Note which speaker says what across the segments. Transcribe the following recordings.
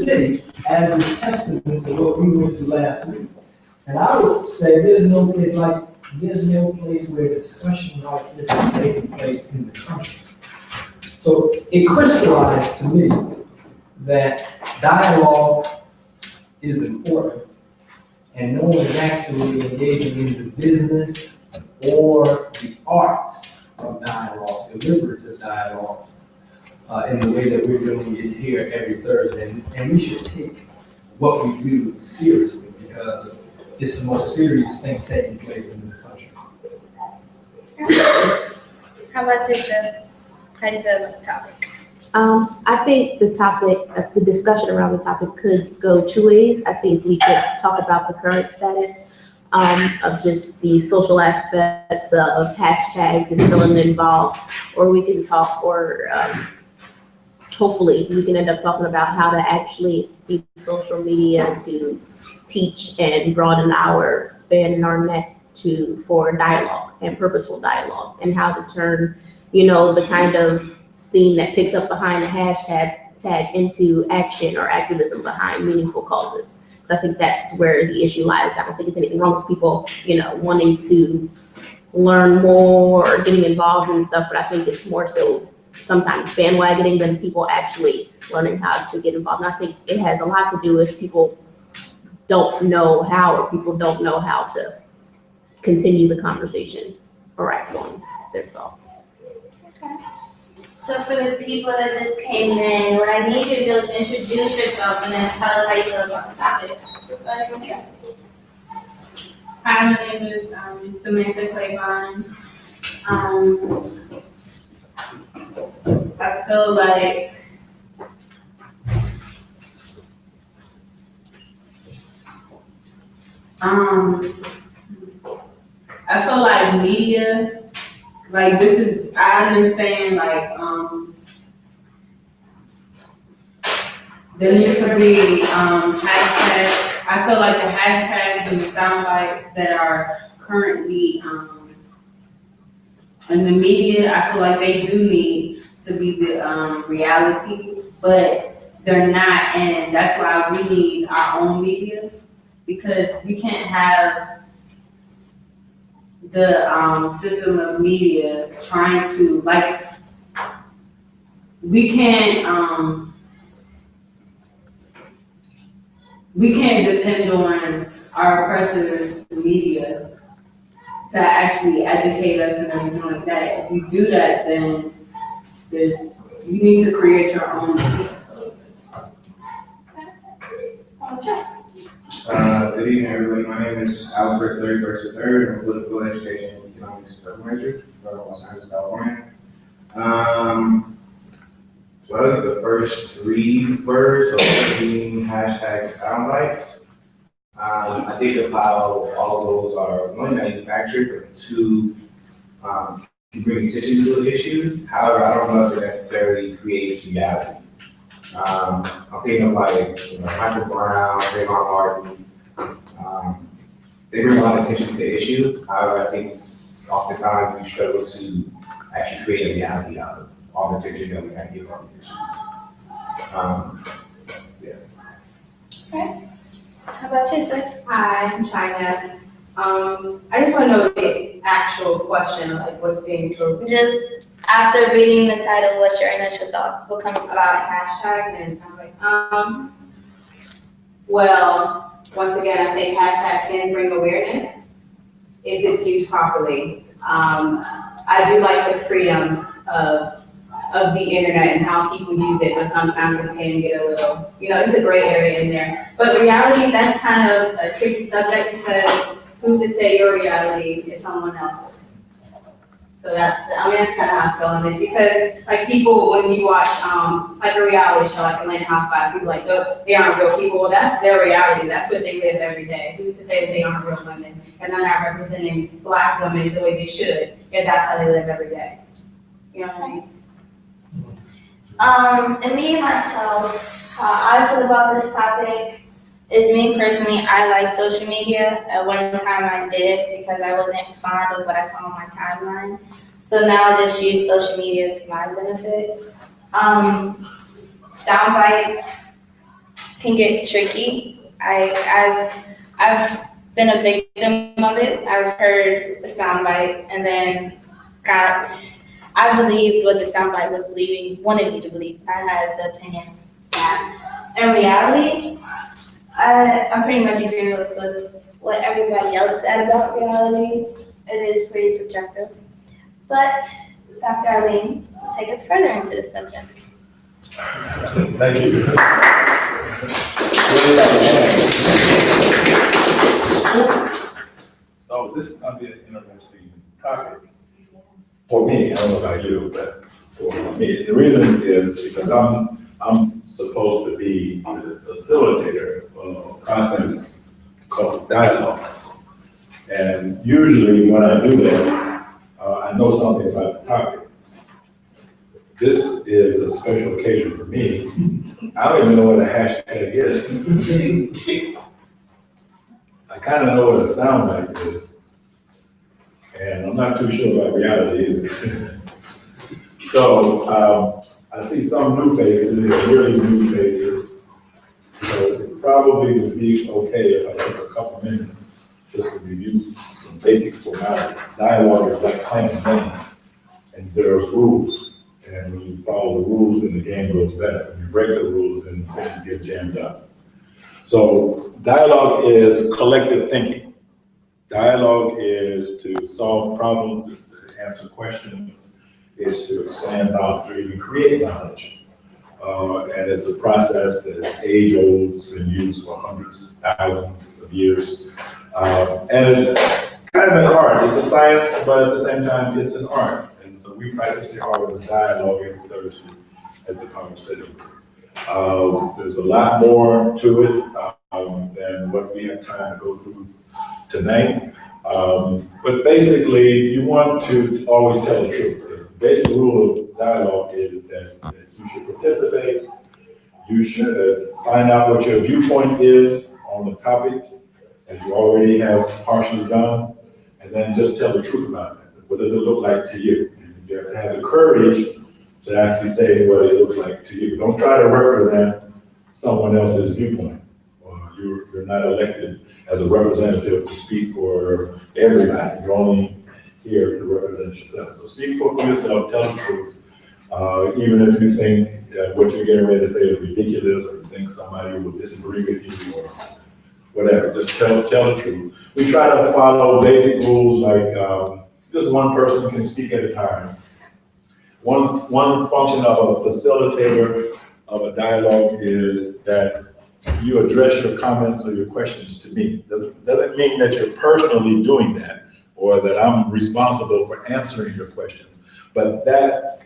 Speaker 1: city, as is testament to what we went to last week. And I would say there's no place where discussion like this is taking place in the country. So it crystallized to me that dialogue is important, and no one is actually engaging in the business or the art of dialogue, deliberative dialogue, in the way that we're doing it here every Thursday. And we should take what we do seriously, because it's the most serious thing taking place in this country.
Speaker 2: How about you, sis? How do you feel about the topic?
Speaker 3: I think the discussion around the topic could go two ways. I think we could talk about the current status of just the social aspects of hashtags and feeling involved, or we can talk, or hopefully we can end up talking about how to actually use social media to teach and broaden our span and our net for dialogue and purposeful dialogue, and how to turn, the kind of steam that picks up behind a hashtag into action or activism behind meaningful causes. So I think that's where the issue lies. I don't think it's anything wrong with people, wanting to learn more or getting involved in stuff, but I think it's more so sometimes bandwagoning than people actually learning how to get involved. And I think it has a lot to do with people don't know how, or people don't know how to continue the conversation or act on their thoughts.
Speaker 2: Okay. So for the people that just came in, what I need you to do is introduce yourself and then tell us how you feel about the topic.
Speaker 4: Hi, my name is Samantha Claiborne. I feel like media, like this is, I understand, like, there needs to be hashtags. I feel like the hashtags and the SoundBites that are currently in the media, I feel like they do need to be the reality, but they're not, and that's why we need our own media, because we can't have the system of media trying to, like, we can't depend on our oppressors' media to actually educate us and everything like that. If you do that, then you need to create your own media.
Speaker 5: Good evening, everybody. My name is Albert 31st III. I'm a political education and economics double major from Los Angeles, California. Well, the first 3 words are being hashtags and sound bites. I think of how all of those are, one, manufactured, but 2, bring attention to the issue. However, I don't know if it necessarily creates reality. I'm thinking of like, Michael Brown, Trayvon Martin. They bring a lot of attention to the issue. However, I think oftentimes we struggle to actually create a reality out of all the attention that we have to give on these issues.
Speaker 2: Okay. How about you, sis?
Speaker 4: Hi, I'm China. I just want to know the actual question, like what's being told.
Speaker 2: Just after reading the title, what's your initial thoughts? What comes to
Speaker 4: About
Speaker 2: mind?
Speaker 4: hashtags and sound bites. Well, once again, I think hashtag can bring awareness if it's used properly. I do like the freedom of the internet and how people use it, but sometimes it can get a little, it's a gray area in there. But reality, that's kind of a tricky subject, because who's to say your reality is someone else's? So that's kind of how I feel on it, because like people, when you watch like a reality show like Atlanta Housewives, people are like, oh, they aren't real people. Well, that's their reality. That's what they live every day. Who's to say that they aren't real women and they're not representing Black women the way they should, if that's how they live every day? You know what I mean?
Speaker 2: And me, myself, how I feel about this topic is, me personally, I like social media. At one time I did, because I wasn't fond of what I saw on my timeline. So now I just use social media to my benefit. Sound bites, can get tricky. I've been a victim of it. I've heard the soundbite and then I believed what the soundbite was wanted me to believe. I had the opinion that in reality, I pretty much agree with what everybody else said about reality. It is pretty subjective. But Dr. Arlene will take us further into the subject.
Speaker 6: Thank you. So this is going to be an interesting topic for me. I don't know about you, but for me, the reason is because I'm supposed to be the facilitator of a process called dialogue. And usually when I do that, I know something about the topic. This is a special occasion for me. I don't even know what a hashtag is. I kind of know what a soundbite is. And I'm not too sure about reality either. So I see some new faces, really new faces. So it probably would be okay if I took a couple minutes just to review some basic formalities. Dialogue is like playing a game, and there's rules. And when you follow the rules, then the game goes better. When you break the rules, then things get jammed up. So dialogue is collective thinking. Dialogue is to solve problems, is to answer questions, is to expand knowledge or even create knowledge. And it's a process that is age-old, it's been used for hundreds, thousands of years. And it's kind of an art. It's a science, but at the same time, it's an art. And so we practice the art of dialogue every Thursday at the Congress Study Group. There's a lot more to it than what we have time to go through tonight. But basically, you want to always tell the truth. The basic rule of dialogue is that you should participate, you should find out what your viewpoint is on the topic, as you already have partially done, and then just tell the truth about it. What does it look like to you? You have to have the courage to actually say what it looks like to you. Don't try to represent someone else's viewpoint. You're not elected as a representative to speak for everybody. You're only here to represent yourself. So speak for yourself, tell the truth. Even if you think that what you're getting ready to say is ridiculous, or you think somebody will disagree with you, or whatever, just tell the truth. We try to follow basic rules like just one person can speak at a time. One function of a facilitator of a dialogue is that you address your comments or your questions to me. Doesn't mean that you're personally doing that or that I'm responsible for answering your question, but that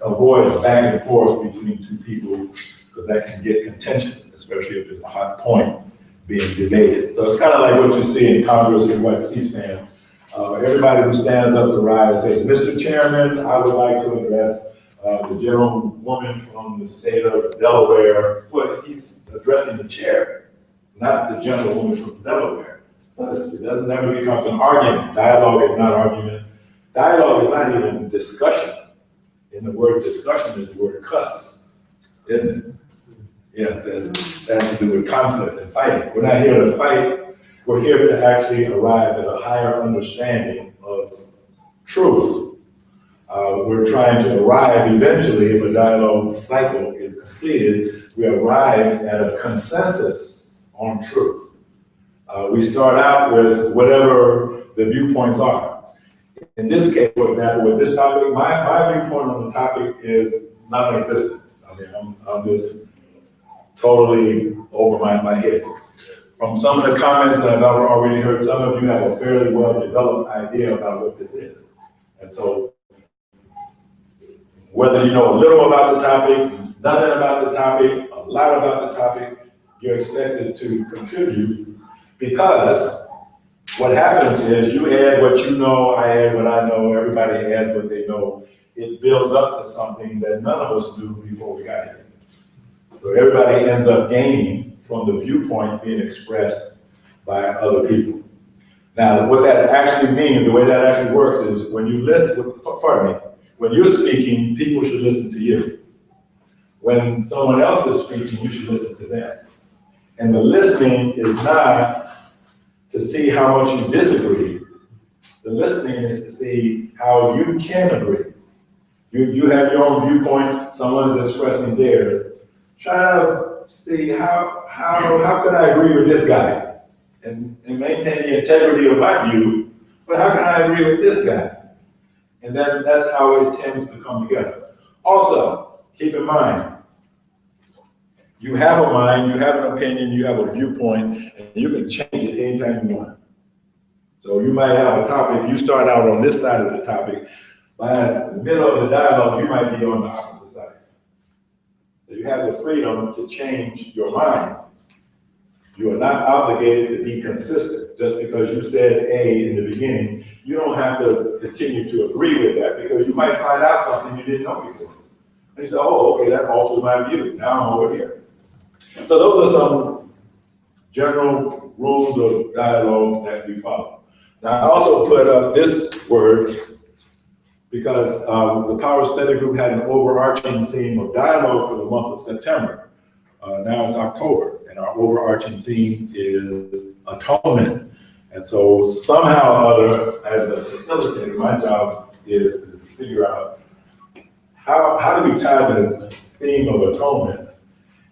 Speaker 6: avoids back and forth between two people because that can get contentious, especially if there's a hot point being debated. So it's kind of like what you see in Congress and what C-SPAN. Everybody who stands up to rise says, Mr. Chairman, I would like to address the gentlewoman from the state of Delaware. Well, he's addressing the chair, not the gentlewoman from Delaware. So it doesn't ever become an argument. Dialogue is not argument. Dialogue is not even discussion. And the word discussion is the word cuss, isn't it? Yes, that has to do with conflict and fighting. We're not here to fight. We're here to actually arrive at a higher understanding of truth. We're trying to arrive eventually, if a dialogue cycle is completed, we arrive at a consensus on truth. We start out with whatever the viewpoints are. In this case, for example, with this topic, my viewpoint on the topic is non-existent. I mean, I'm just totally over my head. From some of the comments that I've already heard, some of you have a fairly well-developed idea about what this is. And so, whether you know a little about the topic, nothing about the topic, a lot about the topic, you're expected to contribute, because what happens is you add what you know, I add what I know, everybody adds what they know. It builds up to something that none of us knew before we got here. So everybody ends up gaining from the viewpoint being expressed by other people. Now, what that actually means, the way that actually works is when you listen, pardon me, when you're speaking, people should listen to you. When someone else is speaking, you should listen to them. And the listening is not to see how much you disagree. The listening is to see how you can agree. You have your own viewpoint, someone is expressing theirs. Try to see how could I agree with this guy and maintain the integrity of my view, but how can I agree with this guy? And then that's how it tends to come together. Also, keep in mind, you have a mind, you have an opinion, you have a viewpoint, and you can change it anytime you want. So you might have a topic, you start out on this side of the topic, by the middle of the dialogue, you might be on the opposite side. So you have the freedom to change your mind. You are not obligated to be consistent. Just because you said A in the beginning, you don't have to continue to agree with that because you might find out something you didn't know before. And you say, oh, okay, that alters my view. Now I'm over here. So those are some general rules of dialogue that we follow. Now I also put up this word because the Power Study Group had an overarching theme of dialogue for the month of September. Now it's October, and our overarching theme is atonement. And so somehow or other, as a facilitator, my job is to figure out how do we tie the theme of atonement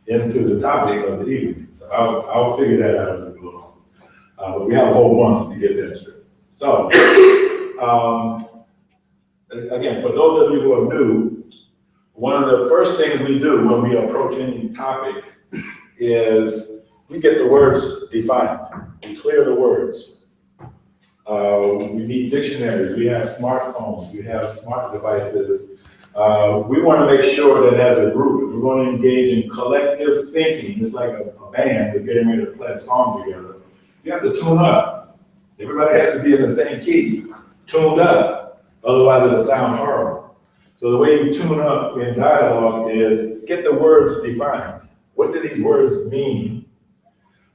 Speaker 6: into the topic of the evening. So I'll figure that out as we go along. But we have a whole month to get that straight. So, again, for those of you who are new, one of the first things we do when we approach any topic is we get the words defined. We clear the words. We need dictionaries. We have smartphones. We have smart devices. We want to make sure that as a group, if we're going to engage in collective thinking, it's like a band that's getting ready to play a song together, you have to tune up. Everybody has to be in the same key, tuned up. Otherwise it'll sound horrible. So the way you tune up in dialogue is get the words defined. What do these words mean?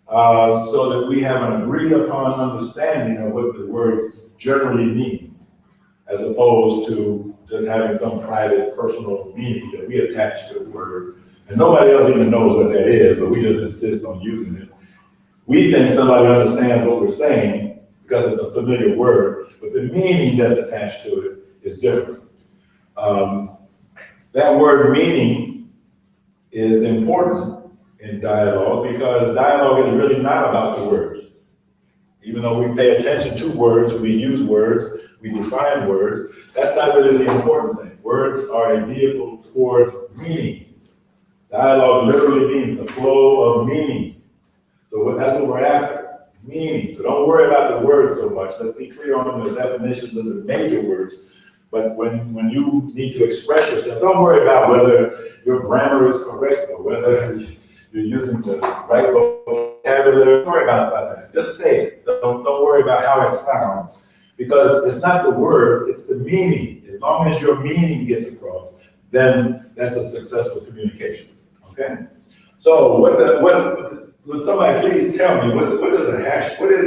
Speaker 6: So that we have an agreed upon understanding of what the words generally mean, as opposed to just having some private personal meaning that we attach to the word. And nobody else even knows what that is, but we just insist on using it. We think somebody understands what we're saying because it's a familiar word, but the meaning that's attached to it is different. That word meaning is important in dialogue because dialogue is really not about the words. Even though we pay attention to words, we use words, we define words, that's not really the important thing. Words are a vehicle towards meaning. Dialogue literally means the flow of meaning. So that's what we're after, meaning. So don't worry about the words so much. Let's be clear on the definitions of the major words. But when you need to express yourself, don't worry about whether your grammar is correct or whether you're using the right vocabulary. Don't worry about that. Just say it. Don't worry about how it sounds. Because it's not the words, it's the meaning. As long as your meaning gets across, then that's a successful communication. Okay? So would somebody please tell me what is a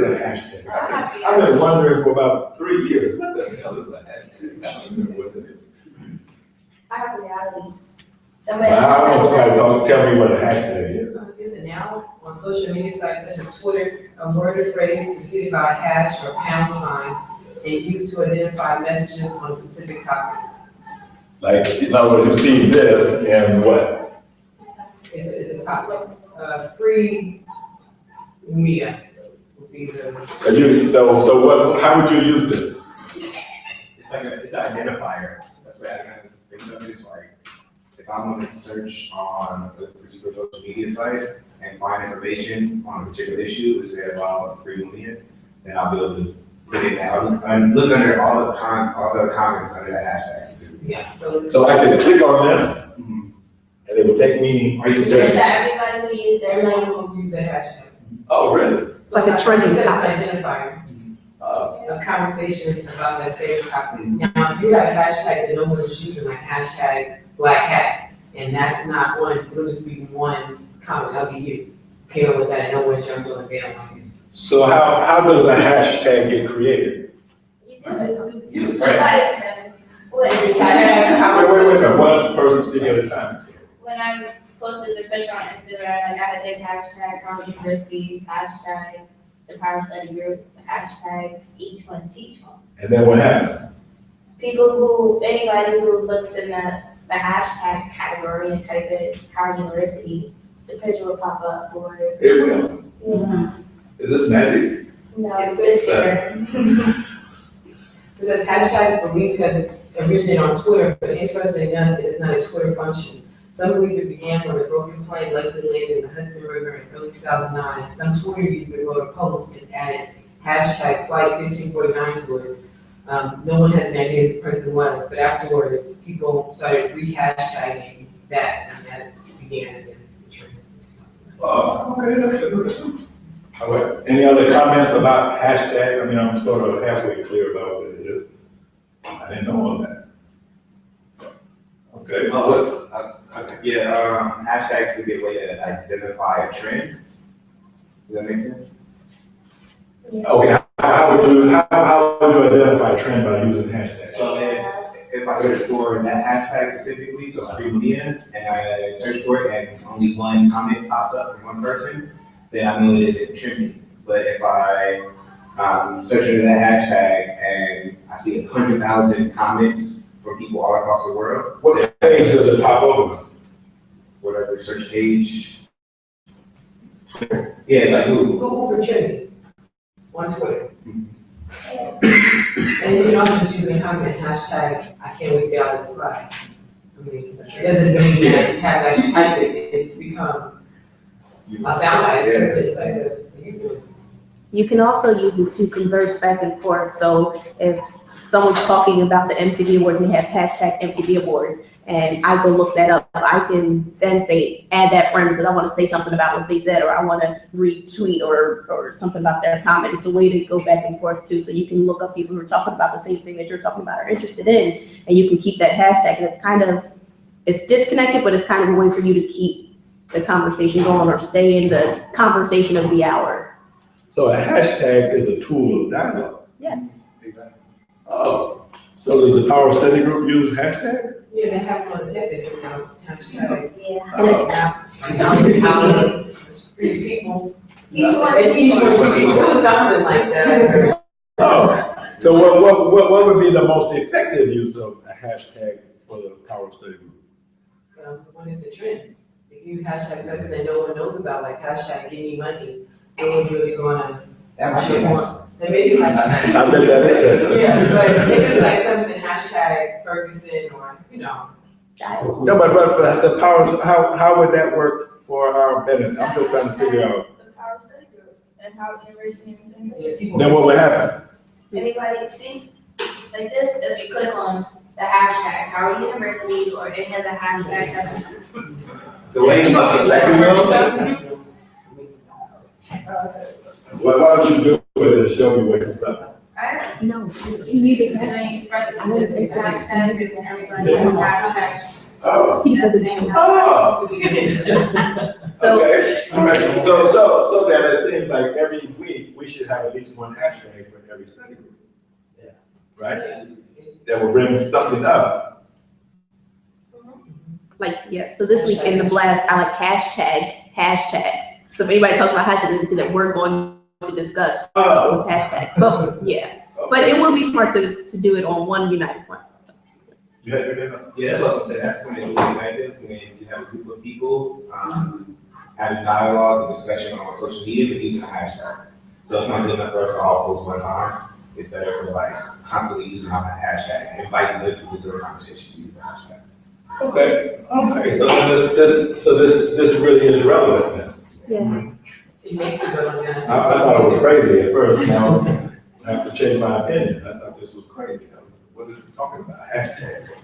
Speaker 6: hashtag? I've been wondering for about 3 years. What the hell is a hashtag? I don't know what it is.
Speaker 2: I have a reality.
Speaker 6: I want somebody to tell me what a hashtag is.
Speaker 7: Is it now on social media sites such as Twitter, a word or phrase preceded by a hash or pound sign and used to identify messages on a specific topic?
Speaker 6: Like, in other words, you see this and what?
Speaker 7: It's a topic. Free media would be the.
Speaker 6: So how would you use this?
Speaker 5: It's like it's an identifier. That's what I kind of think of it. It's like if I'm going to search on a particular social media site and find information on a particular issue, let's say about free media, then I'll be able to put it out and look under all the comments under that hashtag.
Speaker 7: Yeah. So
Speaker 6: I can click on this, and it will take me.
Speaker 5: Are you
Speaker 2: Is
Speaker 5: searching?
Speaker 2: that everybody who used their
Speaker 7: everyone
Speaker 2: like?
Speaker 7: will use that hashtag.
Speaker 6: Oh, really?
Speaker 3: It's like a trending
Speaker 7: It's
Speaker 3: topic.
Speaker 7: an identifier. A conversation about that same topic. Now, if you have a hashtag that no one is using, like hashtag black hat, and that's not one, it'll just be one comment, that'll be you. Care with that, and no one jumped on the bandwagon.
Speaker 6: So how does a hashtag get created?
Speaker 5: You just press.
Speaker 2: What is
Speaker 7: Hashtag
Speaker 2: that?
Speaker 6: Wait, one person speaking at a time.
Speaker 2: When I'm posted the picture on Instagram, like I had a big hashtag Harvard University, hashtag the Power Study Group, hashtag each one teach one.
Speaker 6: And then what happens?
Speaker 2: Anybody who looks in the hashtag category and type in Howard University, the picture will pop up or.
Speaker 6: It will.
Speaker 2: Yeah.
Speaker 6: Is this magic?
Speaker 2: No,
Speaker 7: It's
Speaker 2: it's there.
Speaker 7: It says hashtag believed to have originated on Twitter, but interestingly enough, it is not a Twitter function. Some believe it began when a broken plane likely landed in the Hudson River in early 2009. Some Twitter user wrote a post and added hashtag flight 1549 to it. No one has an idea who the person was, but afterwards, people started re-hashtagging that, and that began as the trend.
Speaker 6: Oh, okay, that's interesting. All right. Any other comments about hashtag? I mean, I'm sort of halfway clear about what it is. I didn't know on that. Okay.
Speaker 5: Hashtag could be a way to identify a trend. Does that make sense?
Speaker 6: Okay, how would you identify a trend by using hashtags?
Speaker 5: So if I search for that hashtag specifically, so free media, and I search for it and only one comment pops up from one person, then I know it isn't trending. But if I search into that hashtag and I see 100,000 comments from people all across the world,
Speaker 6: What page does it pop over?
Speaker 5: whatever search page, Twitter. Yeah, it's like Google.
Speaker 7: Google for trending on Twitter. And you can also just use a comment hashtag, I can't wait to get out of this class. I mean, it doesn't mean that you have to actually type it, it's become a soundbite, it's like a user.
Speaker 3: You can also use it to converse back and forth. So if someone's talking about the MTV Awards and they have hashtag MTV Awards, and I go look that up, I can then say, add that friend because I want to say something about what they said, or I want to retweet or something about their comment. It's a way to go back and forth too. So you can look up people who are talking about the same thing that you're talking about or interested in, and you can keep that hashtag. And it's disconnected, but it's kind of a way for you to keep the conversation going or stay in the conversation of the hour.
Speaker 6: So a hashtag is a tool of dialogue.
Speaker 3: Yes.
Speaker 6: Oh, so does the Power Study Group use hashtags?
Speaker 7: Yeah, they have one on the text, they say down, hashtag.
Speaker 2: Yeah.
Speaker 7: These people, each one, it was something like that.
Speaker 6: Oh, so what would be the most effective use of a hashtag for the Power Study Group?
Speaker 7: When it's a trend, if you hashtag something that no one knows about, like hashtag give me money, no one's really gonna.
Speaker 5: That might be a hashtag.
Speaker 7: They may do hashtag.
Speaker 6: I bet that is.
Speaker 7: Yeah, but if it's like something hashtag Ferguson or,
Speaker 6: No, but the powers, how would that work for our benefit? I'm just trying to figure out.
Speaker 2: The Power Study Group and Howard University and St.
Speaker 7: yeah, people.
Speaker 6: Then what would happen?
Speaker 2: Anybody see, like this, if you click on the hashtag Howard University or any of the hashtags.
Speaker 5: The way you look at that,
Speaker 6: Why don't you do it and show me what it's up?
Speaker 2: Alright.
Speaker 3: No.
Speaker 2: You just press the hashtags and everybody has hashtags.
Speaker 6: Oh.
Speaker 3: He doesn't.
Speaker 6: Oh.
Speaker 3: So-
Speaker 6: Okay, all right. So then it seems like every week, we should have at least one hashtag for every study group.
Speaker 1: Yeah.
Speaker 6: Right? That will bring something up.
Speaker 3: Like, yeah, so this week in the blast, I like hashtags. So if anybody talks about hashtags, they say that we're going to discuss
Speaker 6: Oh.
Speaker 3: hashtags. But yeah, but it will be smart to do it on one united front.
Speaker 6: You had your dinner?
Speaker 5: yeah, that's what I was gonna say, that's when it's really effective, when you have a group of people, having dialogue and discussion on social media, but using a hashtag. So it's not good enough for us to all post one time, it's better for like constantly using our hashtag, and inviting other people to the conversation to use the hashtag.
Speaker 6: Okay, okay, so then this really is relevant then.
Speaker 3: Yeah.
Speaker 7: It makes it go on.
Speaker 6: I thought it was crazy at first, now I have to change my opinion, I thought this was crazy. What are you talking about, hashtags?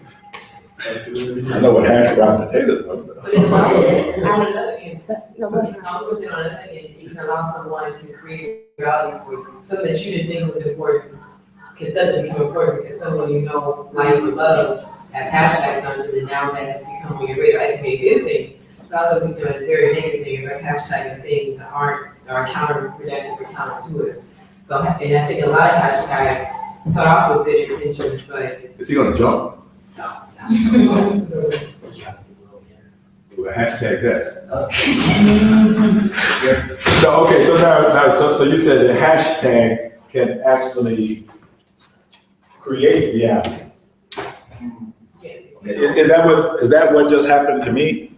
Speaker 6: I know what hash brown potatoes are, but.
Speaker 7: But on another end,
Speaker 3: No, go ahead.
Speaker 7: I was gonna say on another end, you can allow someone to create value for you, something that you didn't think was important, can suddenly become important because someone you know, like or love, has hashtagged something, and now that has become on your radar. It can be a good thing, but also become a very negative thing, like hashtagging things that are counterproductive or counterintuitive. So, and I think a lot of hashtags start off with good intentions, but
Speaker 6: Is he gonna jump?
Speaker 7: no.
Speaker 6: We'll hashtag that. So, okay, so so you said that hashtags can actually create reality. Is that what just happened to me?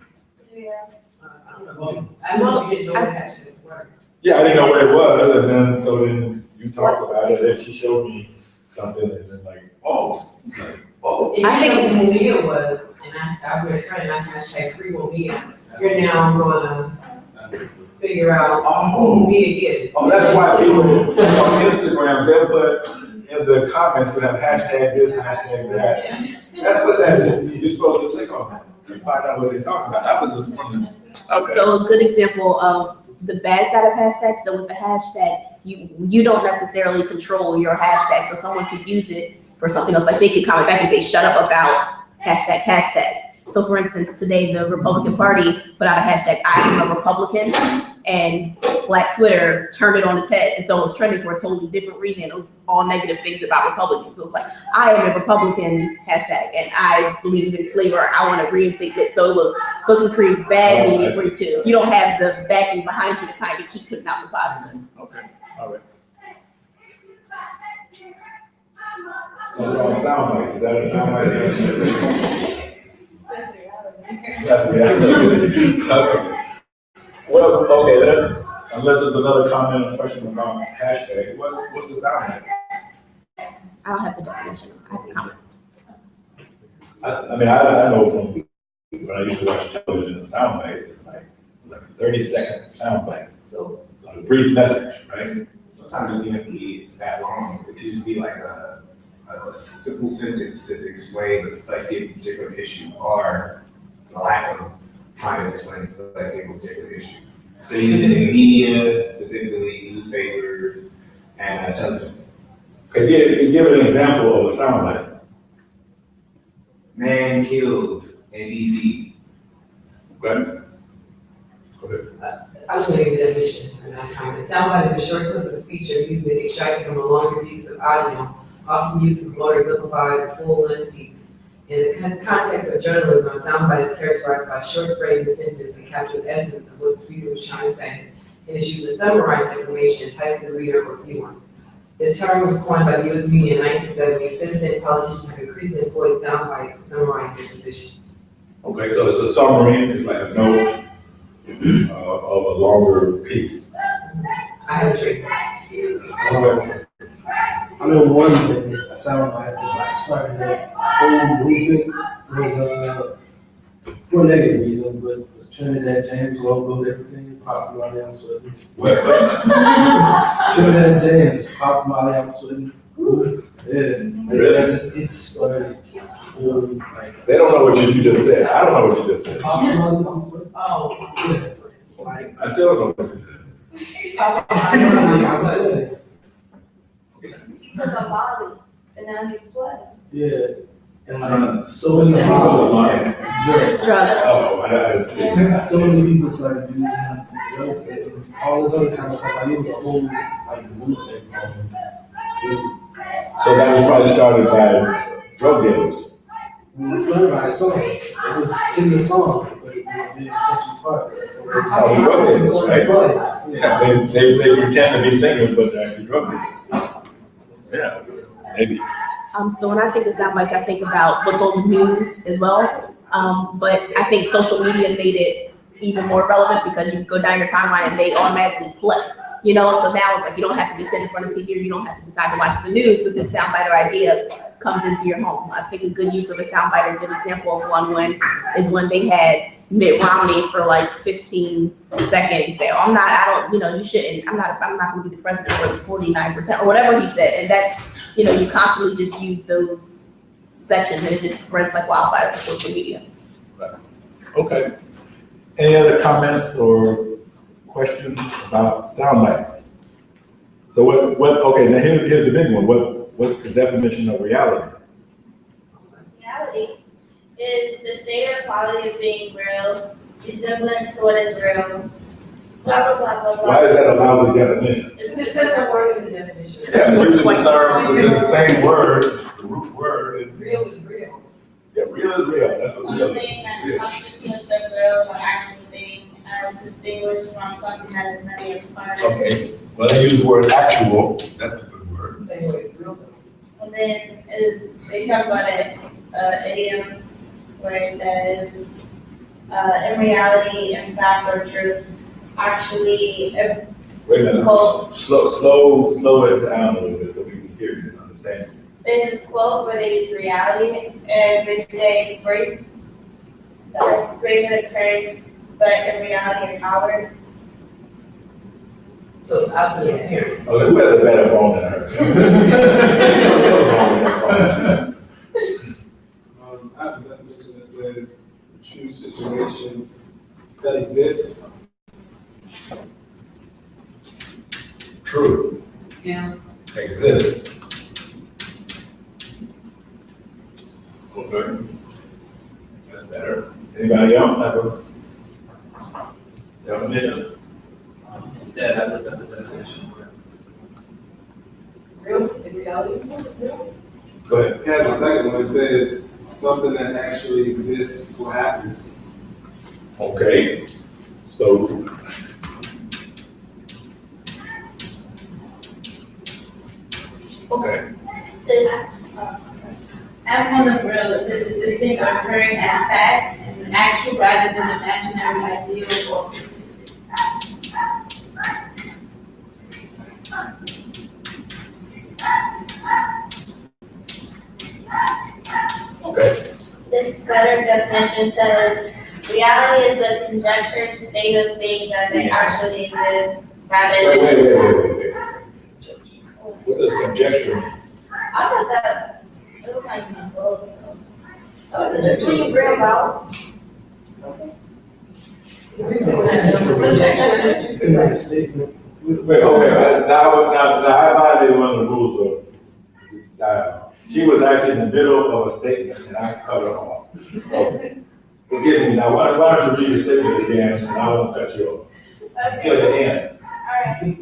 Speaker 7: I know you didn't know what hashtags were.
Speaker 6: Yeah, I didn't know what it was, and then, so then you talked about it, and she showed me something, and then like, oh,
Speaker 7: If you know who Mia was, and I was friend, I hashtag free Mia, you're now gonna figure out who Mia is.
Speaker 6: oh, that's why people on Instagram, they'll put in the comments, would have hashtag this, hashtag that. That's what that is. You're supposed to click on that and find out what they're talking about. That was just one. Okay.
Speaker 3: So a good example of the bad side of hashtags, so with the hashtag, you don't necessarily control your hashtag, so someone could use it for something else, like they could comment back and say, shut up about hashtag. So for instance, today the Republican Party put out a hashtag, I am a Republican, and Black Twitter turned it on its head, and so it was trending for a totally different reason. It was all negative things about Republicans. So it was like, I am a Republican hashtag, and I believe in slavery, I want to reinstate it. So it can create bad meaning for you too. You don't have the backing behind you to kind of keep putting out the positive.
Speaker 6: Okay, all right. So we're on SoundBites, is that a SoundBite? That's reality. Okay. Well, okay, then, unless there's another comment or question about hashtag, what's the SoundBite?
Speaker 3: I don't have the definition, I have the comments.
Speaker 6: I mean, I know from when I used to watch television, a SoundBite is like a 30-second SoundBite. So it's a brief message, right?
Speaker 5: Sometimes it doesn't even have to be that long. It could just be like a simple sentence to explain the complexity of a particular issue or the lack of trying to explain the complexity of a particular issue. So you use it in media, specifically newspapers and television.
Speaker 6: Okay, give an example of a soundbite.
Speaker 5: Man killed in DC.
Speaker 6: Okay? Go ahead.
Speaker 7: I was going to give the definition, and I comment. Soundbite is a short clip of speech or music extracted from a longer piece of audio, often used to more exemplify the full-length piece. In the context of journalism, a soundbite is characterized by a short phrase or sentence that captures the essence of what the speaker was trying to say, and is used to summarize information, entice the reader or viewer. The term was coined by the U.S. media in 1970. Assistant politicians have increasingly employed soundbites to summarize their positions.
Speaker 6: Okay, so it's a summary, it's like a note of a longer piece.
Speaker 7: I have a trick.
Speaker 6: Okay.
Speaker 1: I know one thing, a soundbite that like started that whole movement was for a negative reason, but was Trinidad James logo and everything, popped Molly out sweating.
Speaker 6: What?
Speaker 1: Trinidad James popped Molly out sweating. Yeah,
Speaker 6: Really?
Speaker 1: It started. Like,
Speaker 6: They don't know what you just said. I don't know what you just said.
Speaker 1: popped Molly out sweating.
Speaker 7: Oh.
Speaker 1: Yeah, like,
Speaker 6: I still don't know what you said.
Speaker 1: I said,
Speaker 2: He took a Molly, and now he's sweating.
Speaker 1: yeah. And like, so many
Speaker 6: What's a
Speaker 1: people,
Speaker 6: line?
Speaker 3: It's drug.
Speaker 6: Oh, I didn't see.
Speaker 1: so many people started using drugs and all this other kind of stuff. Like, it was a whole like movement.
Speaker 6: So that was probably started by drug dealers.
Speaker 1: It started by a song. It was in the song, but it was a big catchy part. So
Speaker 6: Oh, the drug dealers, right?
Speaker 1: Yeah.
Speaker 6: They pretend to be singers, but they're actually drug dealers. Yeah, maybe.
Speaker 3: So when I think of soundbites, I think about what's on the news as well. But I think social media made it even more relevant because you go down your timeline and they automatically play. You know, so now it's like you don't have to be sitting in front of TV or you don't have to decide to watch the news, but this soundbite or idea comes into your home. I think a good use of a soundbite or a good example of one is when they had Mitt Romney for like 15 seconds say, I'm not gonna be the president for 49% or whatever he said. And that's, you constantly just use those sections and it just spreads like wildfire on social media.
Speaker 6: Okay. Any other comments or questions about soundbites? So okay, now here's the big one. What's the definition of reality?
Speaker 2: Reality is the state or quality of being real, resemblance to what is real, blah, blah, blah, blah, blah.
Speaker 6: Why is that a lousy definition?
Speaker 7: It just says a word in the definition.
Speaker 6: Yeah, using the same word, the root word.
Speaker 7: Real is real.
Speaker 6: Yeah, real is real, that's what real
Speaker 2: Something
Speaker 6: is.
Speaker 2: that
Speaker 6: Yeah.
Speaker 2: constitutes a real or actual thing as distinguished from something that is merely a part.
Speaker 6: Okay, well, they use the word actual, that's a good word.
Speaker 7: Same way it's real.
Speaker 2: And then they talk about it, idiom, where it says, in reality, in fact, or truth, actually,
Speaker 6: Wait a minute,
Speaker 2: Well-
Speaker 6: slow it down a little bit so we can hear you and understand.
Speaker 2: there's this quote where they use reality, and they say, brave with occurrence, but in reality, a coward.
Speaker 7: So it's opposite appearance.
Speaker 6: Okay, who has a better phone than her?
Speaker 8: I have a definition that says true situation that exists.
Speaker 6: True.
Speaker 7: Yeah.
Speaker 6: Exists. Okay. That's better. Anybody else have a definition?
Speaker 1: Instead, I looked at the definition.
Speaker 7: Real, in reality, real.
Speaker 6: Go ahead.
Speaker 8: It has a second one, it says something that actually exists or happens.
Speaker 6: Okay, so. Okay,
Speaker 2: This, I'm on the real, it says this thing occurring as fact, and actual rather than imaginary ideal or consistent.
Speaker 6: okay,
Speaker 2: This better definition says, reality is the conjectured state of things as they actually exist, rather.
Speaker 6: wait. What does conjecture mean?
Speaker 2: I thought that, it looked like my book, so.
Speaker 7: This is what you bring about.
Speaker 8: It's like a statement.
Speaker 6: Wait, okay, now I violated one of the rules of dialogue. She was actually in the middle of a statement and I cut her off. So, forgive me, now why don't you read the statement again and I won't cut you off until the end.
Speaker 2: Alright.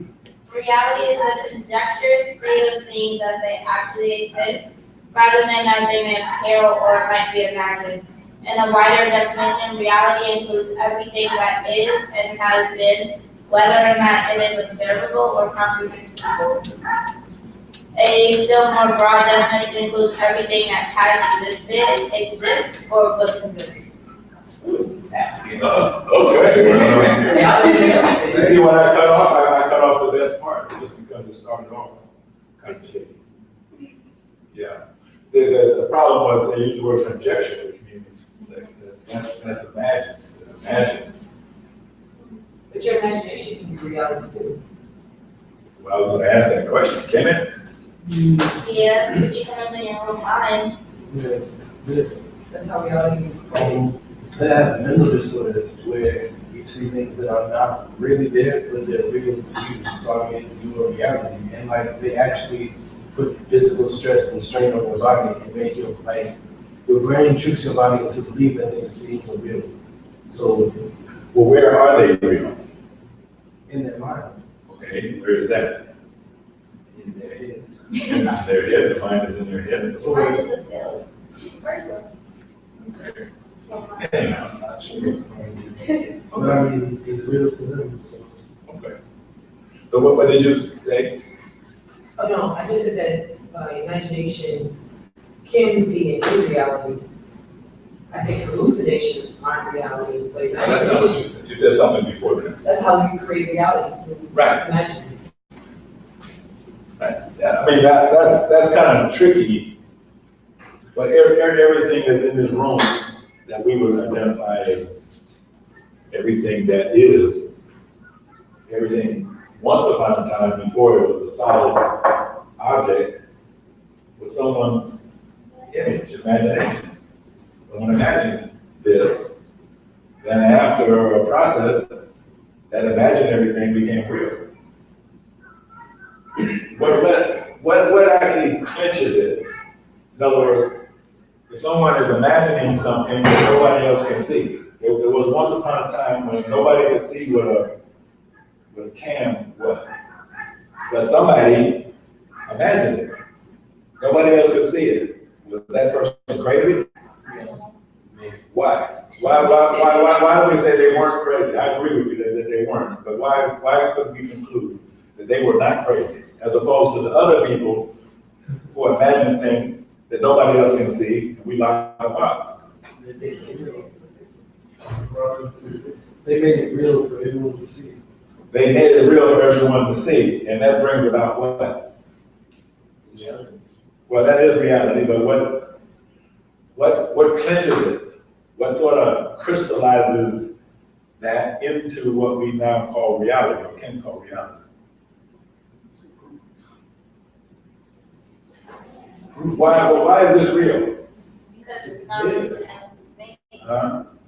Speaker 2: Reality is the conjectured state of things as they actually exist, rather than as they may appear or might be imagined. In a wider definition, reality includes everything that is and has been, whether or not it is observable or comprehensible. A still more broad definition includes everything that has existed, exists, or will exist.
Speaker 6: Okay. See what I cut off? I cut off the best part just because it started off kind of shaky. Yeah. The problem was they used the word conjecture, which means that's imagined. It's imagined.
Speaker 7: But your imagination can be reality too.
Speaker 6: Well, I was going to ask that question. Can it?
Speaker 2: Yeah, if you can live in your own mind.
Speaker 7: That's how reality is.
Speaker 1: They have mental disorders where you see things that are not really there, but they're real to you. So I mean, it's your reality. And like, they actually put physical stress and strain on your body and make your, like, your brain tricks your body into believing that things are real. So,
Speaker 6: Well, where are they real?
Speaker 1: in their mind,
Speaker 6: Okay, where is that?
Speaker 1: in their head.
Speaker 6: In their head. The mind is in their head.
Speaker 2: Mine is a field, person.
Speaker 6: Yeah.
Speaker 1: I'm not sure. But I mean, it's real to them, so.
Speaker 6: Okay. So what did you say?
Speaker 7: Oh, no, I just said that imagination can be and is reality. I think hallucinations aren't reality, but
Speaker 6: That's not what you
Speaker 7: imagination,
Speaker 6: said. You said something before that.
Speaker 7: that's how you create reality. Through
Speaker 6: Right.
Speaker 7: imagining.
Speaker 6: Right. Yeah, I mean, that's kind of tricky. But everything that's in this room that we would identify as everything that is, everything once upon a time before it was a solid object was someone's image, imagination. Someone imagined this, then after a process, that imaginary thing became real. What actually clinches it? In other words, if someone is imagining something that nobody else can see, there was once upon a time when nobody could see what a cam was, but somebody imagined it. Nobody else could see it. Was that person crazy? Why? Why do we say they weren't crazy? I agree with you that they weren't, but why couldn't we conclude that they were not crazy, as opposed to the other people who imagine things that nobody else can see, and we lock them up?
Speaker 1: They made it real for everyone to see.
Speaker 6: They made it real for everyone to see, and that brings about what?
Speaker 1: Yeah.
Speaker 6: Well, that is reality, but what clinches it? What sort of crystallizes that into what we now call reality, or can call reality? Why is this real?
Speaker 2: Because it's not a child's thing.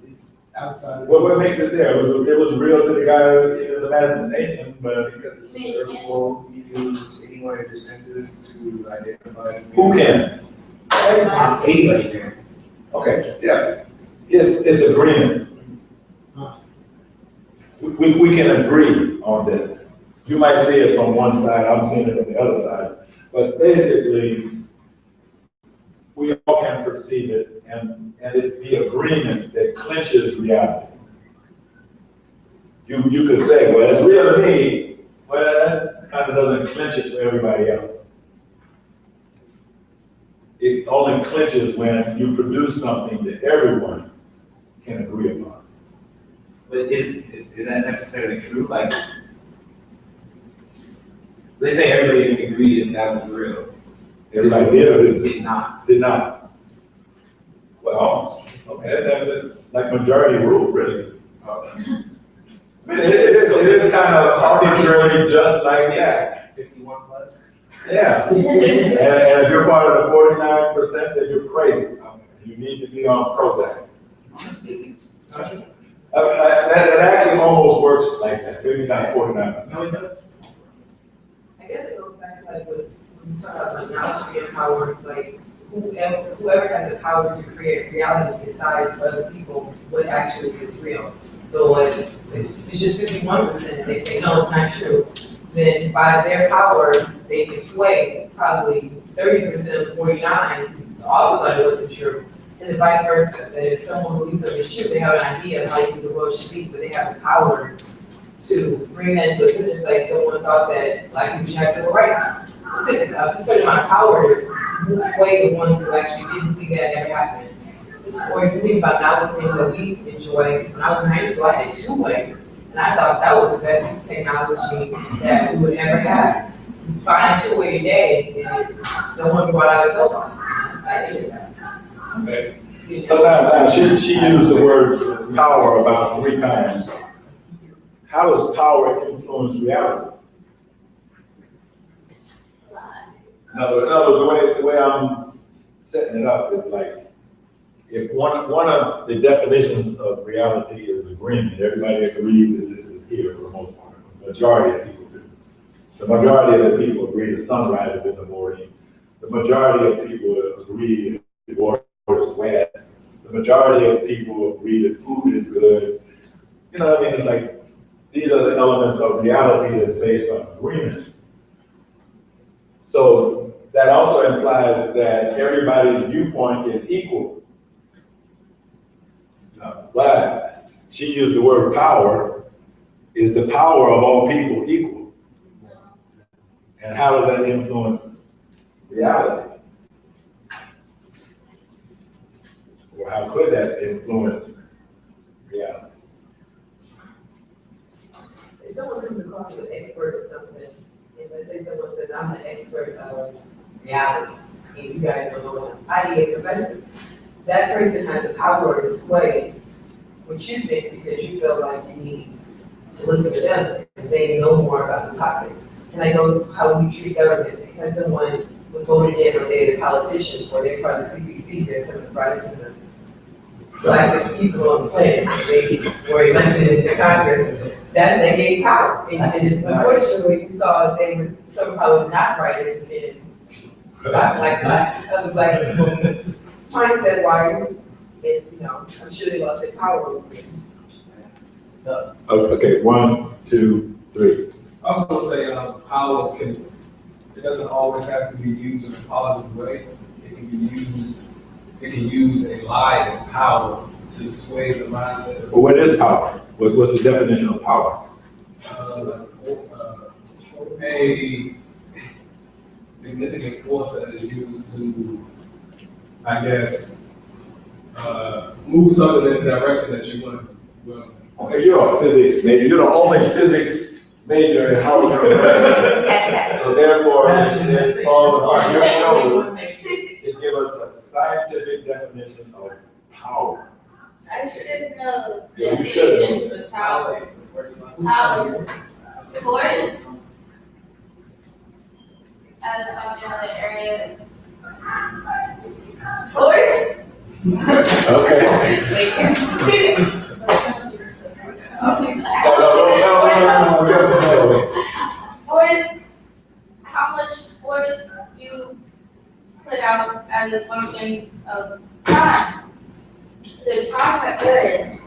Speaker 1: It's outside of.
Speaker 6: Well, what makes it there? It was real to the guy in his imagination, but
Speaker 5: Because it's observable, you use any one of your senses to identify.
Speaker 6: who can?
Speaker 5: Anybody can.
Speaker 6: Okay, yeah. It's agreement. We can agree on this. You might see it from one side, I'm seeing it from the other side, but basically, we all can perceive it, and it's the agreement that clinches reality. You could say, well, it's real to me, well, that kind of doesn't clinch it for everybody else. It only clinches when you produce something that everyone can agree upon.
Speaker 5: But is that necessarily true? Like, let's say everybody can agree that that was real.
Speaker 6: Everybody did or didn't?
Speaker 5: Did not.
Speaker 6: Did not. Well, okay, that's like majority rule, really. I mean, it is kind of arbitrary, just like that.
Speaker 5: 51 plus?
Speaker 6: Yeah. And if you're part of the 49%, then you're crazy. You need to be on Prozac. That actually almost works like that. Maybe not 49%.
Speaker 5: No, it does.
Speaker 7: I guess it goes back to like what when you talk about technology and power, like whoever has the power to create reality decides for other people what actually is real. So like it's just 51% and they say no, it's not true. Then by their power, they can sway probably 30% of 49 also thought it wasn't true. And the vice versa, that if someone believes something is true, they have an idea of how you think the world should be, but they have the power to bring that into existence. Like someone thought that Black people should have civil rights. It took a certain amount of power to sway the ones who actually didn't see that ever happen. Or if you think about now the things that we enjoy, when I was in high school, I had two-way, and I thought that was the best piece of technology that we would ever have. Buying two-way today, and someone brought out a cell phone. I did that.
Speaker 6: Okay. So now she used the word power about 3 times. How does power influence reality? No, the way I'm setting it up is like, if one of the definitions of reality is agreement, everybody agrees that this is here for the most part. The majority of people do. The majority of the people agree the sun rises in the morning. The majority of people agree that water is wet. The majority of people agree that food is good. You know what I mean? It's like, these are the elements of reality that's based on agreement. So that also implies that everybody's viewpoint is equal. But she used the word power. Is the power of all people equal? And how does that influence reality? Or how could that influence reality?
Speaker 7: If someone comes across as an expert or something, and let's say someone says, I'm an expert of reality, and you guys don't know what I.e. a professor, that person has the power to sway what you think because you feel like you need to listen to them because they know more about the topic. And that goes how we treat government. Because someone was voted in or they're a politician or they're part of the CPC, they're some of the brightest and the blackest people on the planet. They were elected into Congress. That they gave power. And unfortunately, we saw they were somehow not writers and not like other black people. Mindset wise, and I'm sure they lost their power.
Speaker 6: Okay, 1, 2, 3.
Speaker 8: I was gonna say, power it doesn't always have to be used in a positive way. It can use a lie as power to sway the mindset
Speaker 6: But what is power? What's the definition of power?
Speaker 8: of a significant force that is used to, I guess, move something in the direction that you want to. Well,
Speaker 6: Okay, you're a physics major. You're the only physics major in Howard University.
Speaker 3: Hashtag.
Speaker 6: So therefore, it falls upon your shoulders to give us a scientific definition of power.
Speaker 2: I should know the
Speaker 6: Yeah, you should.
Speaker 2: definition for power. Power, force, as a functional area. Force?
Speaker 6: Okay. No.
Speaker 2: Force, how much force you put out as a function of time. The time are good.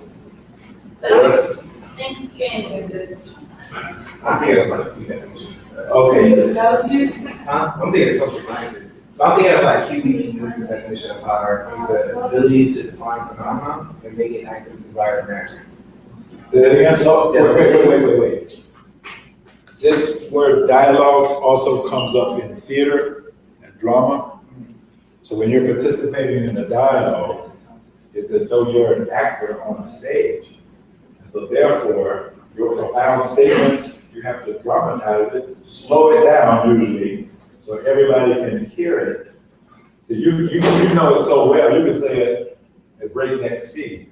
Speaker 2: But I'm
Speaker 6: Force.
Speaker 2: thinking,
Speaker 5: I'm thinking of like a few definitions.
Speaker 6: Okay.
Speaker 5: I'm thinking of social sciences. So I'm thinking of like QED's definition of power is the ability to define phenomena and make it act in the desired manner.
Speaker 6: Say that again. So, wait. This word dialogue also comes up in theater and drama. So when you're participating in a dialogue, it's as though you're an actor on a stage. And so therefore, your profound statement, you have to dramatize it, slow it down usually, so everybody can hear it. So you know it so well, you can say it at breakneck speed.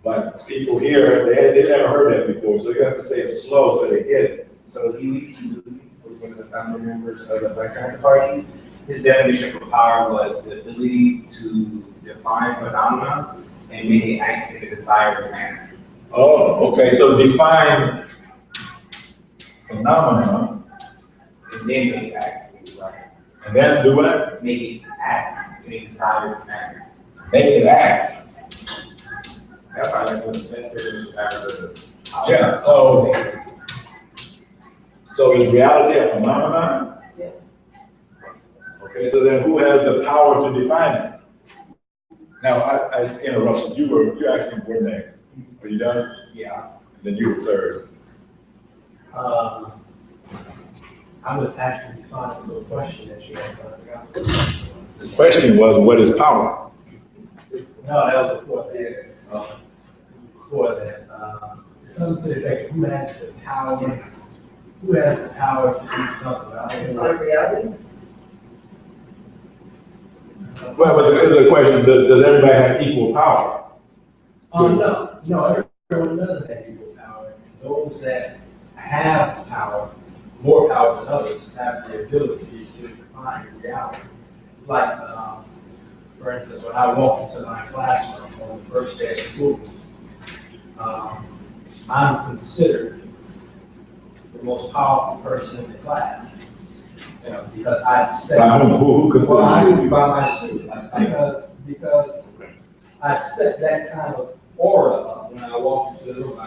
Speaker 6: But people here, they never heard that before, so you have to say it slow so they get it.
Speaker 5: So Huey was one of the founding members of the Black Panther Party. His definition for power was the ability to define phenomena and make it act in a desired manner.
Speaker 6: Oh, okay, so define phenomena,
Speaker 5: And then make it act in a desired
Speaker 6: and then do what?
Speaker 5: Make it act in a desired manner.
Speaker 6: Make it act.
Speaker 5: That's probably like one of the best definitions I've ever heard.
Speaker 6: Yeah, so is reality a phenomenon?
Speaker 7: Yeah.
Speaker 6: Okay, so then who has the power to define it? Now, I interrupted, you actually were next. Are you done?
Speaker 5: Yeah.
Speaker 6: Then you were third.
Speaker 1: I was actually responding to a question that you asked, but I forgot what the question was.
Speaker 6: The question was, what is power?
Speaker 1: No, that was before that. Before that, something to the effect, who has the power to do something? I don't know.
Speaker 7: On reality?
Speaker 6: Well, but the question, does everybody have equal power?
Speaker 1: No, everyone doesn't have equal power. Those that have power, more power than others, have the ability to define reality. It's like, for instance, when I walk into my classroom on the first day of school, I'm considered the most powerful person in the class. Because I set.
Speaker 6: Who considers
Speaker 1: Well, I
Speaker 6: you?
Speaker 1: would be by my students, because I set that kind of aura up when I walk into the room.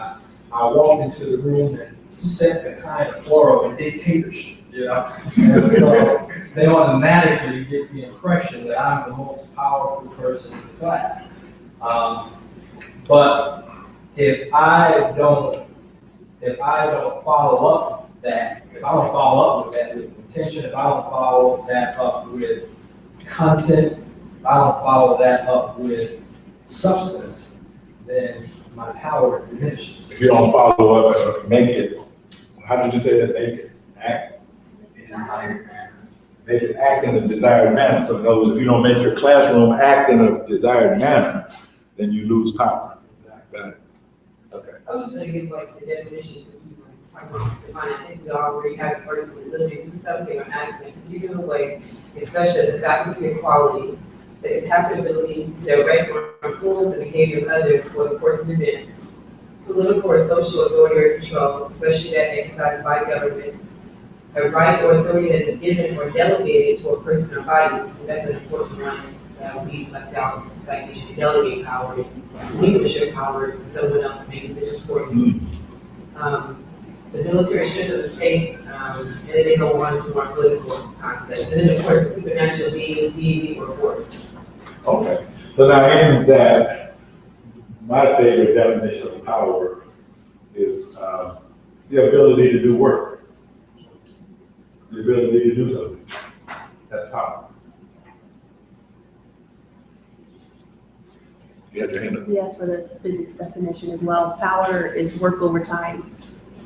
Speaker 1: I walk into the room and set the kind of aura of dictatorship, And so they automatically get the impression that I'm the most powerful person in the class. But if I don't follow up that, if I don't follow up with that with intention, if I don't follow that up with content, if I don't follow that up with substance, then my power diminishes.
Speaker 6: If you don't follow up, make it, how did you say that, make it act?
Speaker 5: In a desired manner.
Speaker 6: Make it act in a desired manner. So in other words, if you don't make your classroom act in a desired manner, then you lose power. Got it. Okay.
Speaker 7: I was just gonna give like the definitions since we were talking about defining. I think we already have a person with ability to do something or act in a particular way, especially as a faculty of quality, that it has the ability to direct or influence the behavior of others for the course of events, political or social authority or control, especially that exercised by government, a right or authority that is given or delegated to a person or body. And that's an important one that we left out, like you should delegate power and leadership power to someone else to make decisions for you. The military strength of the state, and then they go on to more political concepts. And then of course the supernatural being, deity, or force.
Speaker 6: Okay. So now in that, my favorite definition of power is the ability to do work. The ability to do something. That's power. You have your hand up.
Speaker 3: We asked for the physics definition as well. Power is work over time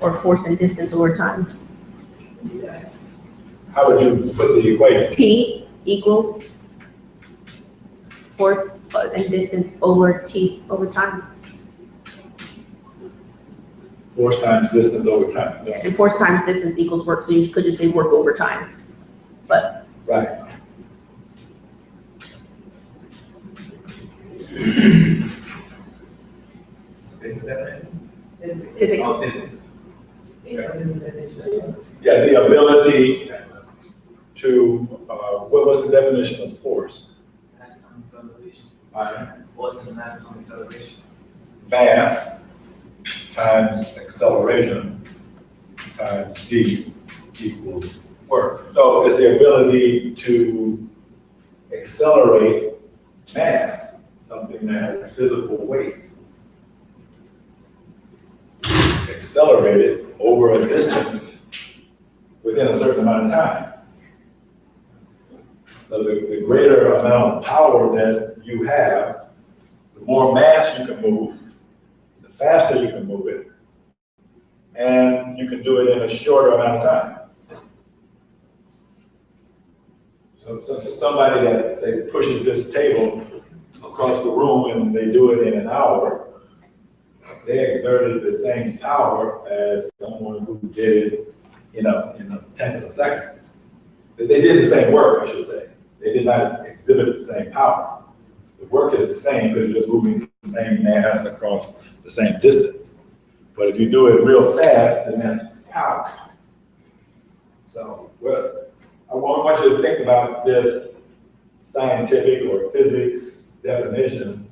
Speaker 3: or force and distance over time.
Speaker 6: How would you put the equation?
Speaker 3: P equals force and distance over T over time.
Speaker 6: Force times distance over time.
Speaker 3: Yeah, and force times distance equals work, so you could just say work over time. But
Speaker 6: Right.
Speaker 5: Business definition?
Speaker 3: physics.
Speaker 5: Oh, physics.
Speaker 6: Yeah, the ability to, what was the definition of force?
Speaker 1: Mass time acceleration.
Speaker 6: Mass
Speaker 1: Force is mass time acceleration.
Speaker 6: times acceleration times D equals work. So it's the ability to accelerate mass, something that has physical weight. Accelerate it over a distance within a certain amount of time. So the greater amount of power that you have, the more mass you can move, the faster you can move it, and you can do it in a shorter amount of time. So somebody that, say, pushes this table across the room and they do it in an hour, they exerted the same power as someone who did it in a tenth of a second. They did the same work, I should say. They did not exhibit the same power. The work is the same because you're just moving the same mass across the same distance. But if you do it real fast, then that's power. So, well, I want you to think about this scientific or physics definition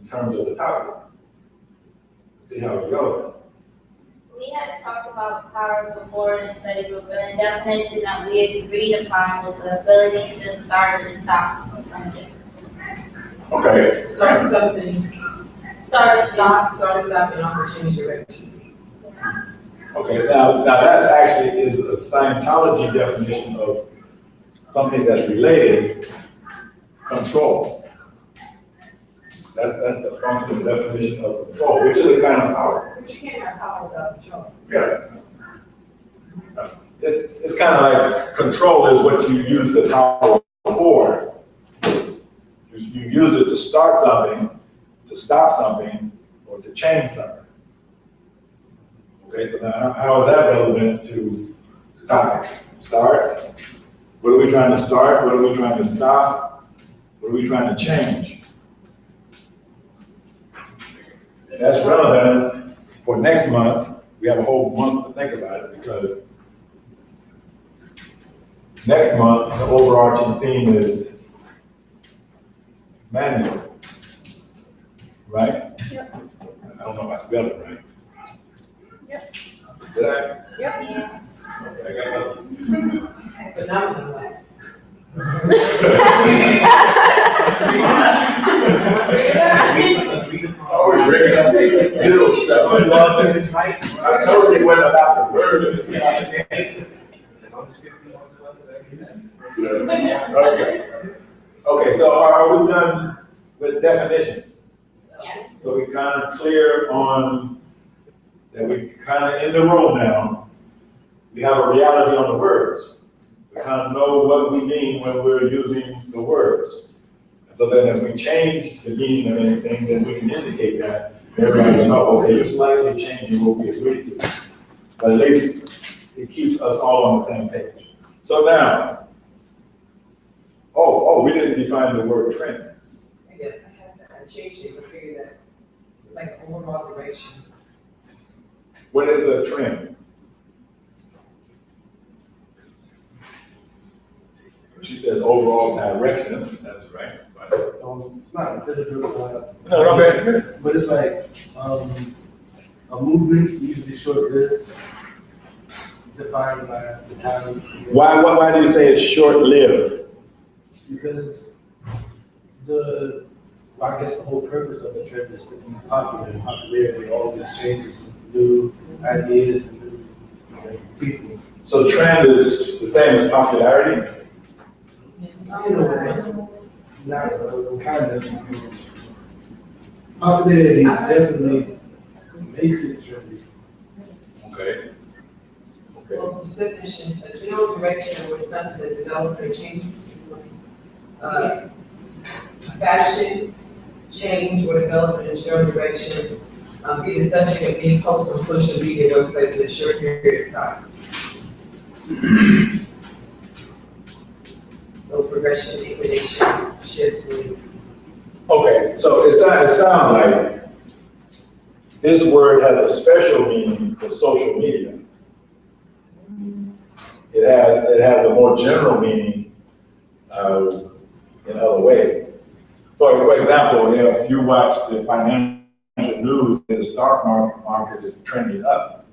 Speaker 6: in terms of the topic. See how it's relevant.
Speaker 2: We had talked about power before in the study group, and the definition that we agreed upon was the ability to start or stop something.
Speaker 6: Okay.
Speaker 7: Start something,
Speaker 2: Start or stop.
Speaker 7: start and stop, and also change direction.
Speaker 6: Okay, now that actually is a Scientology definition of something that's related, control. That's the functional definition of control, which is a kind of power.
Speaker 7: But you can't have power without control.
Speaker 6: Yeah. It's kind of like control is what you use the power for. You use it to start something, to stop something, or to change something. Okay, so now how is that relevant to the topic? Start. What are we trying to start? What are we trying to stop? What are we trying to change? That's relevant for next month. We have a whole month to think about it because next month, the overarching theme is manual, right?
Speaker 3: Yep.
Speaker 6: I don't know if I spelled it right.
Speaker 3: Yep.
Speaker 6: Did I?
Speaker 3: Yep.
Speaker 2: Yeah.
Speaker 6: Okay, I got it.
Speaker 7: Phenomenal.
Speaker 6: Oh, we're bringing up little stuff. I totally went about the word. Okay. Okay, so are we done with definitions?
Speaker 2: Yes.
Speaker 6: So we kind of clear on that we kind of in the room now. We have a reality on the words. We kind of know what we mean when we're using the words. So then if we change the meaning of anything, then we can indicate that. Everybody will know, okay, you're slightly changing what we agreed to. But at least it keeps us all on the same page. So now, we didn't define the word trend.
Speaker 7: Yeah, I changed it, but figured that it's like an overall direction.
Speaker 6: What is a trend? She said overall direction, that's right.
Speaker 1: It's not a physical,
Speaker 6: No, okay.
Speaker 1: but it's like, a movement, usually short-lived, defined by the times.
Speaker 6: Why do you say it's short-lived?
Speaker 1: Because
Speaker 9: Well, I guess the whole purpose of the trend is to be popular, and popularity always changes with new ideas and new people.
Speaker 6: So trend is the same as popularity?
Speaker 9: In a way, not kind of. Popularity definitely makes it trendy.
Speaker 6: Okay.
Speaker 7: Well, definition, a general direction where something is developed or changed. Fashion, change or development in a general direction, be the subject of any post on social media websites in a short period of time. So progression, inclination, shifts, and
Speaker 6: Okay, so it sounds like this word has a special meaning for social media. It has a more general meaning in other ways. For example, if you watch the financial news, the stock market is trending up.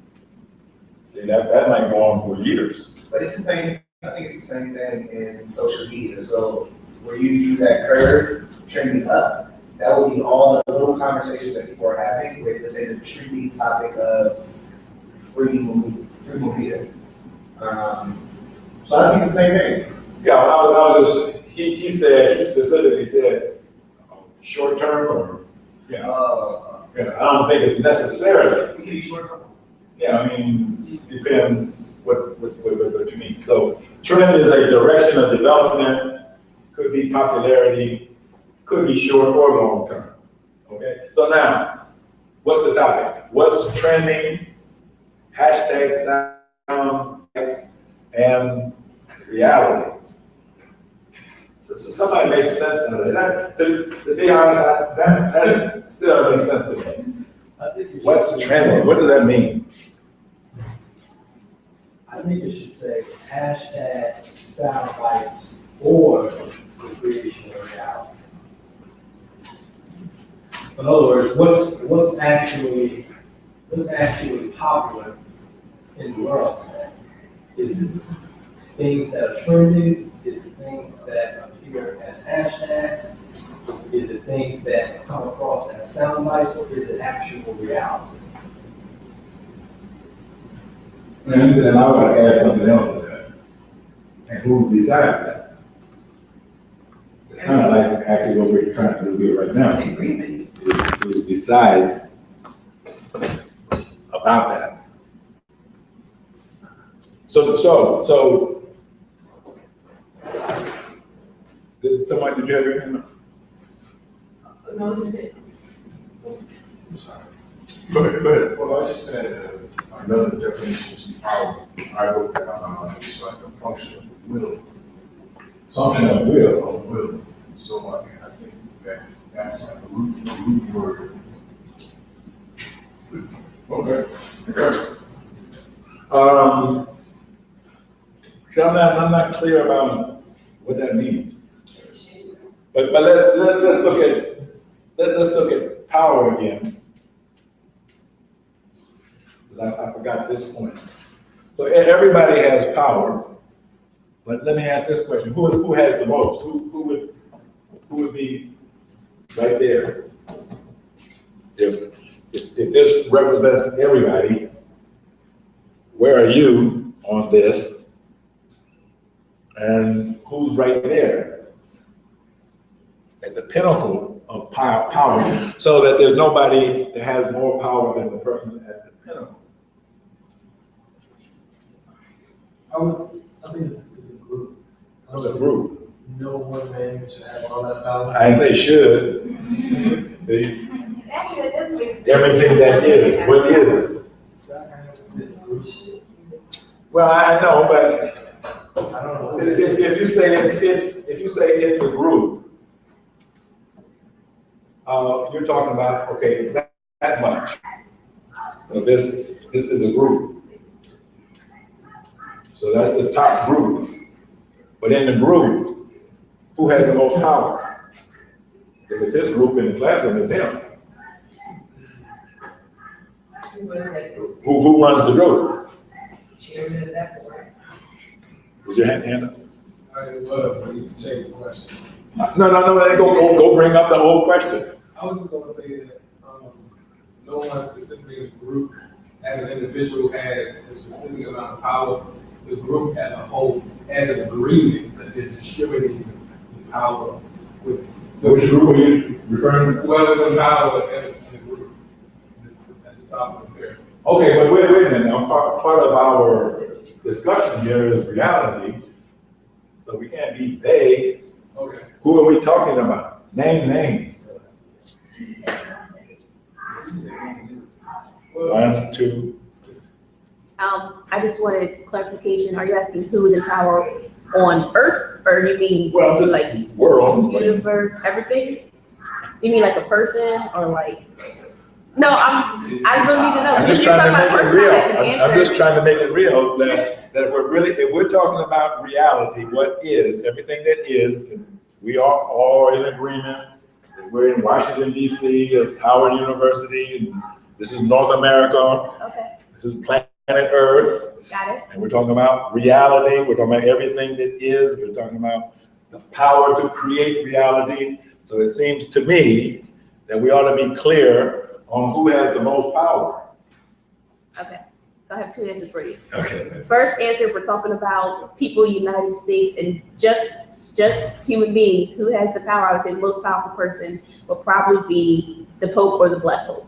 Speaker 6: That might go on for years.
Speaker 5: But it's the same, I think it's the same thing in social media. So where you drew that curve trending up, that would be all the little conversations that people are having with, let's say, the trending topic of free media. So I think it's the same thing.
Speaker 6: Yeah, I was just, he specifically said, short term or, I don't think it's necessarily.
Speaker 5: It can be short term.
Speaker 6: Yeah, I mean, depends what you mean. So trend is a direction of development, could be popularity, could be short or long term. Okay, so now, what's the topic? What's trending? Hashtag SoundBites and reality. So somebody makes sense of it. To be honest, that still doesn't make sense to me. What's trending? What does that mean?
Speaker 1: I think it should say hashtag SoundBites or the creation of reality. So in other words, what's actually popular in the world today? Is it things that are trending? Is it things that appear as hashtags? Is it things that come across as sound bites, or is it actual reality?
Speaker 6: And then I want to add something else to that. And who decides that? It's kind of like actually what we're trying to do here right now. Is to decide about that. So did you have your hand up?
Speaker 7: no, just it.
Speaker 10: I'm sorry.
Speaker 6: Go ahead.
Speaker 10: Well, I was just gonna, another definition to power. I wrote down, it's like a function of will.
Speaker 6: Something of will.
Speaker 10: Of will. So I think that's like a root word.
Speaker 6: Okay. So I'm not clear about what that means. But let's look at power again. I forgot this point. So everybody has power, but let me ask this question: Who has the most? Who would be right there? If this represents everybody, where are you on this? And who's right there at the pinnacle of power, so that there's nobody that has more power than the person at the pinnacle?
Speaker 9: I think it's a group.
Speaker 6: It's a group.
Speaker 9: No one man should have all that power.
Speaker 6: I didn't say should. See, everything that is, what is. Well, I know, but
Speaker 9: I don't know.
Speaker 6: if you say it's a group, you're talking about, okay, that much. So this is a group. So that's the top group. But in the group, who has the most power? If it's his group in the classroom, it's him.
Speaker 7: What is that group?
Speaker 6: Who runs the group?
Speaker 7: Chairman of that board.
Speaker 6: Was your hand up?
Speaker 8: It was, but you can change the question.
Speaker 6: No, go bring up the whole question.
Speaker 8: I was just gonna say that, no one specifically in the group as an individual has a specific amount of power. The group as a whole has an agreement that they're distributing the power with.
Speaker 6: Which group are you referring to?
Speaker 8: Whoever's in power in the group, at the top of the pyramid.
Speaker 6: Okay, but wait a minute. Now, part of our discussion here is reality. So we can't be vague.
Speaker 8: Okay.
Speaker 6: Who are we talking about? Name names.
Speaker 8: Well,
Speaker 6: 1, 2.
Speaker 3: I just wanted clarification. Are you asking who is in power on Earth, or you mean
Speaker 6: Well, just
Speaker 3: like
Speaker 6: world.
Speaker 3: universe, everything? You mean like a person or like? No, I really need to know.
Speaker 6: I'm
Speaker 3: If
Speaker 6: just
Speaker 3: you're
Speaker 6: trying to
Speaker 3: talking about
Speaker 6: make it
Speaker 3: person,
Speaker 6: real.
Speaker 3: I can
Speaker 6: I'm
Speaker 3: answer.
Speaker 6: just trying to make it real that if we're talking about reality, what is, everything that is, and we are all in agreement. We're in Washington DC at Howard University, and this is North America.
Speaker 3: Okay,
Speaker 6: This is planet Earth,
Speaker 3: got it.
Speaker 6: and we're talking about reality. We're talking about everything that is. We're talking about the power to create reality. So it seems to me that we ought to be clear on who has the most power.
Speaker 3: Okay, so I have two answers for you.
Speaker 6: Okay.
Speaker 3: First answer, if we're talking about people, United States, and just human beings, who has the power? I would say the most powerful person will probably be the Pope or the Black Pope.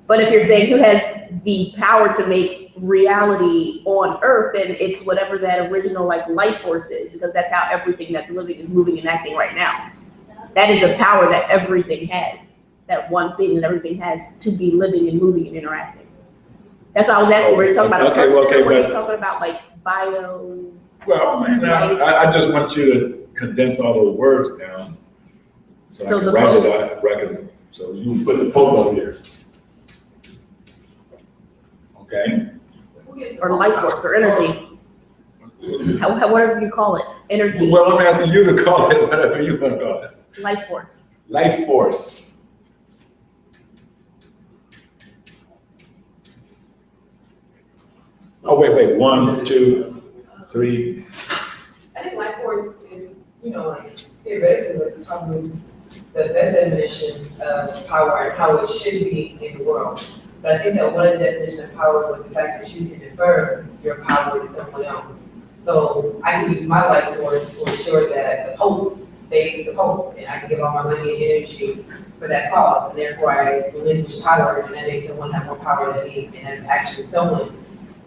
Speaker 3: But if you're saying who has the power to make reality on Earth, then it's whatever that original like life force is, because that's how everything that's living is moving and acting right now. That is a power that everything has. That one thing that everything has to be living and moving and interacting. That's why I was asking, were you talking about a person, or were you talking about like bio?
Speaker 6: Well, man, I just want you to condense all those words down. So I can write it out, so you put the Pope up here. Okay?
Speaker 3: Or life force, or energy. Whatever you call it, energy,
Speaker 6: Well, I'm asking you to call it whatever you want to call it.
Speaker 3: life force.
Speaker 6: Life force. Oh, wait, 1, 2, 3.
Speaker 7: I think life force is, like theoretically, it's probably the best definition of power and how it should be in the world. But I think that one of the definitions of power was the fact that you can defer your power to someone else. So I can use my life force to ensure that the Pope stays the Pope, and I can give all my money and energy for that cause, and therefore I relinquish power, and that makes someone have more power than me, and that's actually stolen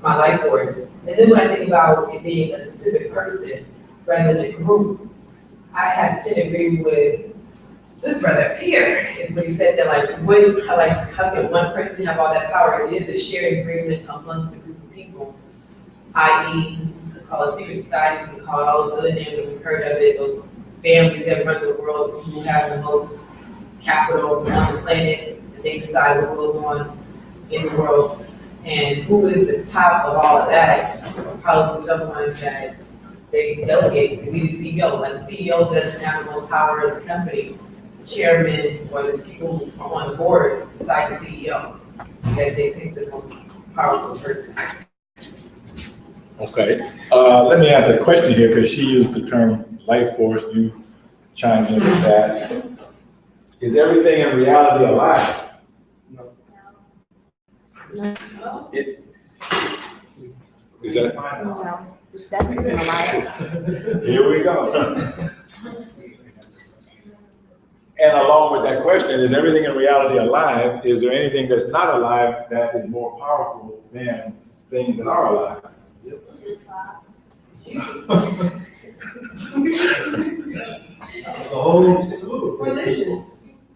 Speaker 7: my life force. And then when I think about it being a specific person rather than a group, I have to agree with this brother here, is when he said that how can one person have all that power? It is a shared agreement amongst a group of people, i.e., we could call it secret societies, we could call it all those other names that we've heard of it, those families that run the world who have the most capital on the planet, and they decide what goes on in the world. And who is the top of all of that? Probably someone that they delegate to be the CEO. Like the CEO doesn't have the most power in the company. The chairman or the people who are on the board decide the CEO because they pick the most powerful person.
Speaker 6: Okay. Let me ask a question here, because she used the term life force. You chimed in with that. Is everything in reality alive? Is that?
Speaker 3: No, this desk isn't alive.
Speaker 6: Here we go. And along with that question, is everything in reality alive? Is there anything that's not alive that is more powerful than things that are alive?
Speaker 7: Religions.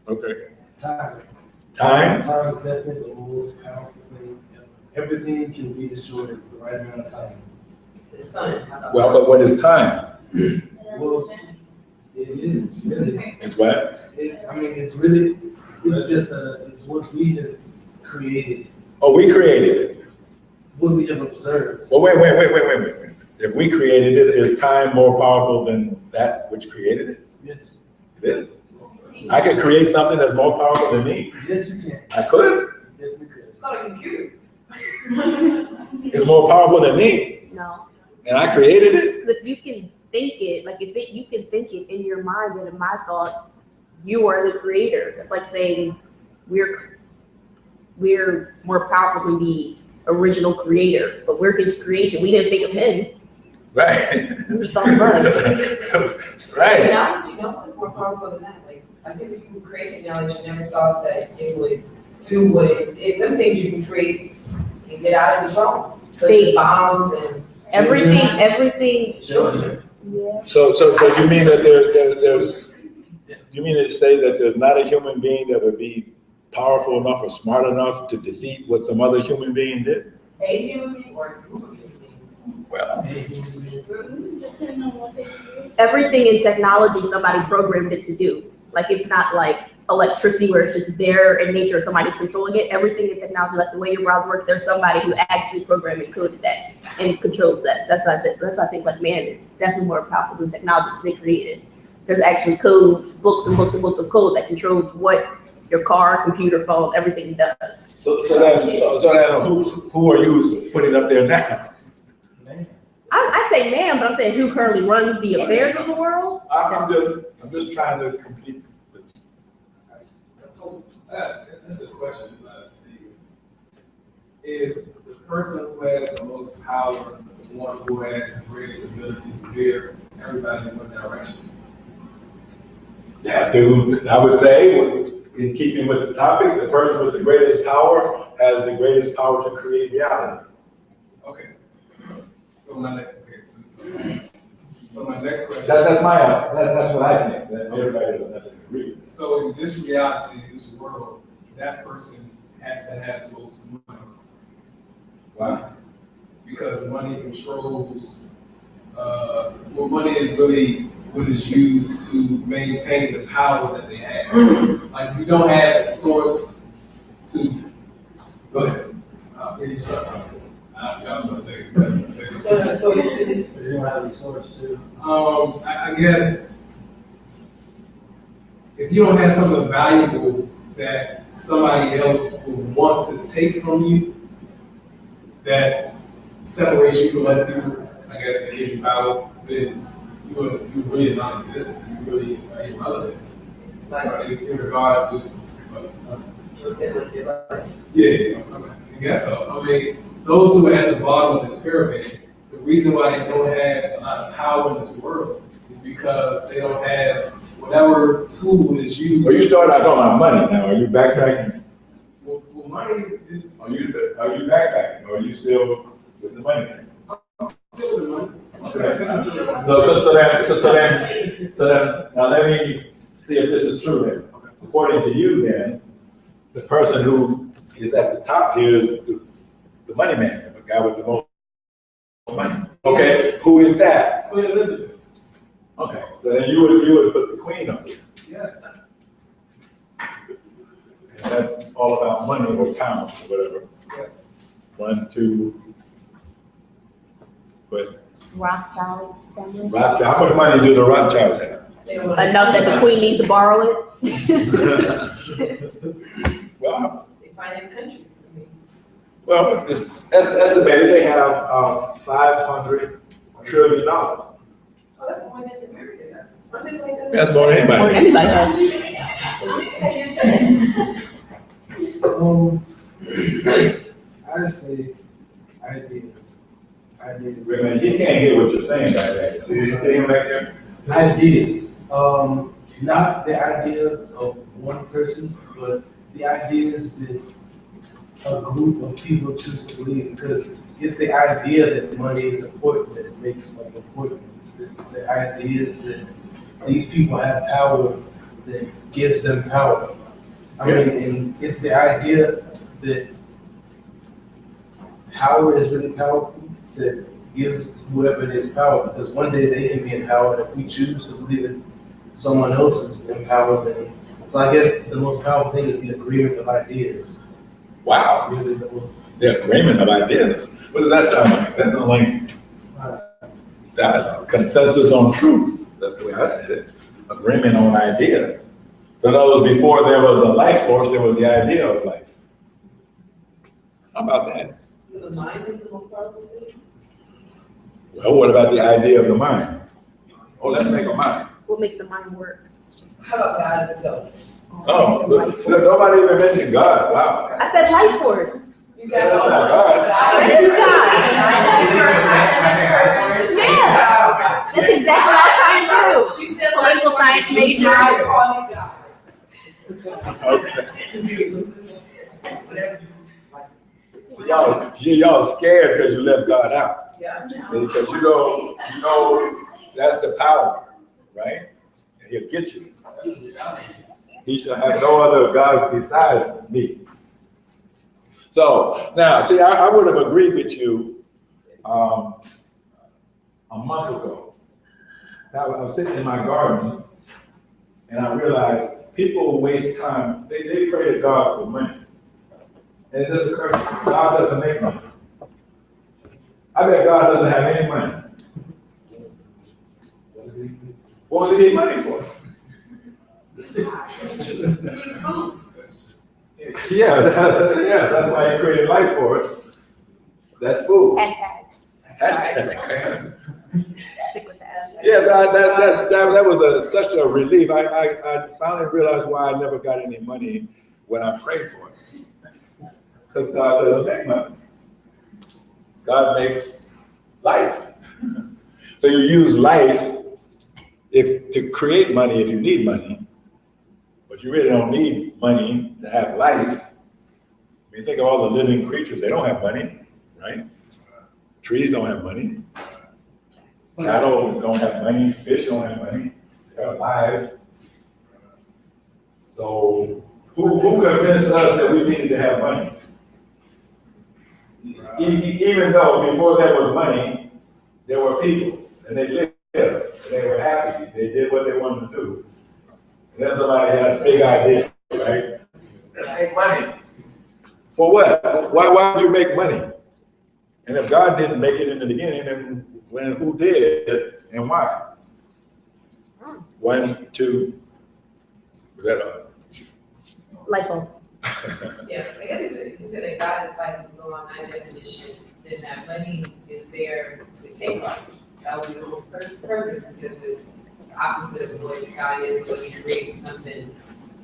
Speaker 6: Okay.
Speaker 9: Time.
Speaker 6: Time?
Speaker 9: Time is definitely the most powerful thing. Everything can be destroyed at the right amount of time.
Speaker 7: The sun.
Speaker 6: Well, but what is time?
Speaker 9: Well, it is really.
Speaker 6: It's what?
Speaker 9: It's really, it's what we have created,
Speaker 6: Oh, we created it.
Speaker 9: what we have observed.
Speaker 6: Well, wait. If we created it, is time more powerful than that which created it?
Speaker 9: Yes.
Speaker 6: It is. I could create something that's more powerful than me.
Speaker 9: Yes, you can.
Speaker 6: I could.
Speaker 9: Definitely could.
Speaker 7: It's not a computer.
Speaker 6: It's more powerful than me,
Speaker 3: No,
Speaker 6: and I created it.
Speaker 3: because if you can think it, like you can think it in your mind and in my thought, you are the creator. It's like saying we're more powerful than the original creator, but we're his creation. We didn't think of him.
Speaker 6: Right.
Speaker 3: He thought of us.
Speaker 6: Right.
Speaker 7: Technology, no one is more powerful than that. Like, I think if you could create technology, you never thought that it would do what it did. Some things you can create and get out of control, such as bombs and.
Speaker 3: Everything.
Speaker 9: Children.
Speaker 3: Yeah.
Speaker 6: So you mean that there's, you mean to say that there's not a human being that would be powerful enough or smart enough to defeat what some other human being did?
Speaker 7: A human being or a group of human beings?
Speaker 6: Well,
Speaker 3: Everything in technology, somebody programmed it to do. Like, it's not like electricity where it's just there in nature, somebody's controlling it. Everything in technology, like the way your browser works, there's somebody who actually programmed and coded that and controls that. That's why I said, that's why I think, like, man, it's definitely more powerful than technology because they created. There's actually code, books and books and books of code that controls what your car, computer, phone, everything does.
Speaker 6: so then who are you putting up there now?
Speaker 3: I say man, but I'm saying who currently runs the affairs of the world.
Speaker 6: I'm just trying to complete this.
Speaker 8: That's a question, it's not a statement. Is the person who has the most power the one who has the greatest ability to veer everybody in one direction?
Speaker 6: Yeah, dude, I would say, in keeping with the topic, the person with the greatest power has the greatest power to create reality.
Speaker 8: Okay. So my next, so my next question.
Speaker 6: That's what I think, that everybody doesn't necessarily agree with.
Speaker 8: So in this reality, in this world, that person has to have the most money.
Speaker 6: Why?
Speaker 8: Because money controls, well, money is really what is used to maintain the power that they have. Like, you don't have a source to, go ahead. You start. I'm gonna say.
Speaker 9: You don't have a source to.
Speaker 8: I guess if you don't have something valuable that somebody else would want to take from you, that separates you from other people, I guess that gives you power, then you really non-existent. You really are irrelevant. In regards to, yeah, I guess so. I mean, those who are at the bottom of this pyramid, the reason why they don't have a lot of power in this world is because they don't have whatever tool is used.
Speaker 6: Well, you started out talking about money now. Are you backtracking?
Speaker 8: Well, money is.
Speaker 6: Are you backtracking? Or are you still with the money?
Speaker 8: I'm still with the money.
Speaker 6: So then, now let me see if this is true then. According to you then, the person who is at the top here is the money man, the guy with the most money. Okay, who is that?
Speaker 8: Queen Elizabeth.
Speaker 6: Okay, so then you would put the queen up there.
Speaker 8: Yes.
Speaker 6: And that's all about money or pounds or whatever.
Speaker 8: Yes.
Speaker 6: 1, 2, but
Speaker 3: Rothschild family.
Speaker 6: Rothschild, how much money do the Rothschilds have?
Speaker 3: Enough that the queen needs to borrow it.
Speaker 6: Well,
Speaker 7: They finance countries. I mean,
Speaker 6: well, it's estimated they have $500 trillion.
Speaker 7: oh, that's more than America does. Aren't they like that?
Speaker 6: That's more than anybody.
Speaker 3: Anybody else.
Speaker 9: I say ideas.
Speaker 6: Wait a minute, he can't hear what you're saying back there. See him back there?
Speaker 9: Ideas. Not the ideas of one person, but the ideas that a group of people choose to believe, because it's the idea that money is important that makes money important. It's the ideas that these people have power that gives them power. I mean, and it's the idea that power is really powerful that gives whoever it is power, because one day they can be empowered if we choose to believe that someone else is empowered. Then, so I guess the most powerful thing is the agreement of ideas.
Speaker 6: Wow,
Speaker 9: It's really the most.
Speaker 6: the agreement of ideas. What does that sound like? That sounds like that consensus on truth. That's the way I said it. Agreement on ideas. So in other words, before there was a life force, there was the idea of life. How about that?
Speaker 7: So the mind is the most powerful thing?
Speaker 6: Well, what about the idea of the mind? Oh, let's make a mind.
Speaker 3: What makes the mind work?
Speaker 7: How about God itself?
Speaker 6: Oh, look, nobody even mentioned God, wow.
Speaker 3: I said life force.
Speaker 7: You
Speaker 6: That's
Speaker 7: guys all
Speaker 6: not
Speaker 7: know.
Speaker 6: God.
Speaker 3: That is God. Yeah, that's exactly what I was trying to do.
Speaker 7: She said
Speaker 3: Political
Speaker 7: like,
Speaker 3: science major.
Speaker 7: I call you God.
Speaker 6: Okay. Y'all scared because you left God out.
Speaker 7: Yeah.
Speaker 6: Because you know that's the power, right? And he'll get you. He shall have no other gods besides me. So now, see, I would have agreed with you a month ago. I was sitting in my garden and I realized people waste time. They pray to God for money. And it doesn't occur to me, God doesn't make money. I bet God doesn't have any money. What does he need money for?
Speaker 7: He's food.
Speaker 6: Yeah, that's why he created life for us. That's food.
Speaker 3: Hashtag.
Speaker 6: Hashtag.
Speaker 3: Stick with that.
Speaker 6: Yes, that was such a relief. I finally realized why I never got any money when I prayed for it. Because God doesn't make money. God makes life. So you use life to create money if you need money, but you really don't need money to have life. When you think of all the living creatures, they don't have money, right? Trees don't have money. Cattle don't have money. Fish don't have money. They're alive. So who convinced us that we needed to have money? Even though before there was money, there were people, and they lived, and they were happy. They did what they wanted to do. And then somebody had a big idea, right? Let's make money. For what? Why would you make money? And if God didn't make it in the beginning, then who did and why? 1, 2. Was that a?
Speaker 3: Light bulb.
Speaker 7: Yeah, I guess if you said that God is like, you go on that definition, then that money is there to take life. That would be the whole purpose, because it's the opposite of what God is. When He creates something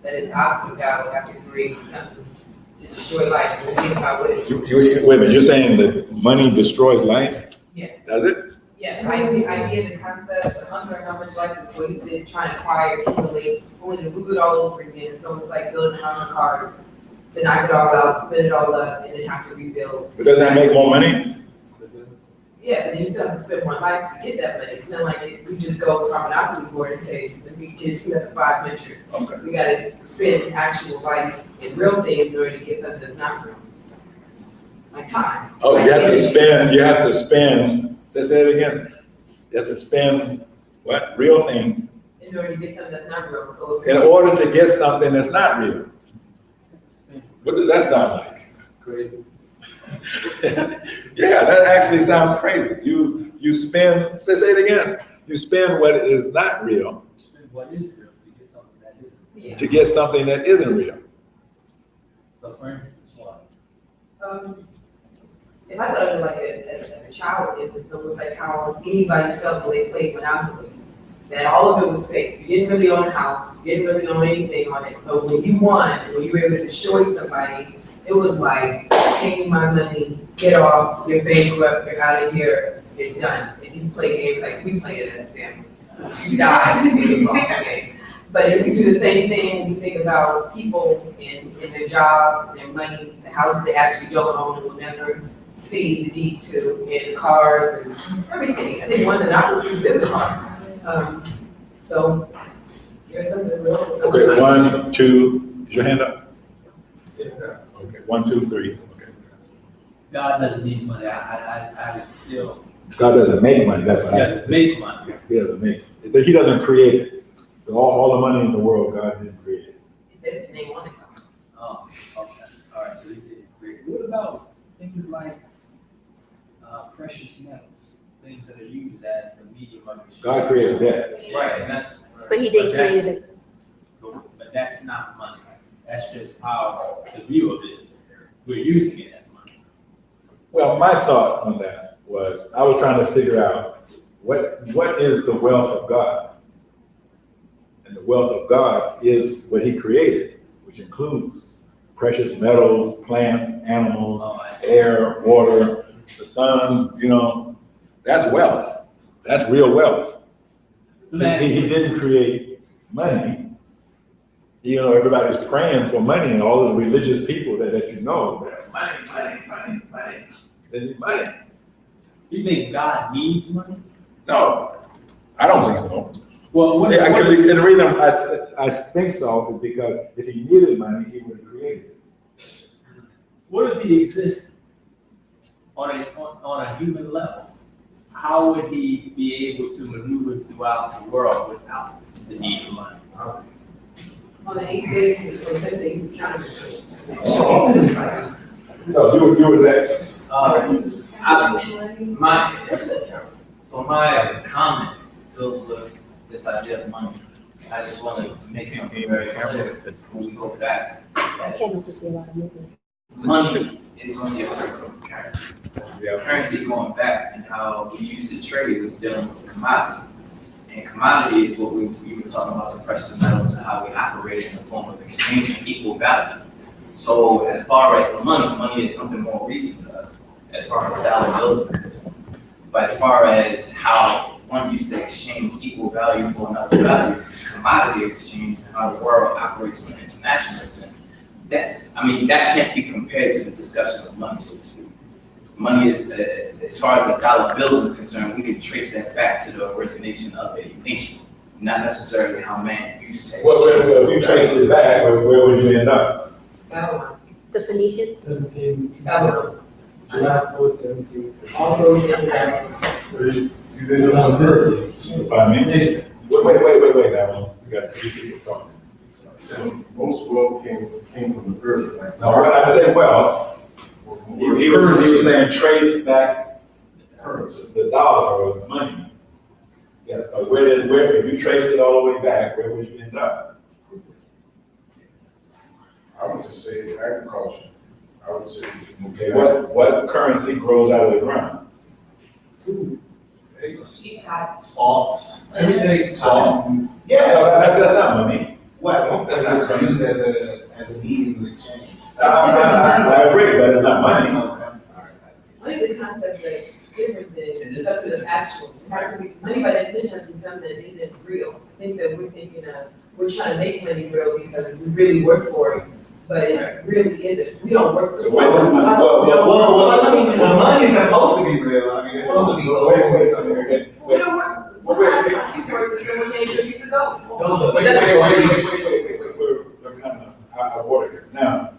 Speaker 7: that is the opposite of God, would have to create something to destroy life. And think about what it's.
Speaker 6: Wait a minute, you're saying that money destroys life?
Speaker 7: Yes.
Speaker 6: Does it?
Speaker 7: Yeah, the idea, the concept, the hunger, how much life is wasted trying to acquire, accumulate, only to lose it all over again. So it's like building a house of cards, to knock it all out, spin it all up, and then have to rebuild.
Speaker 6: But doesn't that make more money?
Speaker 7: Yeah, but then you still have to spend more life to get that money. It's not like we just go to our Monopoly board and say, let me get you the 5 metric.
Speaker 6: Okay.
Speaker 7: We gotta spend actual life in real things in order to get something that's not real. Like time.
Speaker 6: Oh,
Speaker 7: Like
Speaker 6: you have to
Speaker 7: energy.
Speaker 6: spend, say it again. You have to spend, what, real things
Speaker 7: In order to get something that's not real, so.
Speaker 6: in order to get something that's not real. What does that sound like?
Speaker 9: Crazy.
Speaker 6: Yeah, that actually sounds crazy. You spend, say it again. You spend what is not real
Speaker 9: What is real to get something that isn't?
Speaker 7: Yeah.
Speaker 6: to get something that isn't real.
Speaker 9: So for instance, what?
Speaker 7: If I thought of it like a child, it's almost like how anybody felt when they played Monopoly. That all of it was fake. You didn't really own a house, you didn't really own anything on it. But when you won, when you were able to destroy somebody, it was like, pay me my money, get off, you're bankrupt, you're out of here, you're done. If you play games like we play it as a family, you die if you lost the game. But if you do the same thing, when you think about people and their jobs, their money, the houses they actually don't own and will never see the deed to, and cars and everything. I think one that I would use is a car. So, there's something real.
Speaker 6: Okay, 1, 2, is your hand up? Okay, 1, 2, 3, okay.
Speaker 9: God doesn't need money. I still,
Speaker 6: God doesn't make money, that's what
Speaker 9: he
Speaker 6: I
Speaker 9: doesn't
Speaker 6: said.
Speaker 9: make money.
Speaker 6: He doesn't make it. He doesn't create it. So all the money in the world, God didn't create it.
Speaker 7: It says his name on it.
Speaker 9: Oh, okay, all right, so he did great. What about things like precious metals, things that are used as a medium of exchange?
Speaker 6: God created that.
Speaker 9: Right, and that's.
Speaker 3: But he didn't
Speaker 9: that's-
Speaker 3: create it as,
Speaker 9: But that's not money. That's just how the view of it is. We're using it as money.
Speaker 6: Well, my thought on that was, I was trying to figure out what is the wealth of God? And the wealth of God is what he created, which includes precious metals, plants, animals, air, water, the sun, that's wealth. That's real wealth. He didn't create money. Everybody's praying for money, and all of the religious people that money. They need money.
Speaker 11: You think God needs money?
Speaker 6: No, I don't think so.
Speaker 11: Well,
Speaker 6: And the reason I think so is because if he needed money, he would have created it.
Speaker 11: What if he existed on a human level? How would he be able to maneuver throughout the world without the need for money?
Speaker 7: On the 8th day, so the same thing, he's counting.
Speaker 6: So you were next.
Speaker 12: My comment goes with this idea of money. I just want to make something very clear when we go back.
Speaker 3: Can't just be a lot of movement.
Speaker 12: Money is only a certain form of currency. Currency going back and how we used to trade was dealing with commodity. And commodity is what we were talking about, the precious metals and how we operate in the form of exchange and equal value. So as far as the money is something more recent to us, as far as dollar bills are concerned. But as far as how one used to exchange equal value for another value, commodity exchange, and how the world operates in an international sense, that can't be compared to the discussion of money, so to speak. Money is, as far as the dollar bills is concerned, we can trace that back to the origination of a nation, not necessarily how man used to.
Speaker 6: Well, if you trace it back, where would you end up?
Speaker 7: Babylon.
Speaker 3: The Phoenicians?
Speaker 1: 17,
Speaker 7: Babylon.
Speaker 1: July 4th, 17.
Speaker 7: All those into Babylon.
Speaker 10: You didn't know.
Speaker 6: Pardon me? Wait, that one. We got three people talking.
Speaker 10: So most wealth came from the earth. Like,
Speaker 6: No, I didn't say well. He was saying trace back
Speaker 10: currency.
Speaker 6: the dollar or the money. Yeah, so where if you traced it all the way back, where would you end up?
Speaker 10: I would just say agriculture. I would say.
Speaker 6: Okay, what currency grows out of the ground?
Speaker 12: Salt.
Speaker 8: Everything.
Speaker 6: Salt. Yeah, that's not money.
Speaker 8: What?
Speaker 6: That's not money.
Speaker 8: Used as a means of exchange.
Speaker 6: I agree, but it's not money.
Speaker 7: Money is a concept that's different than the substance of actual. It has to be, money by definition has to be something that isn't real. I think that we're trying to make money real because we really work for it, but it really isn't. We don't work for
Speaker 6: Well,
Speaker 8: money is supposed to be real. I mean, it's supposed to be.
Speaker 7: We don't work. When last time you worked, someone named you years ago.
Speaker 6: Wait. We're kind of out of order here. Now,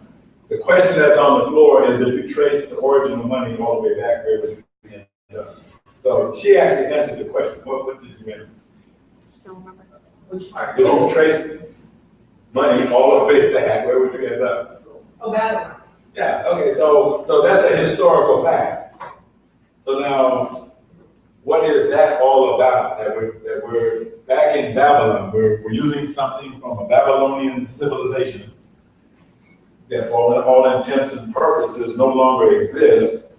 Speaker 6: the question that's on the floor is if you trace the origin of money all the way back, where would you end up? So she actually answered the question. What did you answer?
Speaker 3: Don't remember.
Speaker 7: Which part?
Speaker 6: If you trace money all the way back, where would you end up?
Speaker 7: Oh, Babylon.
Speaker 6: Yeah, okay, so that's a historical fact. So now, what is that all about? That we're back in Babylon. We're using something from a Babylonian civilization that for all intents and purposes no longer exists.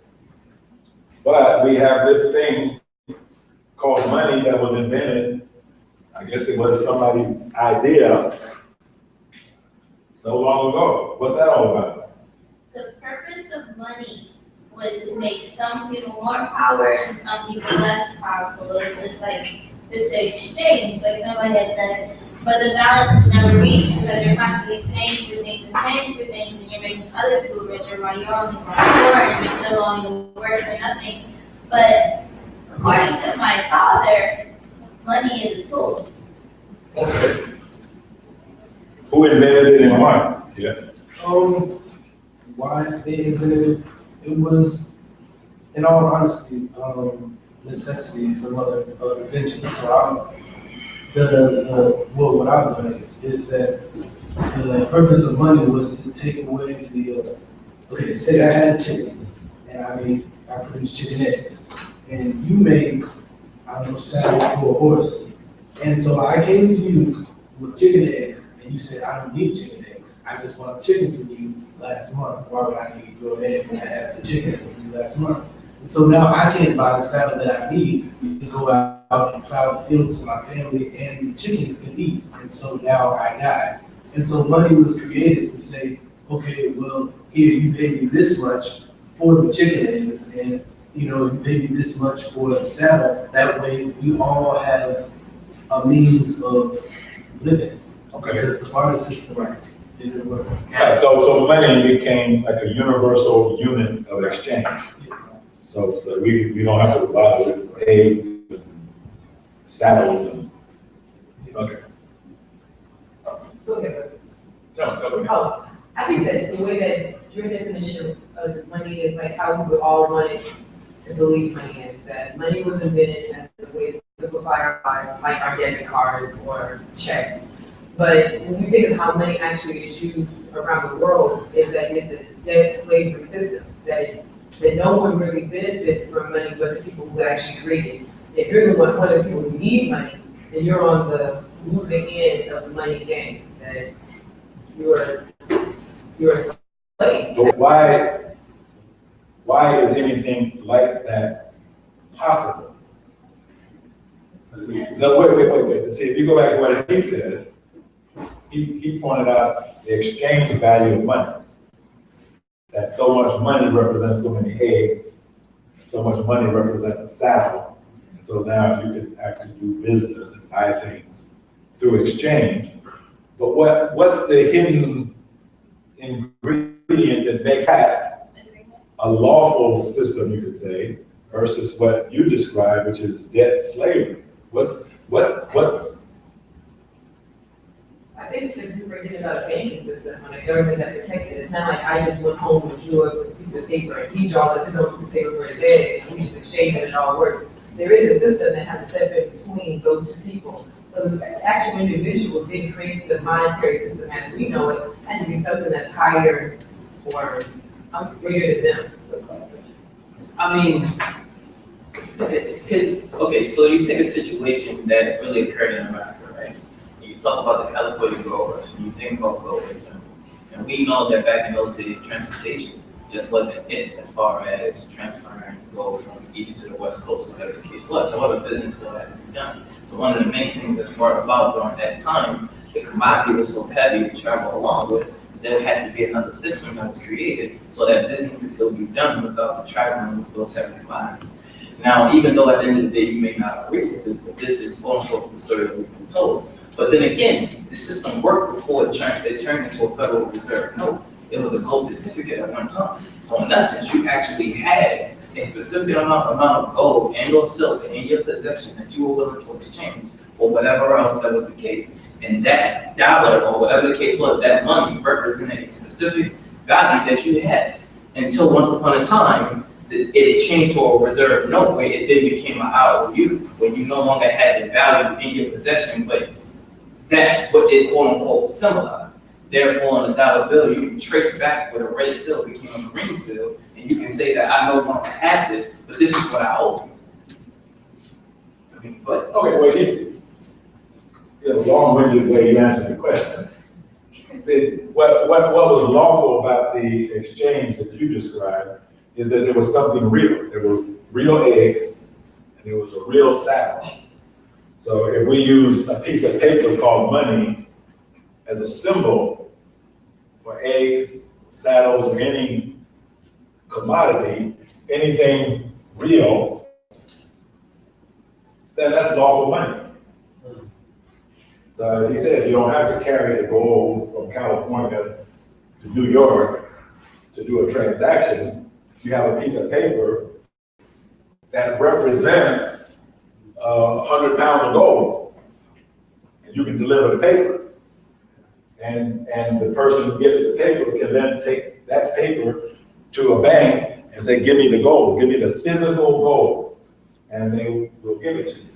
Speaker 6: But we have this thing called money that was invented. I guess it was somebody's idea so long ago. What's that all about?
Speaker 2: The purpose of money was to make some people more power and some people less powerful. It's just like, it's an exchange, like somebody had said. But the balance is never reached because you're constantly paying for things and you're making other people richer while you're only poor and you're still only work for nothing. But according to my father, money is a tool.
Speaker 6: Okay. Who invented it and why? Yes.
Speaker 9: Why they invented it was, in all honesty, necessity is the mother of invention. So what I learned is that the purpose of money was to take away okay, say I had a chicken and I produced chicken eggs and you make, I don't know, salad for a horse. And so I came to you with chicken eggs and you said, I don't need chicken eggs. I just want chicken from you last month. Why would I need your eggs and I have the chicken from you last month? And so now I can't buy the saddle that I need to go out and plow the fields for my family and the chickens can eat. And so now I die. And so money was created to say, okay, well, here, you pay me this much for the chicken eggs, and, you know, you pay me this much for the saddle. That way, we all have a means of living.
Speaker 6: Okay.
Speaker 9: Because the barter system didn't work.
Speaker 6: Right, so money became like a universal unit of exchange.
Speaker 9: Yes.
Speaker 6: So we don't have to bother with eggs and saddles and, okay.
Speaker 7: Okay.
Speaker 6: No, go ahead.
Speaker 7: Oh, I think that the way that your definition of money is like how we would all want it to believe money is, that money was invented as a way to simplify our lives, like our debit cards or checks. But when you think of how money actually is used around the world, is that it's a debt slavery system, that no one really benefits from money but the people who actually create it. If you're one of the people who need money, then you're on the losing end of the money game, that you're a slave.
Speaker 6: But why is anything like that possible? No, wait. See, if you go back to what he said, he pointed out the exchange value of money. That so much money represents so many eggs, so much money represents a saddle. And so now you can actually do business and buy things through exchange. But what's the hidden ingredient that makes that a lawful system, you could say, versus what you described, which is debt slavery? What's
Speaker 7: I think that you're forgetting about a banking system and a government that protects it. It's not like I just went home and drew up a piece of paper and he draws up his own piece of paper for his eggs and we just exchange it and it all works. There is a system that has to step in between those two people. So the actual individual didn't create the monetary system as we know it. It has to be something that's higher or greater than them.
Speaker 12: I mean, okay, so you take a situation that really occurred in America, right? You talk about the California gold rush, and you think about gold in general. And we know that back in those days, transportation just wasn't it as far as transferring gold from east to the west coast, whatever the case was. However, business still had to be done. So one of the main things that's brought about during that time, the commodity was so heavy to travel along with, there had to be another system that was created so that business can still be done without the traveling with those heavy commodities. Now, even though at the end of the day you may not agree with this, but this is quote unquote the story that we've been told. But then again, the system worked before it turned into a Federal Reserve note. It was a gold certificate at one time. So in essence, you actually had a specific amount of gold and or silver in your possession that you were willing to exchange for whatever else that was the case. And that dollar or whatever the case was, that money represented a specific value that you had until once upon a time, it changed to a reserve note where it then became an IOU, where you no longer had the value in your possession, but that's what it quote unquote symbolized. Therefore, on a dollar bill, you can trace back where the red seal became a green seal, and you can say that I no longer have this, but this is what I owe you. I mean, but
Speaker 6: okay, well, you know, long-winded way you answered the question. See, what was lawful about the exchange that you described is that there was something real. There were real eggs, and there was a real saddle. So if we use a piece of paper called money as a symbol for eggs, saddles, or any commodity, anything real, then that's lawful money. So as he said, you don't have to carry the gold from California to New York to do a transaction. You have a piece of paper that represents 100 pounds of gold, and you can deliver the paper. And the person who gets the paper can then take that paper to a bank and say, give me the gold, give me the physical gold, and they will give it to you.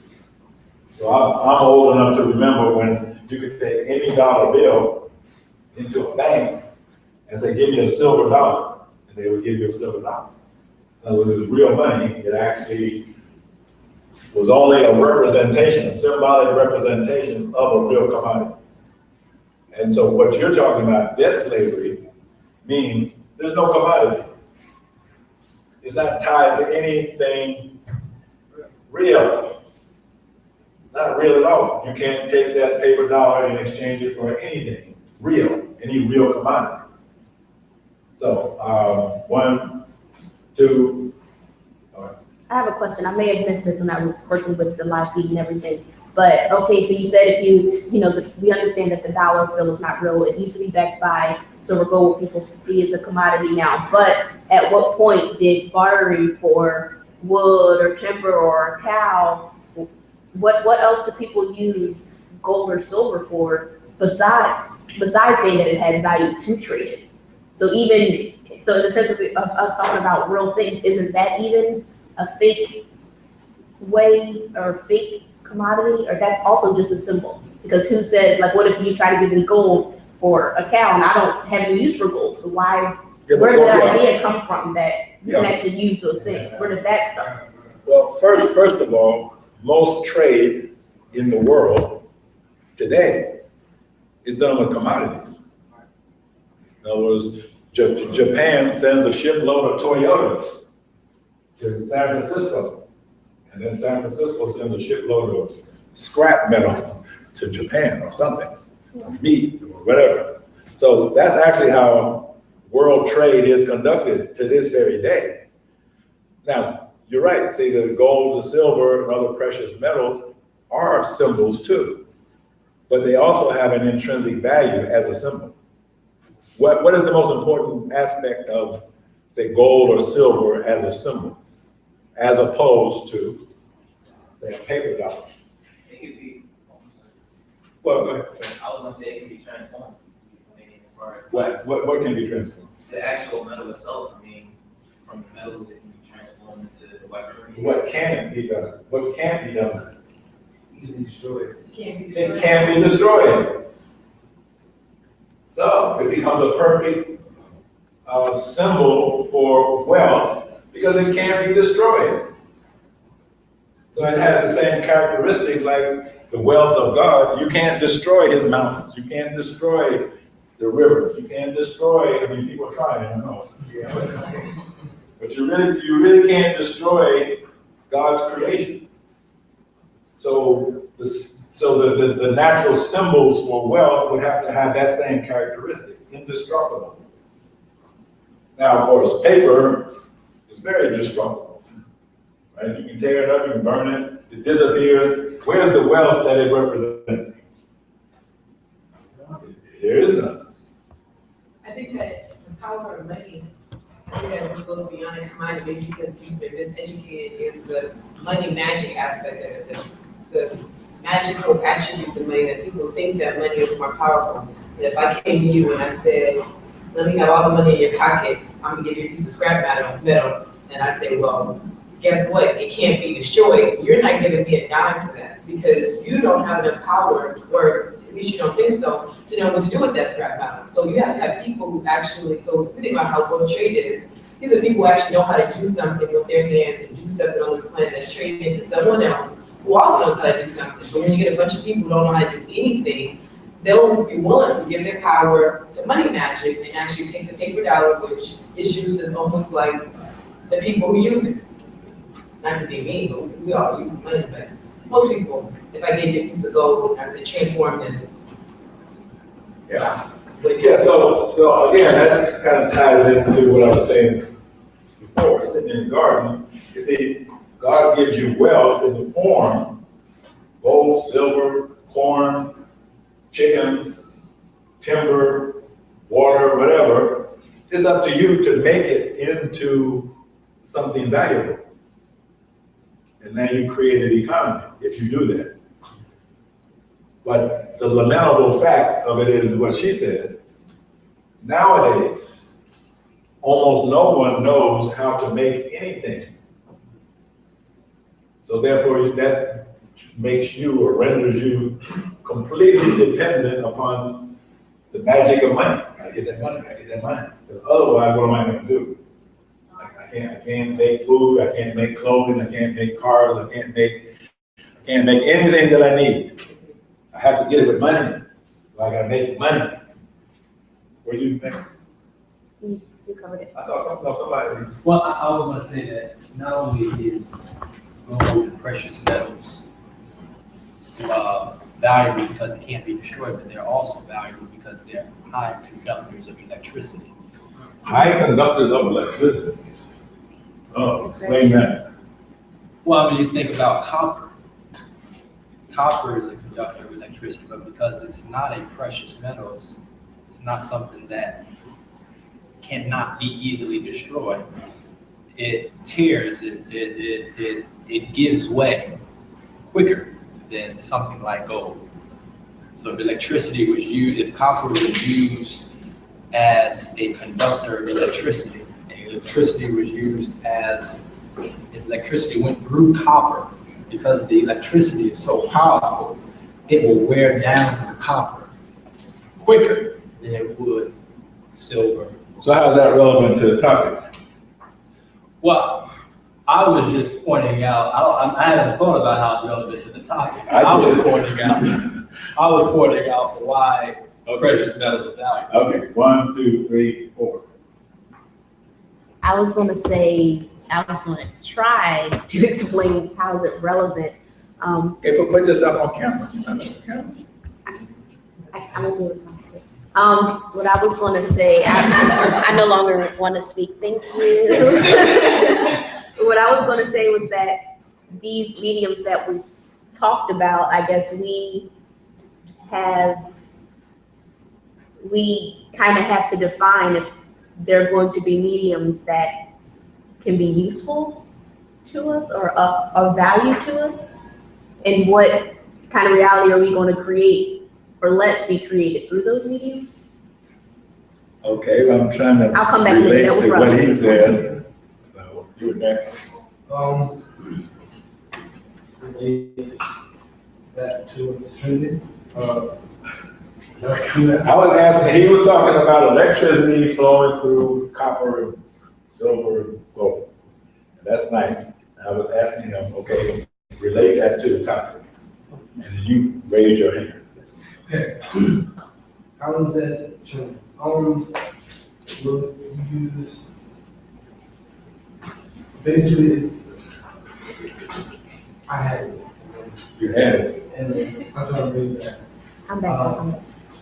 Speaker 6: So I'm old enough to remember when you could take any dollar bill into a bank and say, give me a silver dollar, and they would give you a silver dollar. In other words, it was real money. It actually was only a representation, a symbolic representation of a real commodity. And so what you're talking about, debt slavery, means there's no commodity. It's not tied to anything real. Not real at all. You can't take that paper dollar and exchange it for anything real, any real commodity. So, 1, 2.
Speaker 3: I have a question. I may have missed this when I was working with the live feed and everything. But okay, so you said if we understand that the dollar bill is not real. It used to be backed by silver gold, what people see as a commodity now. But at what point did bartering for wood or timber or a cow, what else do people use gold or silver for besides saying that it has value to trade it? So in the sense of us talking about real things, isn't that even a fake way or fake commodity? Or that's also just a symbol? Because who says, like, what if you try to give me gold for a cow and I don't have any use for gold? So where did that idea come from that you can actually use those things? Where did that start?
Speaker 6: Well, first of all, most trade in the world today is done with commodities. In other words, Japan sends a shipload of Toyotas to San Francisco, and then San Francisco sends a shipload of scrap metal to Japan or something, meat or whatever. So that's actually how world trade is conducted to this very day. Now, you're right, see, the gold, the silver, and other precious metals are symbols too, but they also have an intrinsic value as a symbol. What is the most important aspect of, say, gold or silver as a symbol, as opposed to, say, a paper dollar?
Speaker 12: It could be, oh, I'm sorry.
Speaker 6: Well, go ahead.
Speaker 12: I was gonna say it can be transformed. I mean, as far as
Speaker 6: What can be transformed?
Speaker 12: the actual metal itself, I mean, from the metals, it can be transformed into weaponry.
Speaker 6: What can be done? What can't be done?
Speaker 7: Easily destroyed.
Speaker 6: It can be destroyed. So it becomes a perfect symbol for wealth because it can be destroyed. So it has the same characteristic like the wealth of God. You can't destroy his mountains. You can't destroy the rivers. You can't destroy, I mean, people try, I know. But you really can't destroy God's creation. So the natural symbols for wealth would have to have that same characteristic, indestructible. Now, of course, paper is very destructible, right? You can tear it up, you can burn it, it disappears. Where's the wealth that it represents? There is none.
Speaker 7: I think that the power of money, I think that it goes beyond a commodity because we've been miseducated is the money magic aspect of it, the magical attributes of money that people think that money is more powerful. And if I came to you and I said, let me have all the money in your pocket, I'm gonna give you a piece of scrap metal, and I say, well, guess what? It can't be destroyed. You're not giving me a dime for that because you don't have enough power, or at least you don't think so, to know what to do with that scrap metal. So you have to have people who actually, so if you think about how world trade is, these are people who actually know how to do something with their hands and do something on this planet that's traded to someone else who also knows how to do something. But when you get a bunch of people who don't know how to do anything, they'll be willing to give their power to money magic and actually take the paper dollar, which is used as almost like the people who use it. Not to be mean, but we all use money, but most people, if I gave you a piece of gold and I said transform this.
Speaker 6: Yeah. Yeah, so again, that just kind of ties into what I was saying before, sitting in the garden. You see, God gives you wealth in the form, gold, silver, corn, chickens, timber, water, whatever. It's up to you to make it into something valuable. And now you create an economy if you do that. But the lamentable fact of it is what she said. Nowadays, almost no one knows how to make anything. So therefore, that makes you or renders you completely dependent upon the magic of money. I get that money, I get that money. Because otherwise, what am I going to do? I can't make food, I can't make clothing, I can't make cars, I can't make anything that I need. I have to get it with money. So I gotta make money. Where do you next?
Speaker 3: You covered it.
Speaker 6: I thought somebody.
Speaker 11: Well, I was gonna say that not only is gold and precious metals valuable because it can't be destroyed, but they're also valuable because they're high conductors of electricity.
Speaker 6: High conductors of electricity. Oh, explain that.
Speaker 11: Well, I mean, you think about copper. Copper is a conductor of electricity, but because it's not a precious metal, it's not something that cannot be easily destroyed. It tears, it gives way quicker than something like gold. So if electricity was used, if copper was used as a conductor of electricity, and electricity was used as, if electricity went through copper, because the electricity is so powerful, it will wear down the copper quicker than it would silver.
Speaker 6: So how is that relevant to the topic?
Speaker 11: Well, I was just pointing out, I haven't thought about how it's relevant to the topic.
Speaker 6: I
Speaker 11: was
Speaker 6: did.
Speaker 11: pointing out why precious metals are valuable.
Speaker 6: Okay, 1, 2, 3, 4.
Speaker 3: I was gonna try to explain how is it relevant.
Speaker 6: Okay, put yourself on camera.
Speaker 3: I'm gonna do it. What I was gonna say, I no longer want to speak, thank you. What I was gonna say was that these mediums that we talked about, I guess we kind of have to define if they're going to be mediums that can be useful to us or of value to us, and what kind of reality are we going to create or let be created through those mediums?
Speaker 6: Okay, well, I'm trying to
Speaker 3: I'll come back later.
Speaker 6: relate
Speaker 3: That was
Speaker 6: to what
Speaker 3: relevant.
Speaker 6: he said. So, you were next.
Speaker 9: Related that to its trending,
Speaker 6: I was asking, he was talking about electricity flowing through copper and silver and gold. That's nice. I was asking him, okay, relate that to the topic. And you raised your hand.
Speaker 9: Okay. How is that trending? Will you use, basically it's, I had it.
Speaker 6: You had it.
Speaker 9: And I'm trying to read that.
Speaker 3: I'm back.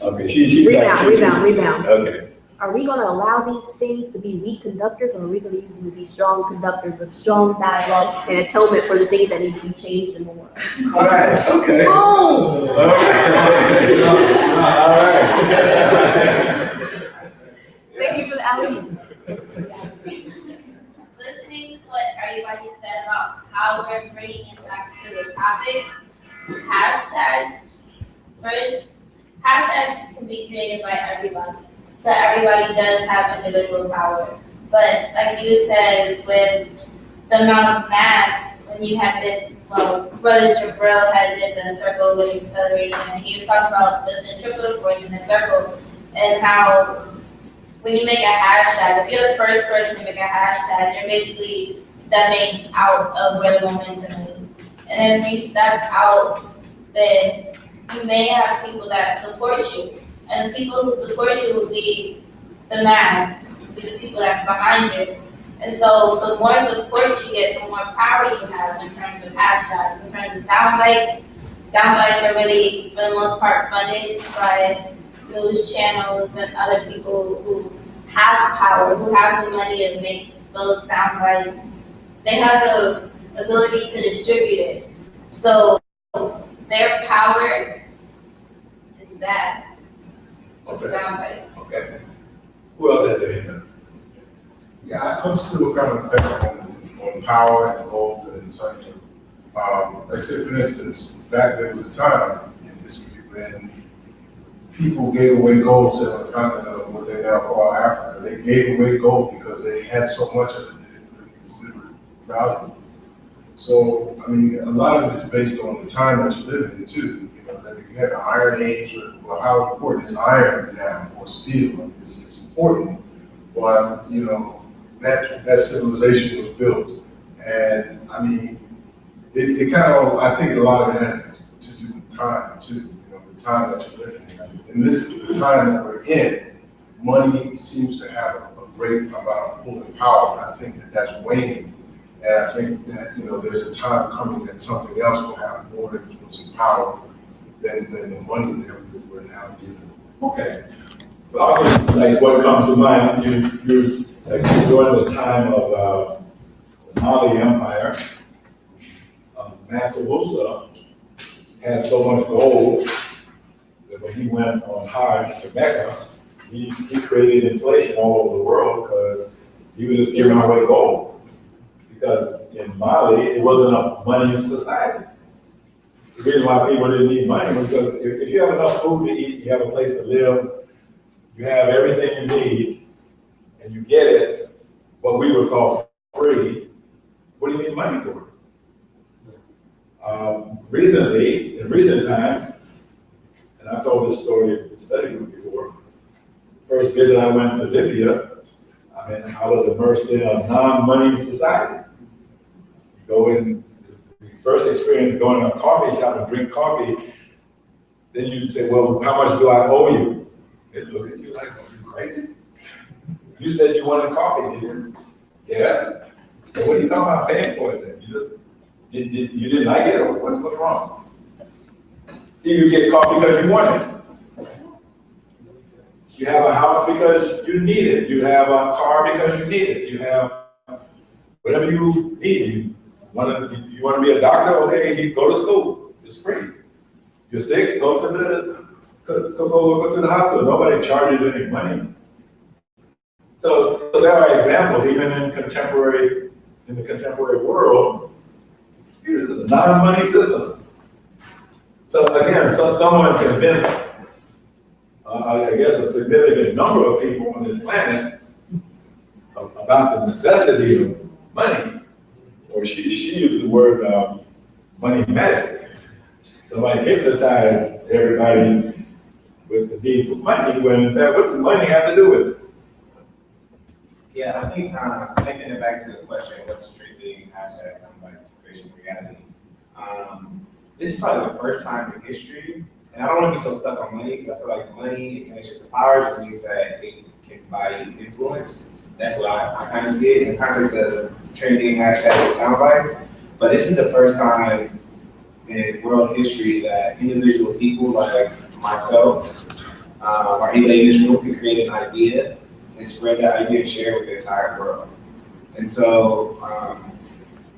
Speaker 6: Okay, she's back.
Speaker 3: Rebound.
Speaker 6: Okay.
Speaker 3: Are we going to allow these things to be weak conductors, or are we going to use them to be strong conductors of strong dialogue and atonement for the things that need to be changed in the world?
Speaker 6: All right, okay.
Speaker 3: Oh!
Speaker 6: All right.
Speaker 3: Thank you for the alley.
Speaker 2: Listening to what everybody said about how we're bringing it back to the topic, hashtags, first, hashtags can be created by everybody. So everybody does have individual power. But like you said, with the amount of mass, when you had Brother Jabril had did the circle with acceleration, and he was talking about the centripetal force in the circle, and how when you make a hashtag, if you're the first person to make a hashtag, you're basically stepping out of where the momentum is. And then if you step out, then you may have people that support you. And the people who support you will be the mass, will be the people that's behind you. And so the more support you get, the more power you have in terms of hashtags, in terms of SoundBites. SoundBites are really, for the most part, funded by news channels and other people who have power, who have the money to make those SoundBites. They have the ability to distribute it. So their power is that of SoundBites.
Speaker 6: Okay. Who else had their hand?
Speaker 10: Yeah, I'm still kind of back on power and gold in terms of, like I said, for instance, back there was a time in history when people gave away gold to the continent of what they now call Africa. They gave away gold because they had so much of it, they didn't really consider it valuable. So, I mean, a lot of it is based on the time that you live in too. You know, that you had the Iron Age, or how important is iron now, or steel? It's important, but you know, that civilization was built, and I mean, it kind of, I think a lot of it has to do with time too. You know, the time that you live in. In this time that we're in, money seems to have a great about pulling power, and I think that that's waning. And I think that, there's a time coming that something else will have more influence and power than the money that we're now dealing with.
Speaker 6: Okay. Well, I mean, like what comes to mind, you like during the time of the Mali Empire, Mansa Musa had so much gold that when he went on Hajj to Mecca, he created inflation all over the world because he was just giving away gold. Because in Mali, it wasn't a money society. The reason why people didn't need money was because if you have enough food to eat, you have a place to live, you have everything you need, and you get it, what we would call free, what do you need money for? Recently, in recent times, and I've told this story at the study group before, first visit I went to Libya, I was immersed in a non-money society. You go in, the first experience going to a coffee shop and drink coffee, then you say, well, how much do I owe you? They look at you like, are you crazy? You said you wanted coffee, didn't you? Yes. But what are you talking about paying for it then? You didn't like it, or what's wrong? You get coffee because you want it. You have a house because you need it. You have a car because you need it. You have whatever you need. You want to be a doctor? Okay, you go to school. It's free. You're sick? Go to the hospital. Nobody charges you any money. So there are examples, even in the contemporary world. Here's a non-money system. So again, someone convinced, I guess, a significant number of people on this planet about the necessity of money, or she used the word money magic. Somebody hypnotized everybody with the need for money, when in fact, what does money have to do with it?
Speaker 5: Yeah, I think connecting it back to the question, what's strictly hashtag SoundBites creation reality. This is probably the first time in history, and I don't want to be so stuck on money because I feel like money in connection to power just means that it can buy you influence. That's what I kind of see it in the context of trending hashtag SoundBites. But this is the first time in world history that individual people like myself, or anybody in this room can create an idea and spread that idea and share it with the entire world. And so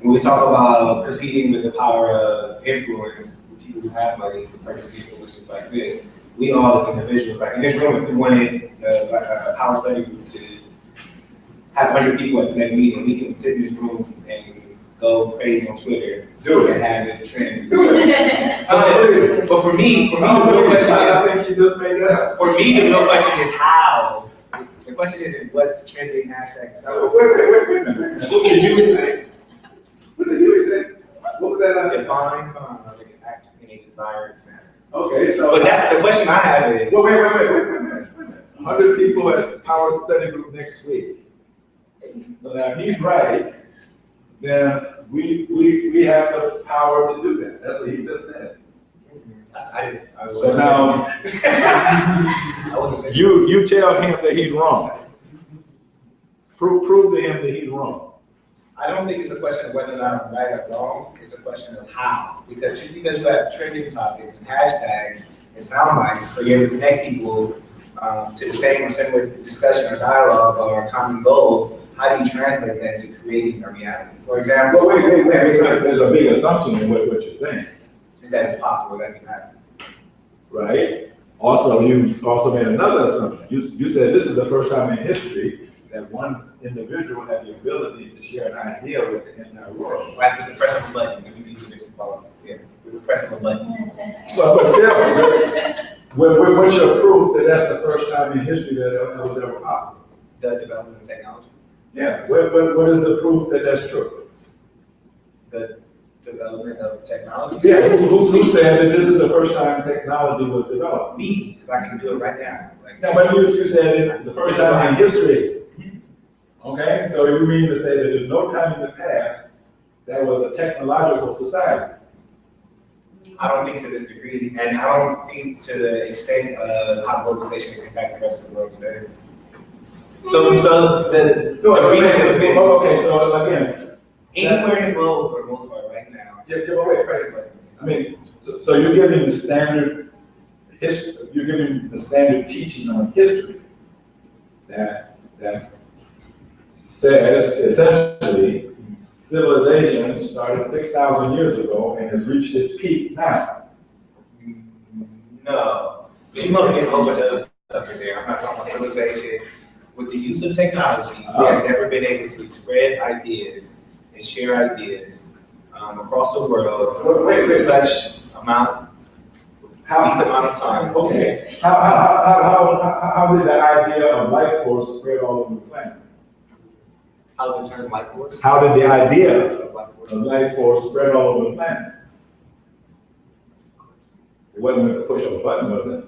Speaker 5: when we talk about competing with the power of influence, people who have money to purchase influence just like this, we all as individuals, like in this room, if we wanted a power study group to have 100 people at the next meeting, we can sit in this room and go crazy on Twitter and have it trend. But for me, the real question is, I think you just made that. For me, the real question is how. The question isn't what's trending hashtags.
Speaker 6: Wait. What did you say? What did you say? What was that?
Speaker 5: Define conduct and act in a desired manner.
Speaker 6: Okay, so.
Speaker 5: But that's the question I have is.
Speaker 6: Well, wait a minute. 100 people at the power study group next week. So now if he's right, then we have the power to do that. That's what he just said. So now, you tell him that he's wrong. Prove to him that he's wrong.
Speaker 5: I don't think it's a question of whether or not I'm right or wrong. It's a question of how. Because just because you have trending topics and hashtags and soundbites, so you're able to connect people to the same or similar discussion or dialogue or common goal, how do you translate that to creating a reality? For example,
Speaker 6: wait. There's a big assumption in what you're saying.
Speaker 5: Is that it's possible that can happen.
Speaker 6: Right? Also, you also made another assumption. You said this is the first time in history that one individual had the ability to share an idea with the entire world.
Speaker 5: Right, with the press of a button, if you use a different power. Yeah, with the press of a button.
Speaker 6: Well, but still, what's your proof that that's the first time in history that was ever possible?
Speaker 5: The development of technology.
Speaker 6: Yeah, what is the proof that that's true?
Speaker 5: The development of technology.
Speaker 6: Yeah, who said that this is the first time technology was developed?
Speaker 5: Me, because I can do it right now.
Speaker 6: No, but you said it the first time in history. Okay, so you mean to say that there's no time in the past that was a technological society?
Speaker 5: I don't think to this degree, and I don't think to the extent of how globalization has impacted the rest of the world today. So the region of it,
Speaker 6: Okay, so again,
Speaker 5: anywhere in the globe for the most part right now.
Speaker 6: I mean, so you're giving the standard history, you're giving the standard teaching on history that says essentially civilization started 6,000 years ago and has reached its peak now.
Speaker 5: No, you're gonna get a whole bunch of other stuff in there. I'm not talking about civilization. With the use of technology, we have never been able to spread ideas and share ideas across the world with such least amount of time.
Speaker 6: Okay, how did the idea of life force spread all over the planet?
Speaker 5: How the term life force?
Speaker 6: How did the idea of life force spread all over the planet? It wasn't a push of a button, was it?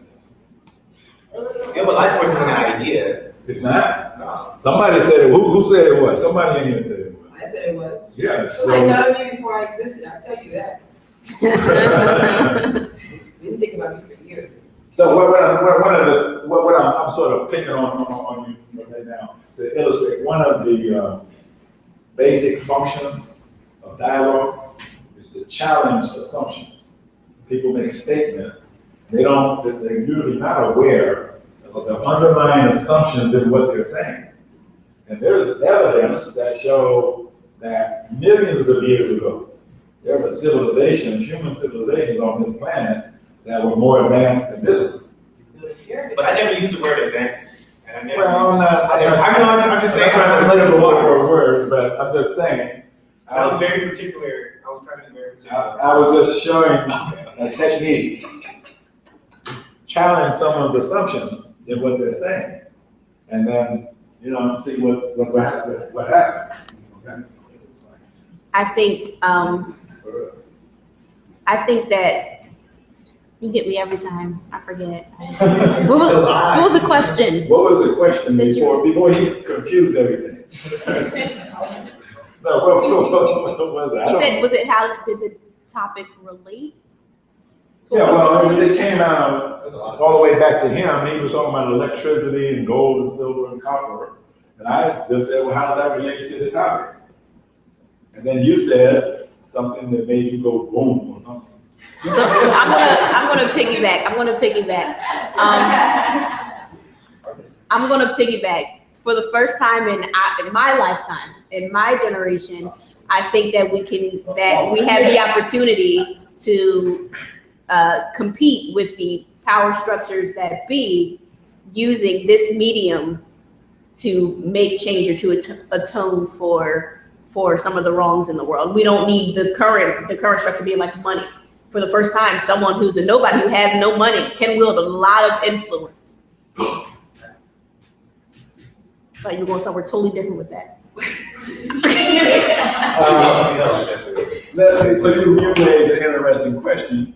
Speaker 5: Yeah, but life force isn't an idea.
Speaker 6: It's not?
Speaker 5: No.
Speaker 6: Somebody said it. Who said it was? Somebody in here said it was.
Speaker 7: I said it was.
Speaker 6: Yeah.
Speaker 7: I know you before I existed, I'll tell you that. Been thinking about me for years.
Speaker 6: So what I'm sort of picking on you right now to illustrate one of the basic functions of dialogue is to challenge assumptions. People make statements, they're usually not aware of the underlying assumptions in what they're saying. And there's evidence that show that millions of years ago, there were civilizations, human civilizations on this planet that were more advanced than this one.
Speaker 5: But I never used the word advanced. And I never.
Speaker 6: Well,
Speaker 5: I'm just saying.
Speaker 6: I'm trying to look for words, but I'm just saying.
Speaker 5: I was very particular. I was trying to be very particular.
Speaker 6: I was just showing a technique. Challenge someone's assumptions in what they're saying, and then see what happens. Okay.
Speaker 3: I think that you get me every time. I forget. What was the question?
Speaker 6: What was the question before you confused everything? No, what was it?
Speaker 3: You said, was it how did the topic relate?
Speaker 6: Yeah, well, it came out all the way back to him. He was talking about electricity and gold and silver and copper. And I just said, well, how does that relate to the topic? And then you said something that made you go boom or something.
Speaker 3: So I'm gonna piggyback. I'm gonna piggyback. For the first time in my lifetime, in my generation, I think that we have the opportunity to compete with the power structures that be using this medium to make change or to atone for some of the wrongs in the world. We don't need the current structure being like money. For the first time, someone who's a nobody, who has no money, can wield a lot of influence. But you're going somewhere totally different with that.
Speaker 6: So you raised an interesting question.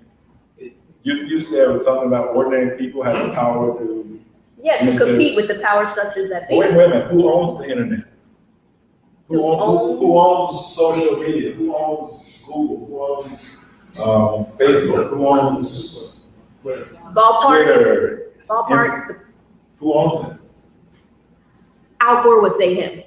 Speaker 6: You said something about ordinary people have the power to.
Speaker 3: Yeah, to compete with the power structures that be.
Speaker 6: Wait a minute. Who owns the internet? Who owns social media? Who owns Google? Who owns Facebook? Who owns Twitter?
Speaker 3: Ballpark.
Speaker 6: Who owns it?
Speaker 3: Al Gore would say him.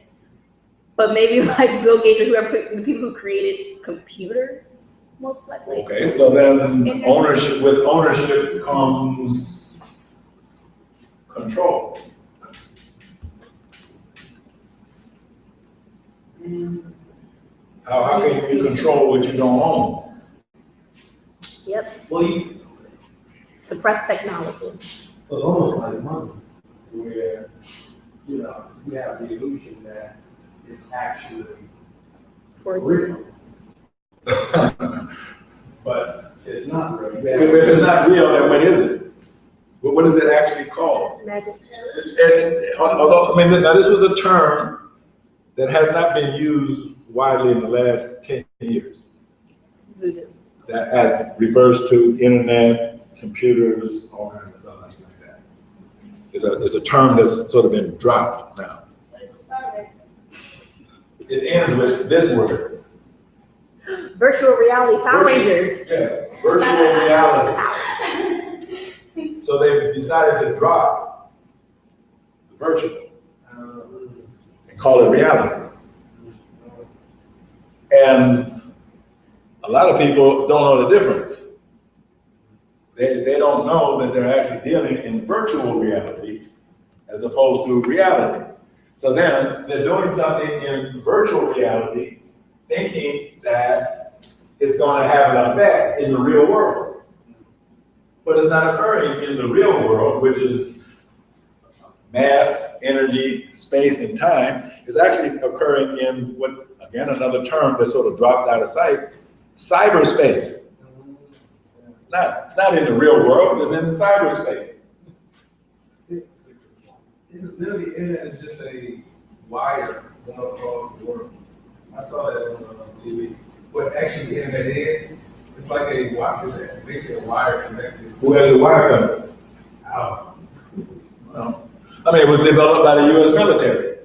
Speaker 3: But maybe like Bill Gates or whoever, the people who created computers, most likely.
Speaker 6: Okay, so then with ownership comes control. How can you control what you don't own?
Speaker 3: Yep.
Speaker 5: Well, you
Speaker 3: suppress technology.
Speaker 9: So it's almost like money, where, you have the illusion that it's actually real. But it's not real.
Speaker 6: If it's not real, then what is it? What is it actually called?
Speaker 3: Magic.
Speaker 6: Although, now this was a term that has not been used widely in the last 10 years.
Speaker 3: Voodoo.
Speaker 6: That refers to internet, computers, all kinds of stuff like that. It's a term that's sort of been dropped now. It ends with this word.
Speaker 3: Virtual reality Power Rangers.
Speaker 6: Yeah, virtual reality. So they decided to drop the virtual. call it reality. And a lot of people don't know the difference. They don't know that they're actually dealing in virtual reality as opposed to reality. So then they're doing something in virtual reality, thinking that it's going to have an effect in the real world. But it's not occurring in the real world, which is mass, energy, space, and time. It's actually occurring in what, again, another term that sort of dropped out of sight, cyberspace. It's not in the real world, it's in cyberspace.
Speaker 8: It's literally, the internet is just a wire going across the world. I saw that on TV. What actually the internet is, it's like a wire, it's basically a wire connected.
Speaker 6: Who has the wire cutters?
Speaker 8: Out.
Speaker 6: Well, I mean, it was developed by the U.S. military.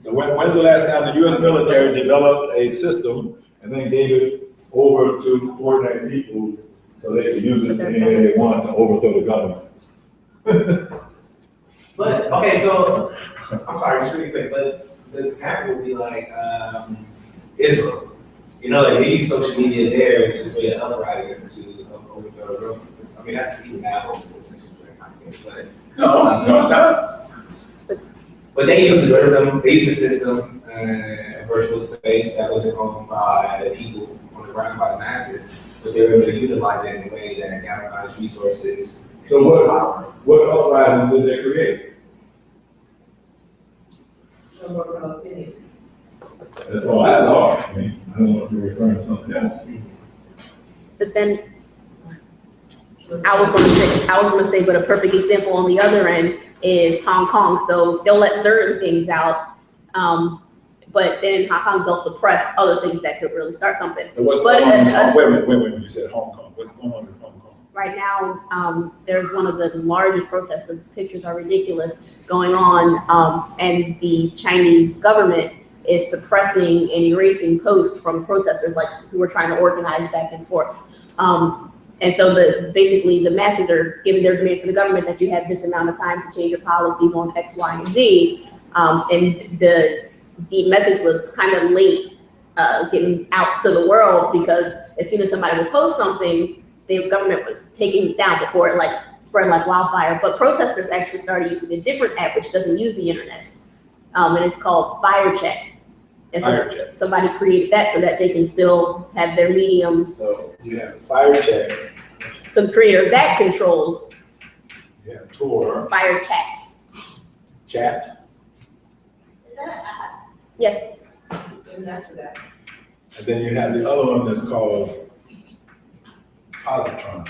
Speaker 6: So when's the last time the U.S. military developed a system and then gave it over to ordinary people so they could use it any way they want to overthrow the government?
Speaker 5: But, okay, so, I'm sorry, just really quick, but the example would be like, Israel. You know, like they use social media there to create an uprising to overthrow the government. I mean, that's even now, but.
Speaker 6: No, it's not.
Speaker 5: But they use the system, a virtual space that wasn't owned by the people on the ground, by the masses, but they were able to utilize it in a way that galvanized resources.
Speaker 6: So what uprising did they create?
Speaker 7: No more Palestinians.
Speaker 6: That's all I saw. I mean, I don't know if you're referring to something else.
Speaker 3: But then I was gonna say, but a perfect example on the other end is Hong Kong. So they'll let certain things out, but then in Hong Kong they'll suppress other things that could really start something.
Speaker 6: What's going on? Wait a minute, you said Hong Kong. What's going on in Hong Kong?
Speaker 3: Right now, there's one of the largest protests. The pictures are ridiculous going on, and the Chinese government is suppressing and erasing posts from protesters, like who were trying to organize back and forth. And so basically the masses are giving their demands to the government that you have this amount of time to change your policies on X, Y, and Z. And the message was kind of late getting out to the world, because as soon as somebody would post something, the government was taking it down before it like spread like wildfire. But protesters actually started using a different app which doesn't use the internet, and it's called Fire Chat. And so somebody created that so that they can still have their medium.
Speaker 6: So you have Fire Chat.
Speaker 3: So the creator of that controls.
Speaker 6: You have Tor.
Speaker 3: Fire Chat.
Speaker 6: Chat.
Speaker 2: Is that an app?
Speaker 3: Yes.
Speaker 7: And after that,
Speaker 6: And then you have the other one that's called Positron.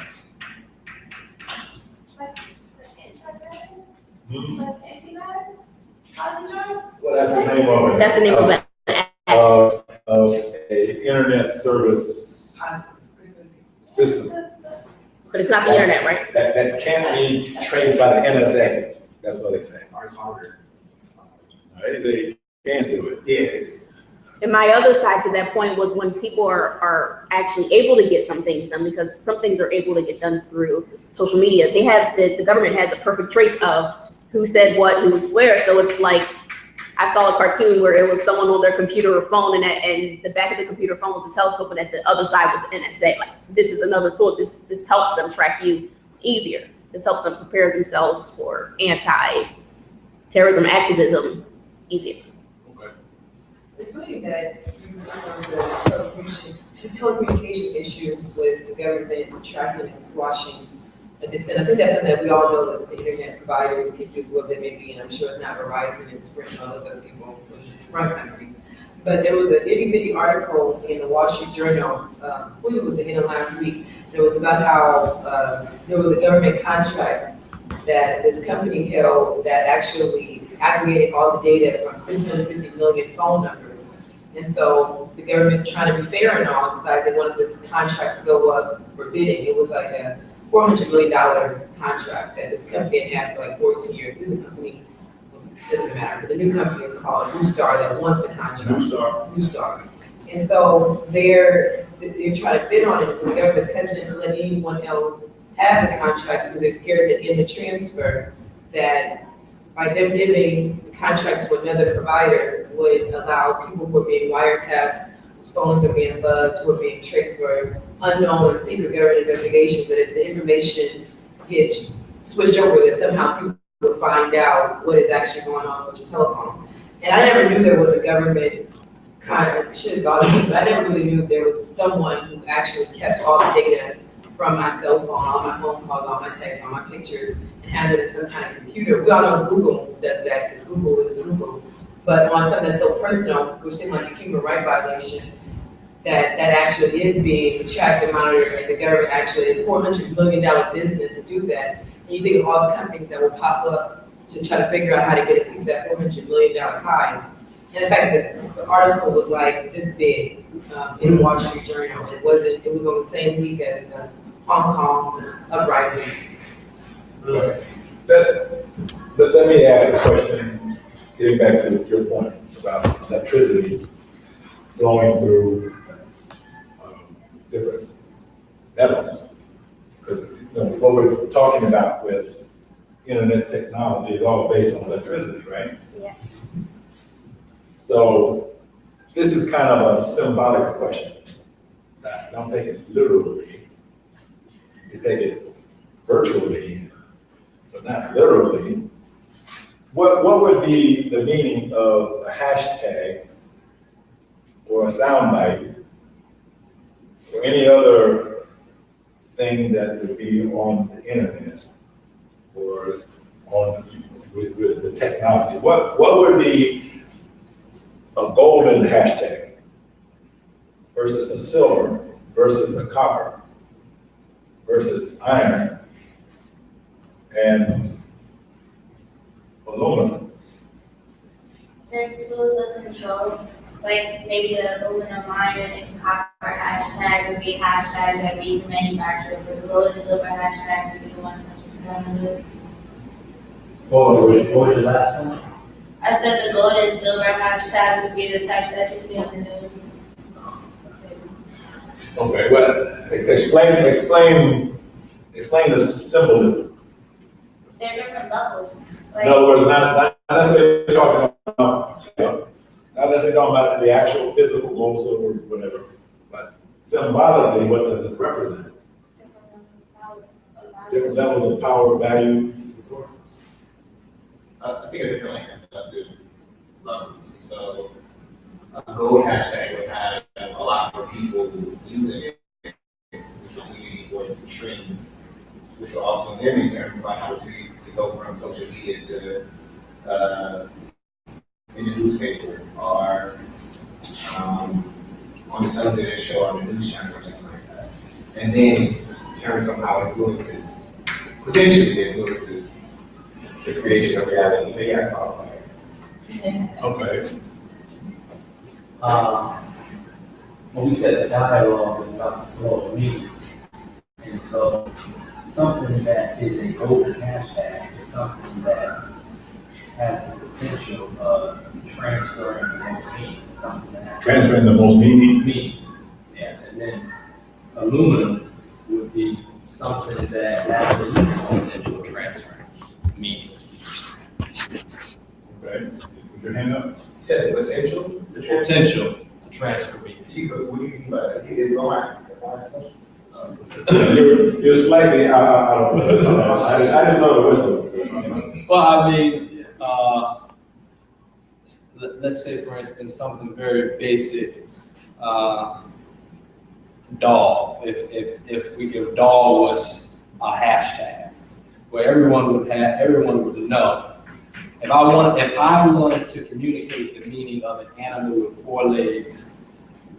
Speaker 2: Like Instagram?
Speaker 6: Hmm?
Speaker 2: Like Instagram? Positrons?
Speaker 6: Well, that's the name of it.
Speaker 3: That's the name of it.
Speaker 6: Of a internet service system.
Speaker 3: But it's not the internet, right?
Speaker 6: That can't be traced by the NSA. That's what they say.
Speaker 5: Ours harder.
Speaker 6: They can't do it.
Speaker 5: Yeah.
Speaker 3: And my other side to that point was when people are actually able to get some things done, because some things are able to get done through social media. They have the government has a perfect trace of who said what, who was where. So it's like, I saw a cartoon where it was someone on their computer or phone, and the back of the computer phone was a telescope, and at the other side was the NSA. Like, this is another tool. This helps them track you easier. This helps them prepare themselves for anti-terrorism activism easier.
Speaker 7: it's funny that you touched on the telecommunication issue with the government tracking and squashing a dissent. I think that's something that we all know that the internet providers can do what they may be, and I'm sure it's not Verizon and Sprint and all those other people, those are just the front companies. But there was an itty-bitty article in the Wall Street Journal, I believe it was the end of last week, and it was about how there was a government contract that this company held that actually aggregated all the data from 650 million phone numbers. And so the government, trying to be fair and all, decided they wanted this contract to go up for bidding. It was like a $400 million contract that this company had for like 14 years. The new company it doesn't matter, but the new company is called New Star that wants the contract. New Star. And so they're trying to bid on it, so the government's hesitant to let anyone else have the contract because they're scared that in the transfer that by them giving the contract to another provider would allow people who are being wiretapped, whose phones are being bugged, who are being traced for unknown or secret government investigations, that if the information gets switched over, that somehow people would find out what is actually going on with your telephone. And I never knew there was a government should have thought of it, but I never really knew there was someone who actually kept all the data from my cell phone, all my phone calls, all my texts, all my pictures, and has it in some kind of computer. We all know Google does that because Google is Google. But on something that's so personal, which seems like a human right violation, that actually is being tracked and monitored, and the government actually, it's $400 million business to do that. And you think of all the companies that will pop up to try to figure out how to get a piece of that $400 million pie. And the fact that the article was like this big in the Wall Street Journal, and it was on the same week as the Hong Kong uprisings.
Speaker 6: Right. Let me ask a question, getting back to your point about electricity flowing through different metals. Because what we're talking about with internet technology is all based on electricity, right?
Speaker 2: Yes.
Speaker 6: So this is kind of a symbolic question. Don't take it literally. You take it virtually, but not literally. What would be the meaning of a hashtag or a soundbite or any other thing that would be on the internet or on with the technology? What would be a golden hashtag versus a silver versus a copper versus iron and aluminum?
Speaker 2: They're tools of control, like maybe the aluminum iron and copper hashtag would be hashtag that be manufactured, but the gold and silver hashtags would be the ones that you see on the news.
Speaker 1: What was your last one?
Speaker 2: I said the gold and silver hashtags would be the type that you see on the news.
Speaker 6: Okay, well, explain the symbolism.
Speaker 2: They're different levels.
Speaker 6: In
Speaker 2: Like,
Speaker 6: other words, not necessarily talking about, not necessarily talking about the actual physical gold, silver, whatever, but symbolically, what does it represent? Different levels of power, value, importance.
Speaker 5: I think of different like conductive levels. So a gold hashtag would have a lot more people using it, which will be for the trend, which will also then in turn provide opportunity to go from social media to in the newspaper or on the television show or the news channel or something like that. And then turn somehow potentially influences the creation of reality. Maybe I qualify.
Speaker 6: Okay.
Speaker 11: When we said the dialogue is about the flow of meaning, and so something that is a golden hashtag is something that has the potential of transferring the most meaning, something that has
Speaker 6: Transferring the most meaning.
Speaker 11: Yeah, and then aluminum would be something that has the least potential of transferring meaning.
Speaker 6: Okay. Put your hand up.
Speaker 5: You said the potential?
Speaker 11: The potential to transfer meaning.
Speaker 5: What do you mean by that? You didn't go on.
Speaker 6: You're slightly, I don't know. I didn't know the whistle.
Speaker 11: Well, I mean, let's say, for instance, something very basic, dog. If dog was a hashtag, where everyone would know. If I wanted to communicate the meaning of an animal with 4 legs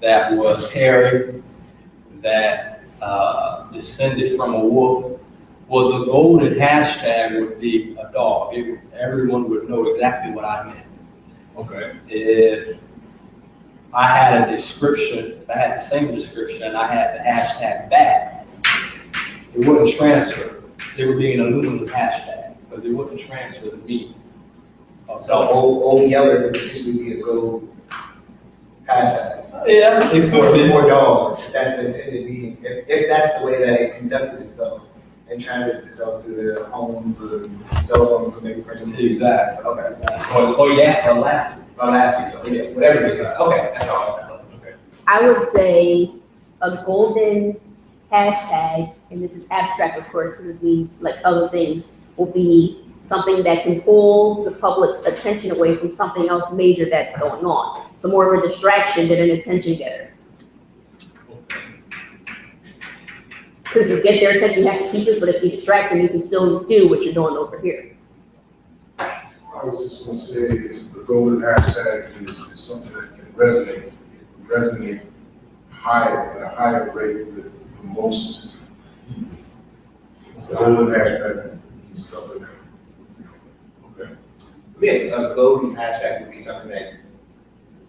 Speaker 11: that was hairy, that descended from a wolf, well, the golden hashtag would be a dog. Everyone would know exactly what I meant.
Speaker 6: Okay.
Speaker 11: If I had a description, if I had the same description, and I had the hashtag that, it wouldn't transfer. It would be an aluminum hashtag, because it wouldn't transfer the meaning.
Speaker 5: So old Yeller would potentially be a gold hashtag.
Speaker 11: Yeah, it could be.
Speaker 5: For dog, if that's the intended meaning, if that's the way that it conducted itself. and transit itself to the homes or cell phones or maybe personal.
Speaker 11: Exactly.
Speaker 5: Okay.
Speaker 11: Or yeah, or last.
Speaker 5: Or last week, so yeah, whatever it is. Okay, that's all. Okay.
Speaker 3: I would say a golden hashtag, and this is abstract, of course, because this means like other things, will be something that can pull the public's attention away from something else major that's going on. So more of a distraction than an attention getter. Because you get their attention, you have to keep it, but if you distract them, you can still do what you're doing over here.
Speaker 10: I was just gonna say, it's the golden hashtag is something that can resonate higher, at a higher rate with the most. The golden hashtag is something that, okay.
Speaker 5: Yeah, a golden hashtag would be something that,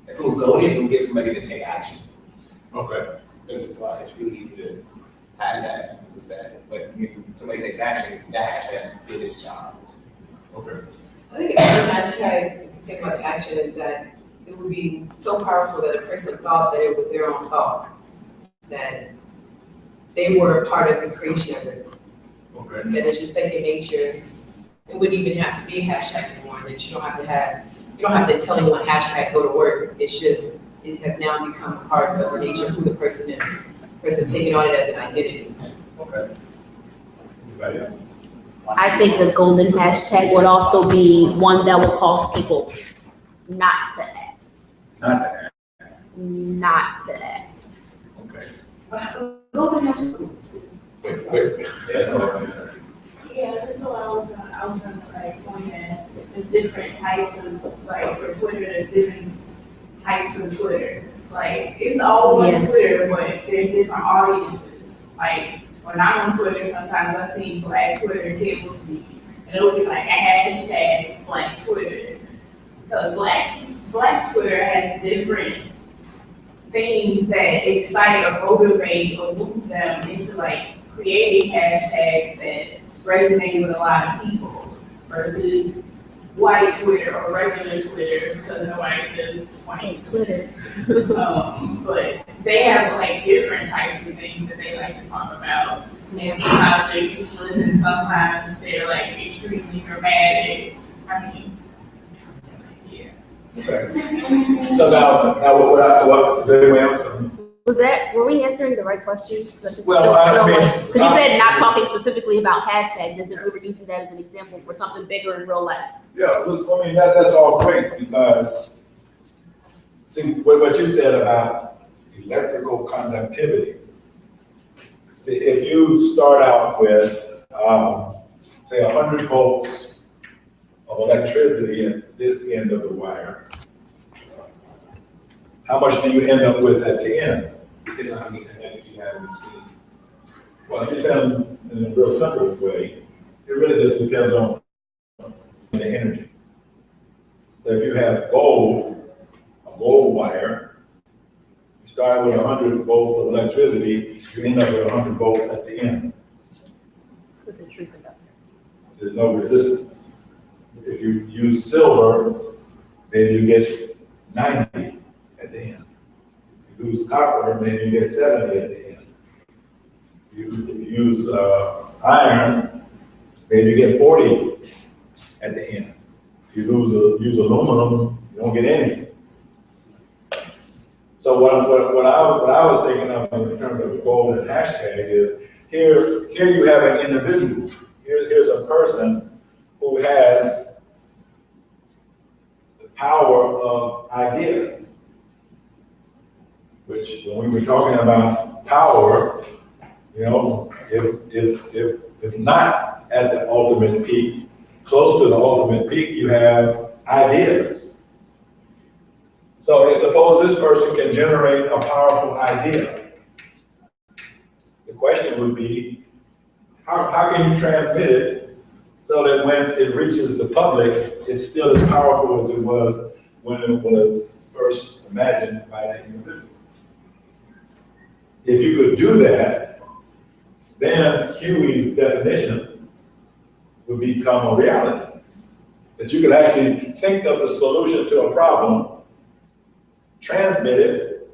Speaker 5: if it was golden, it would get somebody to take action.
Speaker 10: Okay.
Speaker 5: Because it's really easy to hashtag, use that. But when somebody takes action, that hashtag did its job.
Speaker 10: Okay.
Speaker 7: I think another hashtag, if you think about action, is that it would be so powerful that a person thought that it was their own thought, that they were a part of the creation of it.
Speaker 10: Okay.
Speaker 7: That it's just second nature. It wouldn't even have to be a hashtag anymore, that you don't have to tell anyone hashtag go to work. It's just, it has now become a part of the nature of who the person is. The person's taking on it as an identity.
Speaker 10: Okay. Anybody else?
Speaker 3: I think a golden hashtag would also be one that will cause people not to act.
Speaker 10: Not that.
Speaker 3: Not to act.
Speaker 10: Okay.
Speaker 7: Golden hashtag.
Speaker 10: Wait. Yes, okay.
Speaker 13: Yeah, that's what I was gonna like point at. There's different types of, like, for Twitter, there's different types of Twitter. Like, it's all one
Speaker 3: Yeah.
Speaker 13: Twitter, but there's different audiences. Like, when I'm on Twitter, sometimes I see Black Twitter table speak, and it'll be like a hashtag Black Twitter. Because Black Twitter has different things that excite or motivate or move them into like creating hashtags that resonate with a lot of people versus white Twitter or regular Twitter, because nobody says white
Speaker 3: Twitter.
Speaker 13: But they have like different types of things that they like to talk about. And sometimes they're useless and sometimes they're like extremely dramatic. I mean, yeah.
Speaker 6: Okay. So now what, is there anyone else?
Speaker 3: Were we answering the right question?
Speaker 6: Well, I mean,
Speaker 3: because you said not talking specifically about hashtags, as if we were using that as an example for something bigger in real life.
Speaker 6: Yeah, look, I mean, that's all great because, see, what you said about electrical conductivity. See, if you start out with, say, 100 volts of electricity at this end of the wire, how much do you end up with at the end?
Speaker 5: Depends on how many connectors you have in the scheme.
Speaker 6: Well, it depends in a real simple way. It really just depends on the energy. So if you have a gold wire, you start with 100 volts of electricity, you end up with 100 volts at the end.
Speaker 3: It's a true conductor.
Speaker 6: There's no resistance. If you use silver, then you get 90 at the end. If you use copper, then you get 70 at the end. If you use iron, then you get 40 at the end. If you use aluminum, you don't get any. So what I was thinking of in terms of the golden hashtag is here you have an individual. Here's a person who has the power of ideas. Which when we were talking about power, you know, if not at the ultimate peak, close to the ultimate peak, you have ideas. So suppose this person can generate a powerful idea. The question would be, how can you transmit it so that when it reaches the public, it's still as powerful as it was when it was first imagined by that individual? If you could do that, then Huey's definition would become a reality. That you could actually think of the solution to a problem, transmit it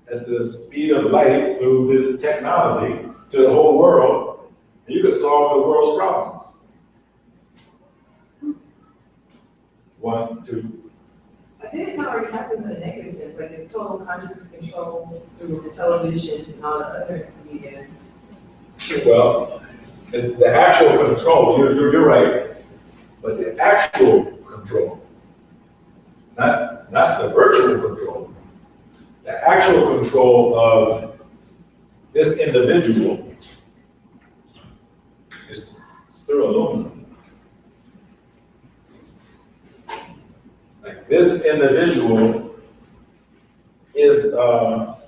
Speaker 6: at the speed of light through this technology to the whole world, and you could solve solve the world's problems. 1, 2.
Speaker 7: I think it kind of already happens in a negative sense, like it's total consciousness control through the television and all the other media.
Speaker 6: Well, the actual control, you're right, but the actual control, not the virtual control, the actual control of this individual is through aluminum. Like this individual is, how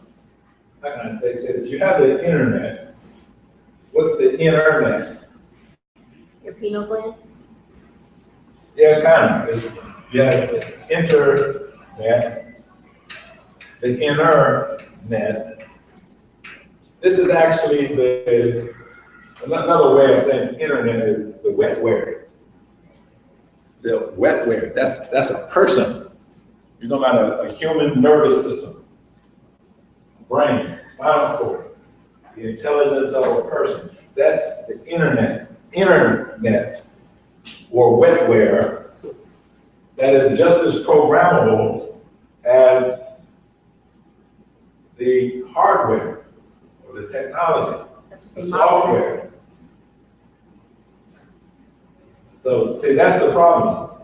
Speaker 6: can I say this? You have the internet. What's the internet?
Speaker 3: Your pineal gland?
Speaker 6: Yeah, kind of. You have the internet, the inner net. This is actually another way of saying internet is the wetware. The wetware, that's a person. You're talking about a human nervous system, brain, spinal cord, the intelligence of a person. That's the internet or wetware that is just as programmable as the hardware or the technology, the software. So see, that's the problem.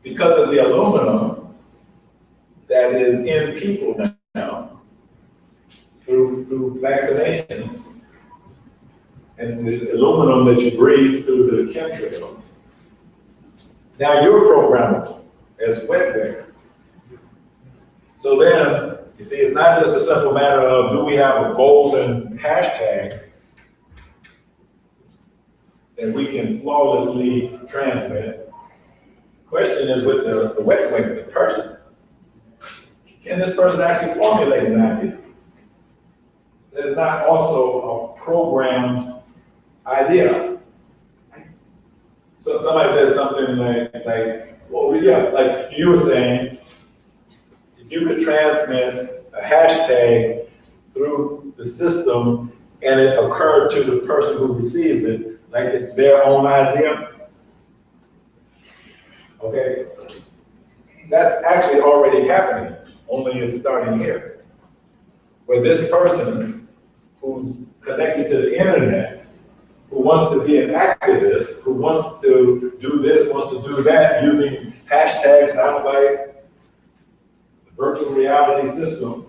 Speaker 6: Because of the aluminum that is in people now through vaccinations, and the aluminum that you breathe through the chemtrails. Now you're programmable as wetware. So then, you see, it's not just a simple matter of do we have a golden hashtag that we can flawlessly transmit. The question is with the wetware, the person. Can this person actually formulate an idea that is not also a programmed idea? So somebody said something like, well, yeah, like you were saying, if you could transmit a hashtag through the system and it occurred to the person who receives it, like it's their own idea, okay? That's actually already happening, only it's starting here. Where this person who's connected to the internet, who wants to be an activist, who wants to do this, wants to do that, using hashtags, SoundBites, the virtual reality system,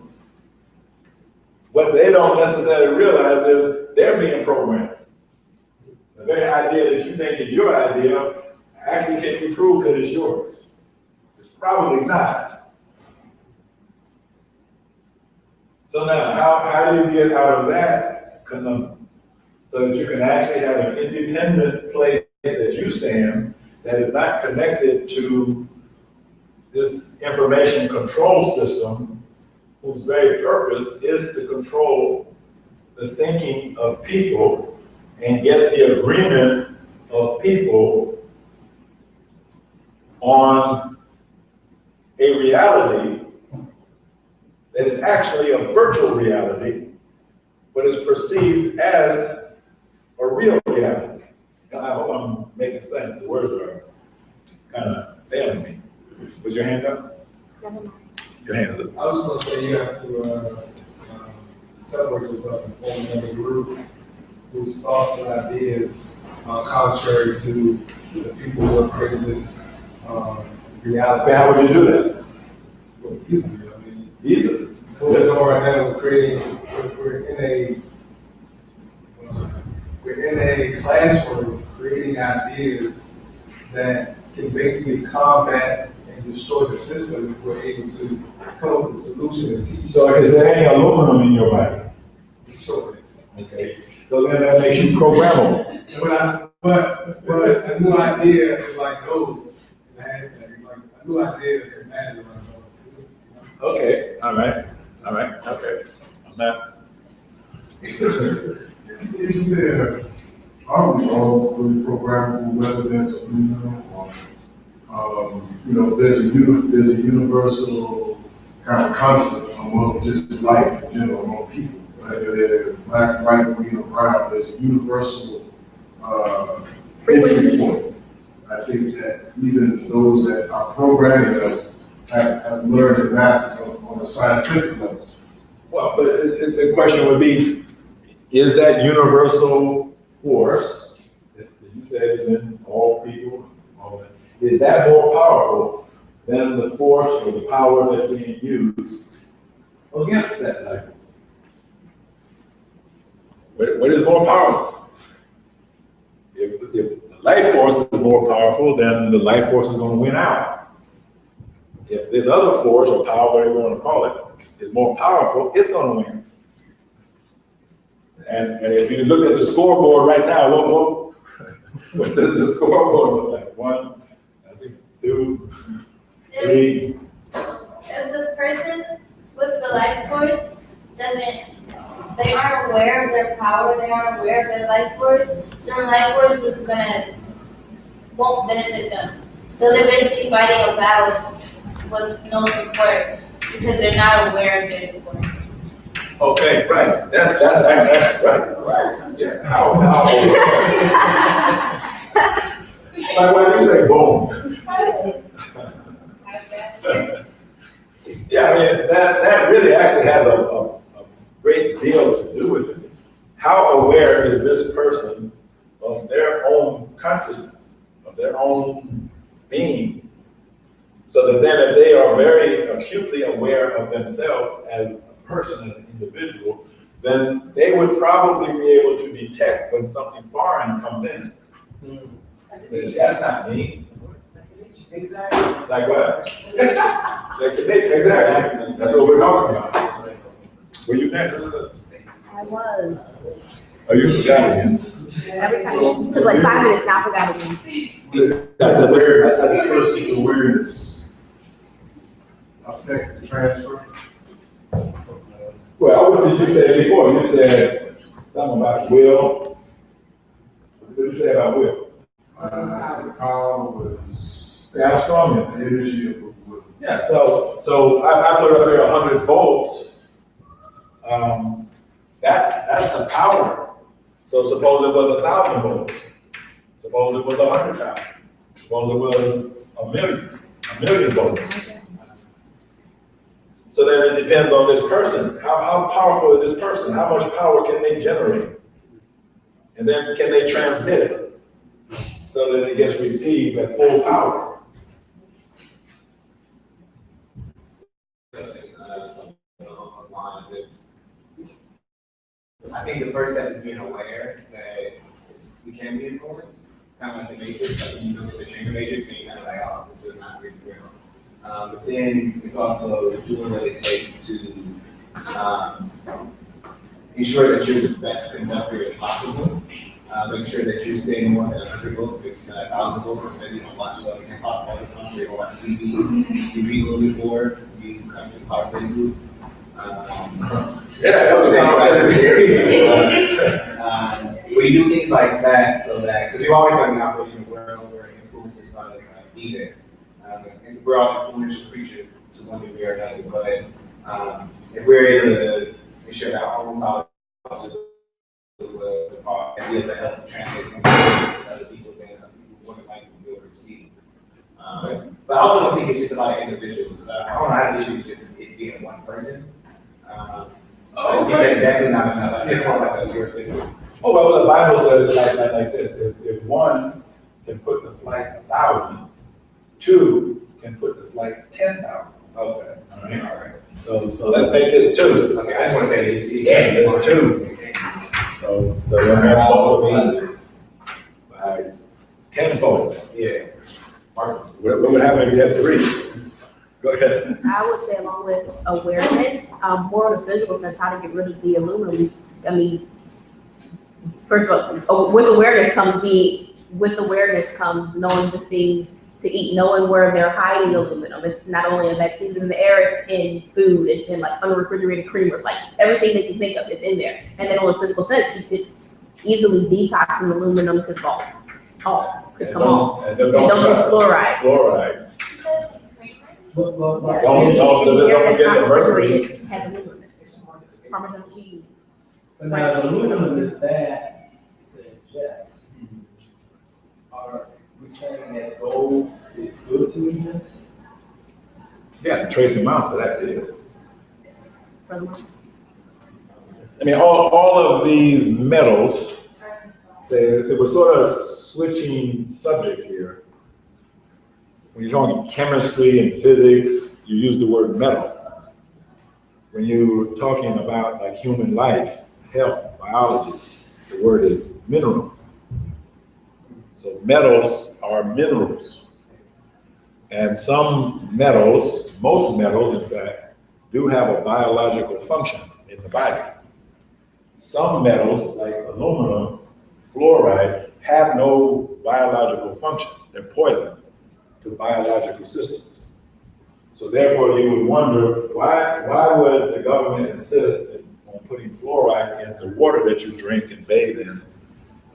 Speaker 6: what they don't necessarily realize is they're being programmed. The very idea that you think is your idea, actually can you prove that it's yours? It's probably not. So now, how do you get out of that conundrum? So that you can actually have an independent place that you stand that is not connected to this information control system whose very purpose is to control the thinking of people and get the agreement of people on a reality that is actually a virtual reality, but is perceived as a real reality. Now, I hope I'm making sense. The words are kind of failing me. Was your hand up? Your hand up.
Speaker 8: I was just gonna say you have to separate yourself and form another group whose thoughts and ideas are contrary to the people who have created this reality.
Speaker 6: How would you do that?
Speaker 8: Well, easily, I mean,
Speaker 6: Easily.
Speaker 8: we're doing right now, we're in a classroom creating ideas that can basically combat and destroy the system if we're able to come up with a solution and teach.
Speaker 6: So is there any aluminum in your body?
Speaker 8: Sure.
Speaker 6: Okay. So then that makes you programmable.
Speaker 8: But a new idea is like gold. The hashtag is like a new idea that can matter is like gold.
Speaker 6: Okay. All right. Okay. I'm not.
Speaker 10: Is there, are we all really programmable, whether there's a aluminum or, there's a universal kind of constant among just life in general among people, whether they're black, white, green, or brown, there's a universal
Speaker 3: Frequency.
Speaker 10: entry point. I think that even those that are programming us have learned and mastered on a scientific level.
Speaker 6: Well, but the question would be, is that universal force that you said is in all people, is that more powerful than the force or the power that's being used against that life force? What is more powerful? If the life force is more powerful, then the life force is going to win out. If this other force or power, whatever you want to call it, is more powerful, it's going to win. And if you look at the scoreboard right now, what does the scoreboard look like? 1, I think 2, 3.
Speaker 2: If the person with the life force they aren't aware of their power, they aren't aware of their life force, then the life force won't benefit them. So they're basically fighting a battle with no support because they're not aware of their support.
Speaker 6: Okay, right. That's right. Yeah. How? Like when you say boom. Yeah, I mean, that really actually has a great deal to do with it. How aware is this person of their own consciousness, of their own being? So that then if they are very acutely aware of themselves as a person, as an individual, then they would probably be able to detect when something foreign comes in. That's not me.
Speaker 9: Exactly.
Speaker 6: Like what? Exactly. That's what we're talking about. Were you next?
Speaker 3: I was.
Speaker 6: Oh, you forgot again.
Speaker 3: Every time, it took like 5 minutes, now I forgot again.
Speaker 10: Awareness, this person's awareness affect the transfer.
Speaker 6: Well, what did you say before? You said something about will. What did you say about will?
Speaker 10: I said power was
Speaker 6: How strong is it?
Speaker 10: the energy of the will.
Speaker 6: Yeah, so I put up here 100 volts. That's the power. So suppose it was 1,000 volts. Suppose it was 100,000. Suppose it was a million volts. So then it depends on this person. How powerful is this person? How much power can they generate? And then can they transmit it so that it gets received at full power?
Speaker 5: I think the first step is being aware that we can be influenced, kind of like the matrix, like when you notice the change matrix and you kind of like, oh, this is not really real. But then it's also doing what it takes to ensure that you're the best conductor as possible. Make sure that you're staying more than 100 volts, maybe 1,000 volts, maybe you don't watch love and hip hop all the time, you don't watch TV, you read a little bit more, you come to the power study group. We do things like that so that, because you're always going to be operating in a world where influence is going to be there. And we're all influential creatures to one degree or another, but if we're able to ensure that our own solid and be able to help translate some of to other people, then people wouldn't like to be able to receive. But I also don't think it's just about an individual, because I don't have an issue with just it being one person. I think that's definitely not enough. I think it's more like a pure signal.
Speaker 6: Oh, well, the Bible says like this. If one can put to flight 1,000, 2 can put to flight 10,000. Okay. All right. So let's make this 2.
Speaker 5: Okay, I just want to say this.
Speaker 6: Yeah, it's 2. So when they're all by 10-fold.
Speaker 5: Yeah.
Speaker 6: What would happen if you had 3? Go ahead.
Speaker 3: I would say along with awareness, more of the physical sense, how to get rid of the aluminum. I mean, first of all, with awareness comes knowing the things to eat, knowing where they're hiding aluminum. It's not only in vaccines in the air, it's in food, it's in like unrefrigerated creamers, like everything that you think of, it's in there. And then on the physical sense, you could easily detox and aluminum could fall off, could come off. And don't do fluoride.
Speaker 6: Fluoride.
Speaker 3: Yeah, anything in the air that's not refrigerated has aluminum. Parmesan cheese.
Speaker 1: But now the aluminum is bad to ingest. Are we saying that gold is good to ingest?
Speaker 6: Yeah, trace amounts, it actually is.
Speaker 3: From
Speaker 6: I mean, all of these metals, so we're sort of switching subject here. When you're talking chemistry and physics, you use the word metal. When you're talking about like human life, health, biology, the word is mineral. So metals are minerals. And some metals, most metals in fact, do have a biological function in the body. Some metals, like aluminum, fluoride, have no biological functions. They're poison to biological systems. So therefore, you would wonder, why would the government insist on putting fluoride in the water that you drink and bathe in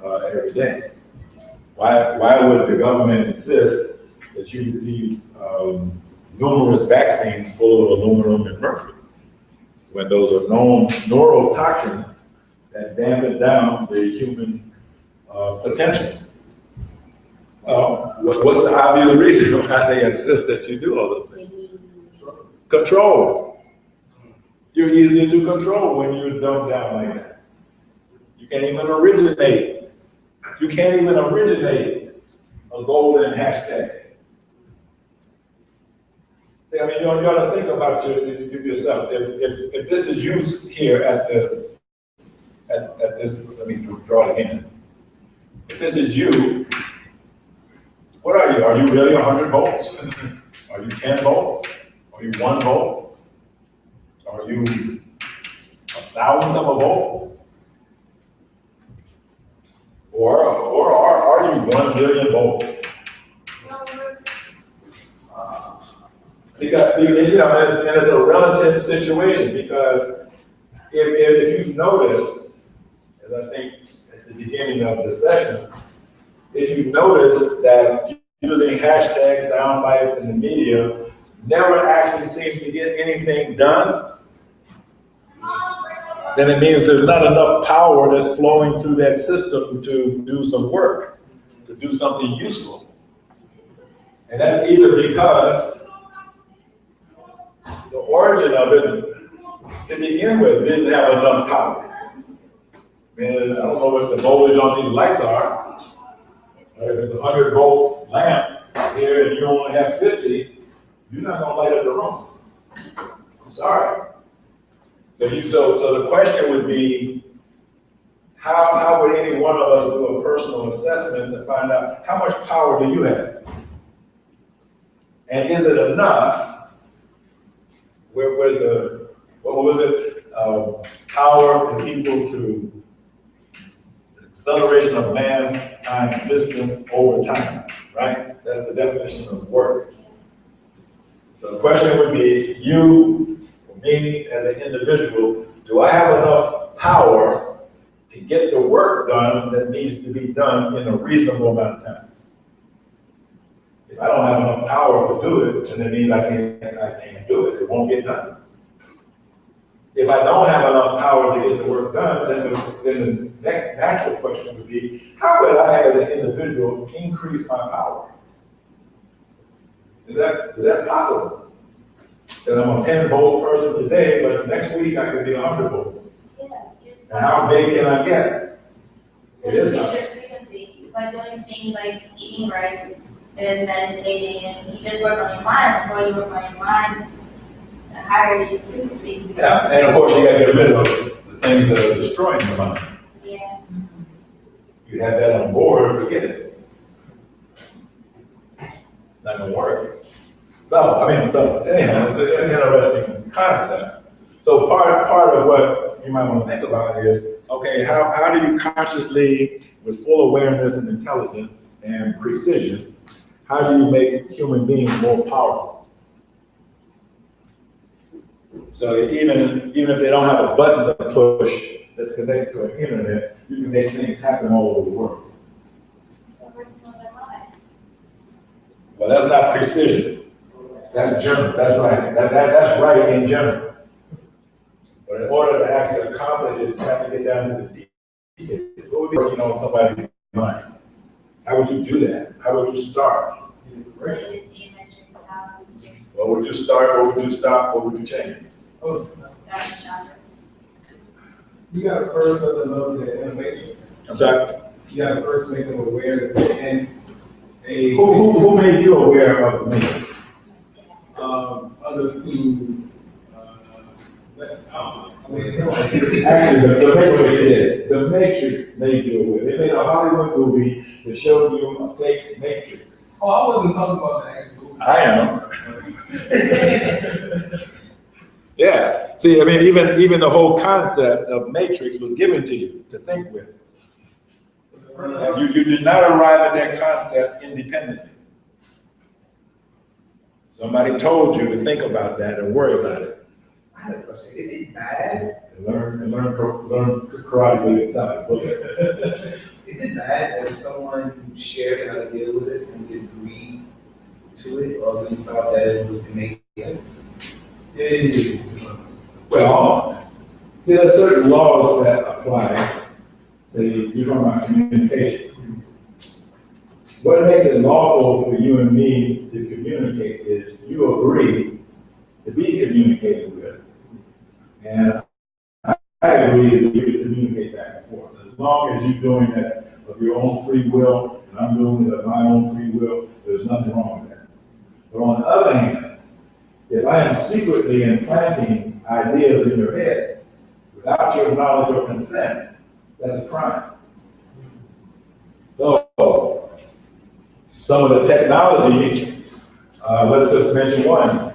Speaker 6: every day? Why would the government insist that you receive numerous vaccines full of aluminum and mercury, when those are known neurotoxins that dampen down the human potential? What's the obvious reason why they insist that you do all those things? Control. You're easier to control when you're dumbed down like that. You can't even originate. You can't even originate a golden hashtag. I mean, you ought to think about yourself. If this is used here at this, let me draw it again. If this is you, what are you? Are you really 100 volts? Are you 10 volts? Are you 1 volt? Are you 1,000th of a volt? Or are you 1 billion volts? Because, and it's a relative situation, because if you've noticed, as I think at the beginning of the session, if you notice that using hashtags, sound bites in the media never actually seems to get anything done, then it means there's not enough power that's flowing through that system to do some work, to do something useful. And that's either because the origin of it, to begin with, didn't have enough power. And I don't know what the voltage on these lights are. If it's a 100 volt lamp here and you only have 50, you're not gonna light up the room. I'm sorry. So the question would be, how would any one of us do a personal assessment to find out how much power do you have? And is it enough? What was it? Power is equal to the acceleration of mass times distance over time, right? That's the definition of work. So the question would be, you, or me as an individual, do I have enough power to get the work done that needs to be done in a reasonable amount of time? If I don't have enough power to do it, then it means I can't do it. It won't get done. If I don't have enough power to get the work done, then the next natural question would be, how would I as an individual increase my power? Is that possible? That I'm a 10 volt person today, but next week I could be 100 volts.
Speaker 2: Yeah.
Speaker 6: And how big can I get?
Speaker 2: So increase your frequency by doing things like eating right and meditating, and you just work on your mind. The more you work on your mind, the higher your frequency.
Speaker 6: Yeah, and of course you gotta get rid of the things that are destroying your mind.
Speaker 2: Yeah.
Speaker 6: You have that on board, forget it. It's not gonna work. So anyhow, it's an interesting concept. So part of what you might want to think about is, okay, how do you consciously, with full awareness and intelligence and precision, how do you make human beings more powerful? So even if they don't have a button to push that's connected to an internet, you can make things happen all over the world. Well, that's not precision. That's general. That's right. That's right in general. But in order to actually accomplish it, you have to get down to the details. What would be working on somebody's mind? How would you do that? How would you start? What would you start? What would you stop? What would you change?
Speaker 8: You gotta first let them know they're in a matrix.
Speaker 6: I'm sorry?
Speaker 8: You gotta first make them aware that they're in a.
Speaker 6: Who made you aware of the matrix?
Speaker 8: Others who,
Speaker 6: Actually, the Matrix made you aware. They made a Hollywood movie that showed you a fake Matrix.
Speaker 8: Oh, I wasn't talking about the actual movie.
Speaker 6: I am. Yeah. See, I mean, even the whole concept of Matrix was given to you to think with. You did not arrive at that concept independently. Somebody told you to think about that and worry about it.
Speaker 5: I had a question. Is it bad?
Speaker 6: Learn karate.
Speaker 5: Is it bad that someone shared an idea with us and we agreed to it, or we thought that it made sense?
Speaker 8: Yeah.
Speaker 6: Well, see, there are certain laws that apply. Say, you're talking about communication. What makes it lawful for you and me to communicate is you agree to be communicated with. And I agree that you can communicate back and forth. As long as you're doing that of your own free will, and I'm doing it of my own free will, there's nothing wrong with that. But on the other hand, if I am secretly implanting ideas in your head without your knowledge or consent, that's a crime. So, some of the technology, let's just mention one,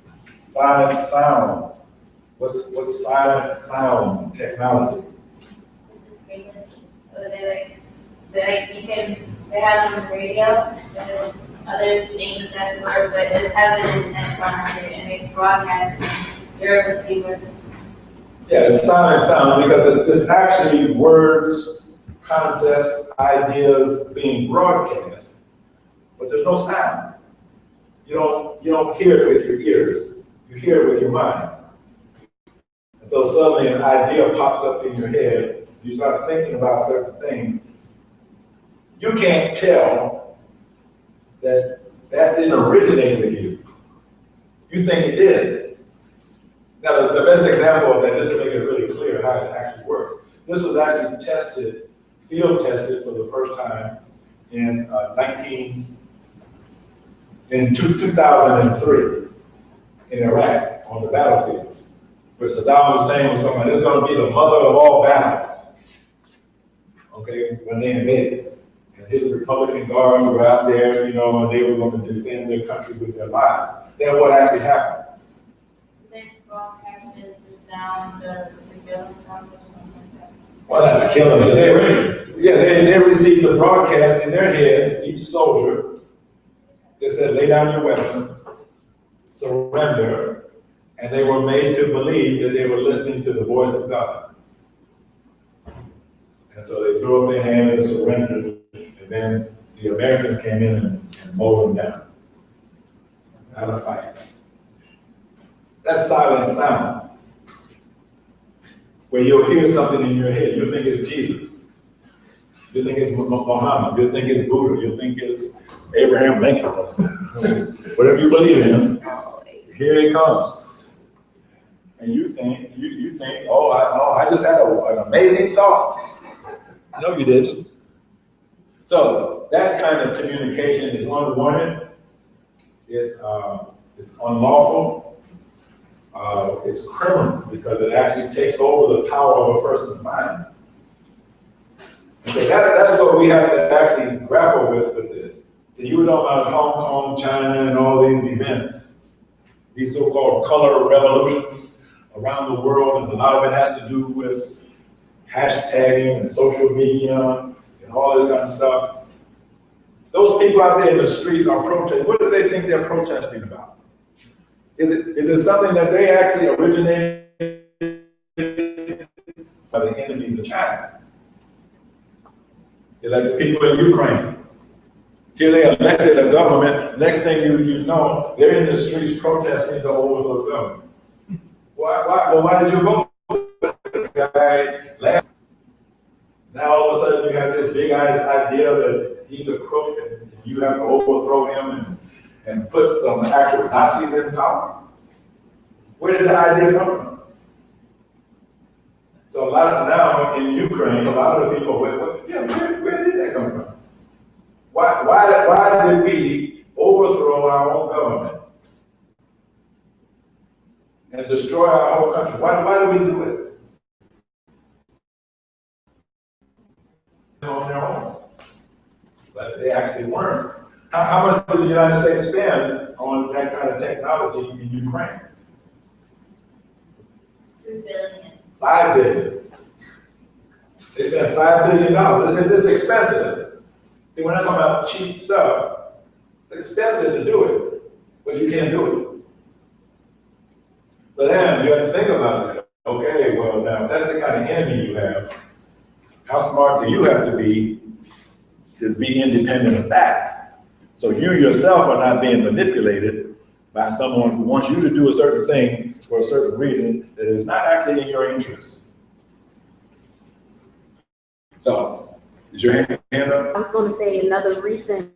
Speaker 6: silent sound. What's silent sound technology?
Speaker 2: They have it on the radio, there's other things of that sort, but it has an intent behind it, and they broadcast it to your receiver.
Speaker 6: Yeah, it's silent sound because it's actually words, concepts, ideas being broadcast, but there's no sound. You don't hear it with your ears, you hear it with your mind. And so suddenly an idea pops up in your head, you start thinking about certain things. You can't tell that didn't originate with you. You think it did. Now, the best example of that, just to make it really clear how it actually works, this was actually field tested for the first time in 2003 in Iraq on the battlefield, where Saddam Hussein was talking about, this is going to be the mother of all battles, okay, when they invaded. And his Republican guards were out there, and they were going to defend their country with their lives. Then what actually happened?
Speaker 2: They broadcasted the sound to kill himself or something like that.
Speaker 6: Well, not to kill them. They received the broadcast in their head, each soldier. They said, lay down your weapons, surrender, and they were made to believe that they were listening to the voice of God. And so they threw up their hands and surrendered, and then the Americans came in and mowed them down. Not a fight. That's silent sound. Where you'll hear something in your head, you think it's Jesus. You think it's Muhammad, you think it's Buddha, you think it's Abraham Lincoln or something. Whatever you believe in, here it comes. And you think, I just had an amazing thought. No, you didn't. So that kind of communication is unwanted. It's unlawful. It's criminal because it actually takes over the power of a person's mind. And so that's what we have to actually grapple with this. So you were talking about Hong Kong, China, and all these events, these so-called color revolutions around the world, and a lot of it has to do with hashtagging and social media and all this kind of stuff. Those people out there in the street are protesting. What do they think they're protesting about? Is it something that they actually originated by the enemies of China? They're like the people in Ukraine. Here they elected a government. Next thing you know, they're in the streets protesting to overthrow the government. Why did you vote for guy. Now all of a sudden you have this big idea that he's a crook and you have to overthrow him and put some actual Nazis in power. Where did the idea come from? So a lot of now in Ukraine, a lot of the people, where did that come from? Why did we overthrow our own government and destroy our whole country? Why do we do it? On their own. But they actually weren't. How much did the United States spend on that kind of technology in Ukraine?
Speaker 2: $3 billion.
Speaker 6: $5 billion. They spent $5 billion. This is expensive. See, we're not talking about cheap stuff. It's expensive to do it, but you can't do it. So then you have to think about that. Okay, well now, if that's the kind of enemy you have, how smart do you have to be independent of that? So you yourself are not being manipulated by someone who wants you to do a certain thing for a certain reason that is not actually in your interest. So, is your hand up?
Speaker 3: I was going to say another recent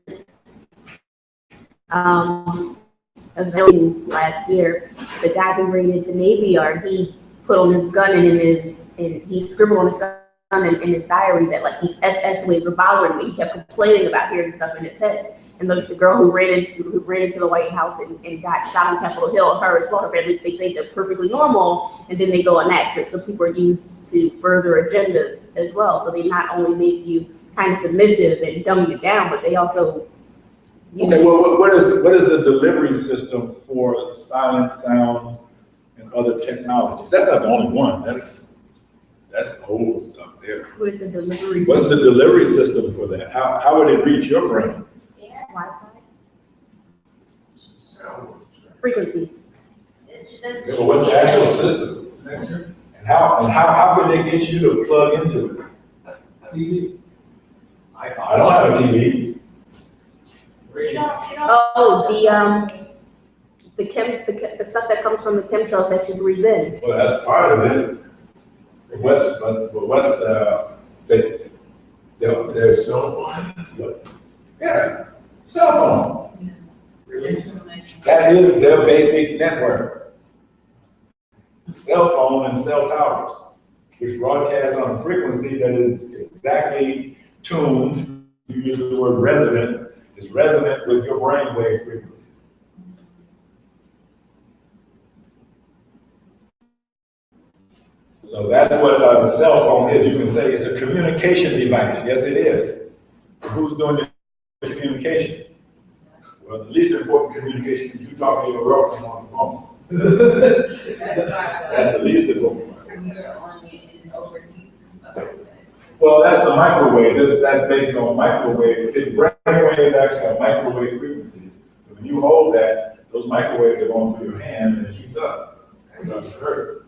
Speaker 3: events last year. The guy who raided the Navy Yard, he put on his gun and he scribbled on his gun in his diary that like these SS waves were bothering me. He kept complaining about hearing stuff in his head. And the girl who ran into the White House and got shot on Capitol Hill, her as well, her families, they say they're perfectly normal, and then they go inaccurate. So people are used to further agendas as well. So they not only make you kind of submissive and dumb you down, but they also
Speaker 6: okay, well, what is the delivery system for silent sound and other technologies? That's not the only one. That's the whole stuff there.
Speaker 3: What is the delivery system?
Speaker 6: What's the delivery system for that? How would it reach your brain?
Speaker 3: Wi-Fi? Frequencies.
Speaker 6: Well, what's the actual system? And how would they get you to plug into it?
Speaker 8: TV.
Speaker 6: I don't have a TV.
Speaker 3: Oh, the stuff that comes from the chemtrails that you breathe in.
Speaker 6: Well, that's part of it. What's the cell phone? Yeah, cell phone. That is their basic network. Cell phone and cell towers, which broadcast on a frequency that is exactly tuned. You use the word resonant. Is resonant with your brainwave frequencies. So that's what a cell phone is. You can say it's a communication device. Yes, it is. But who's doing the communication? Well, the least important communication is you talking to your girlfriend on the phone. That's the least important one. Well, that's the microwave. That's based on microwave. See, brainwave actually have microwave frequencies. So when you hold that, those microwaves are going through your hand and it heats up. That's what you heard.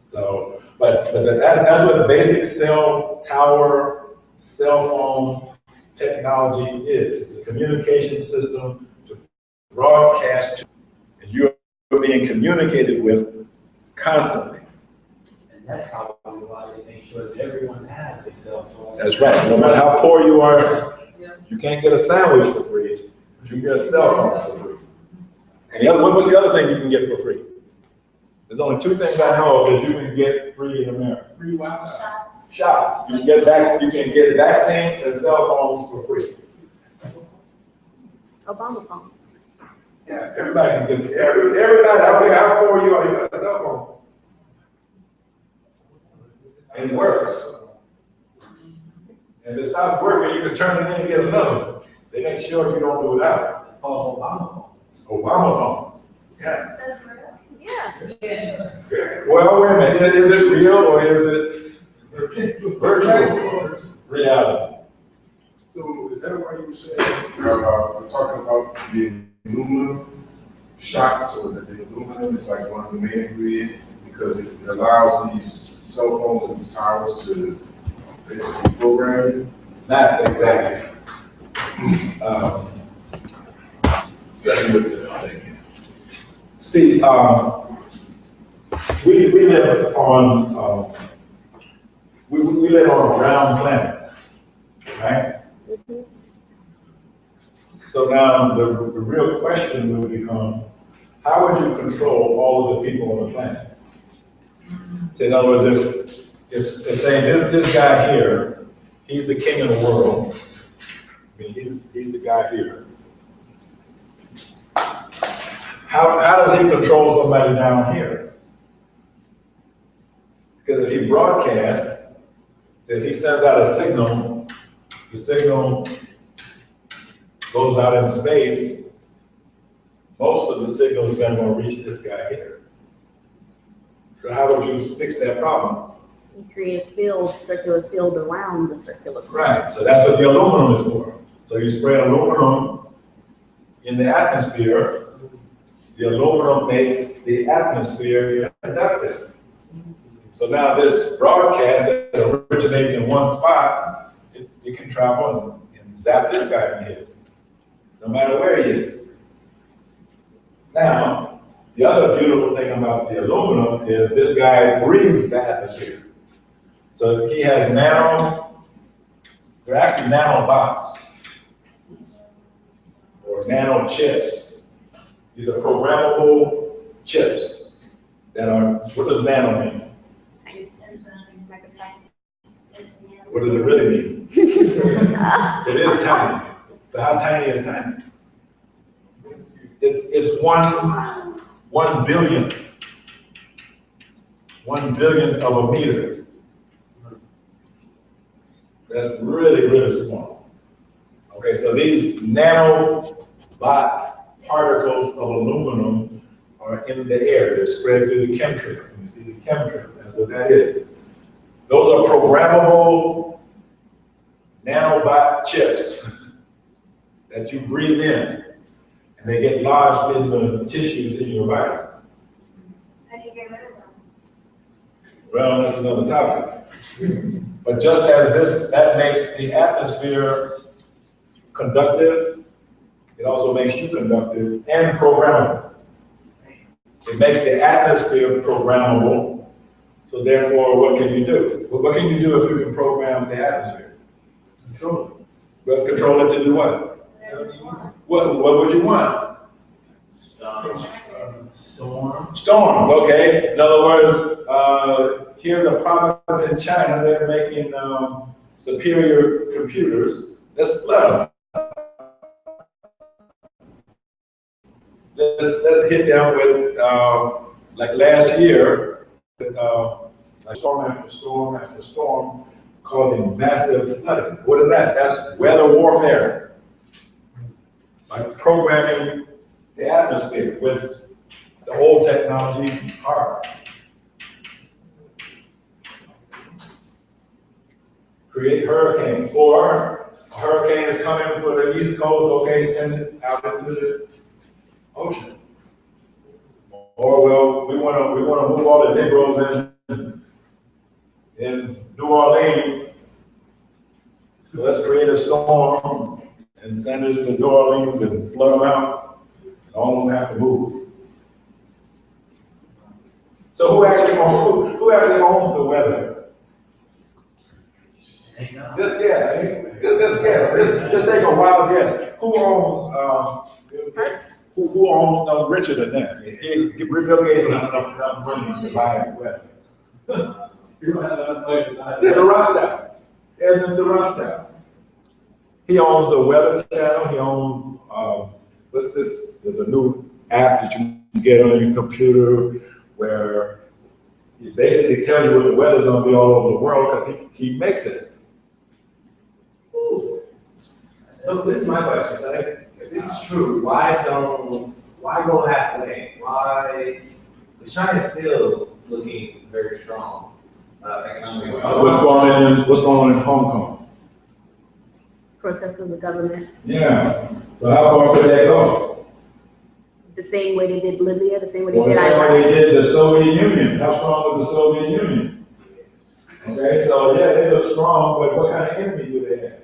Speaker 6: So, but that's what the basic cell tower, cell phone technology is. It's a communication system to broadcast to, and you're being communicated with constantly.
Speaker 1: And that's probably why they make sure that everyone has a cell phone.
Speaker 6: That's right. No matter how poor you are, you can't get a sandwich for free, but you can get a cell phone for free. And what's the other thing you can get for free? There's only two things I know of that you can get free in America.
Speaker 8: Free Wi-Fi.
Speaker 6: Shots. You can get vaccines and cell phones for free.
Speaker 3: Obama phones.
Speaker 6: Yeah, everybody can get everybody. I don't care how poor you are, you got a cell phone. And it works. And if it stops working, you can turn it in and get another one. They make sure you don't do without it.
Speaker 1: Called Obama phones.
Speaker 6: Obama phones. Yeah.
Speaker 2: That's real.
Speaker 3: Yeah.
Speaker 6: Well, wait a minute. Is it real or is it virtual reality?
Speaker 10: So is that why you were saying, we're talking about the aluminum shots, or that the aluminum is like one of the main ingredients because it allows these cell phones and these towers to basically program you?
Speaker 6: Not exactly. Let me look at that. See, we live on, we live on a round planet, right? So now the real question will become, how would you control all of the people on the planet? So in other words, if saying this guy here, he's the king of the world, I mean, he's the guy here. How does he control somebody down here? Because if he broadcasts, so if he sends out a signal, the signal goes out in space, most of the signal is going to reach this guy here. So how would you fix that problem?
Speaker 3: You create a field, circular field around the circular field.
Speaker 6: Right, so that's what the aluminum is for. So you spray aluminum in the atmosphere, the aluminum makes the atmosphere conductive. So now this broadcast that originates in one spot, it can travel and zap this guy in the head, no matter where he is. Now, the other beautiful thing about the aluminum is this guy breathes the atmosphere. So he has they're actually nanobots or nano chips. These are programmable chips that are, what does nano mean? What does it really mean? It is tiny, but how tiny is tiny? It's one billionth of a meter. That's really, really small. Okay, so these nanobot particles of aluminum are in the air. They're spread through the chemtrail. You see the chemtrail, that's what that is. Those are programmable nanobot chips that you breathe in, and they get lodged in the tissues in your body.
Speaker 2: How do you get rid of them?
Speaker 6: Well, that's another topic. But just as that makes the atmosphere conductive, it also makes you conductive and programmable. It makes the atmosphere programmable, so therefore, what can you do? Well, what can you do if you can program the atmosphere? Control it. Well, control it to do what? What would you want? Storms, okay. In other words, here's a province in China, they're making superior computers. Let's flood them. Let's hit them with, like last year, like storm after storm after storm, causing massive flooding. What is that? That's weather warfare. Like programming the atmosphere with the old technology hard. Create hurricanes, or a hurricane is coming for the East Coast, okay, send it out into the ocean. Or well, we want to move all the Negroes in New Orleans. So let's create a storm and send it to New Orleans and flood them out. And all of them have to move. So who actually owns the weather? Just take a wild guess. Who owns? Who owns? No, richer than that. Bill Gates has enough money to buy the weather. The Rothschilds. And the Rothschild. He owns the Weather Channel. He owns what's this? There's a new app that you can get on your computer where it basically tells you what the weather's going to be all over the world because he makes it.
Speaker 5: So this is my question. So if this is true, why go halfway? Why? Because China's still looking very strong economically.
Speaker 6: So what's going on in Hong Kong?
Speaker 3: Process of the government.
Speaker 6: Yeah. So how far could they go?
Speaker 3: The same way they did Libya, the same way they
Speaker 6: Well,
Speaker 3: did
Speaker 6: the same
Speaker 3: Iraq.
Speaker 6: way they did the Soviet Union. How strong was the Soviet Union? Okay, so yeah, they look strong, but what kind of enemy do they have?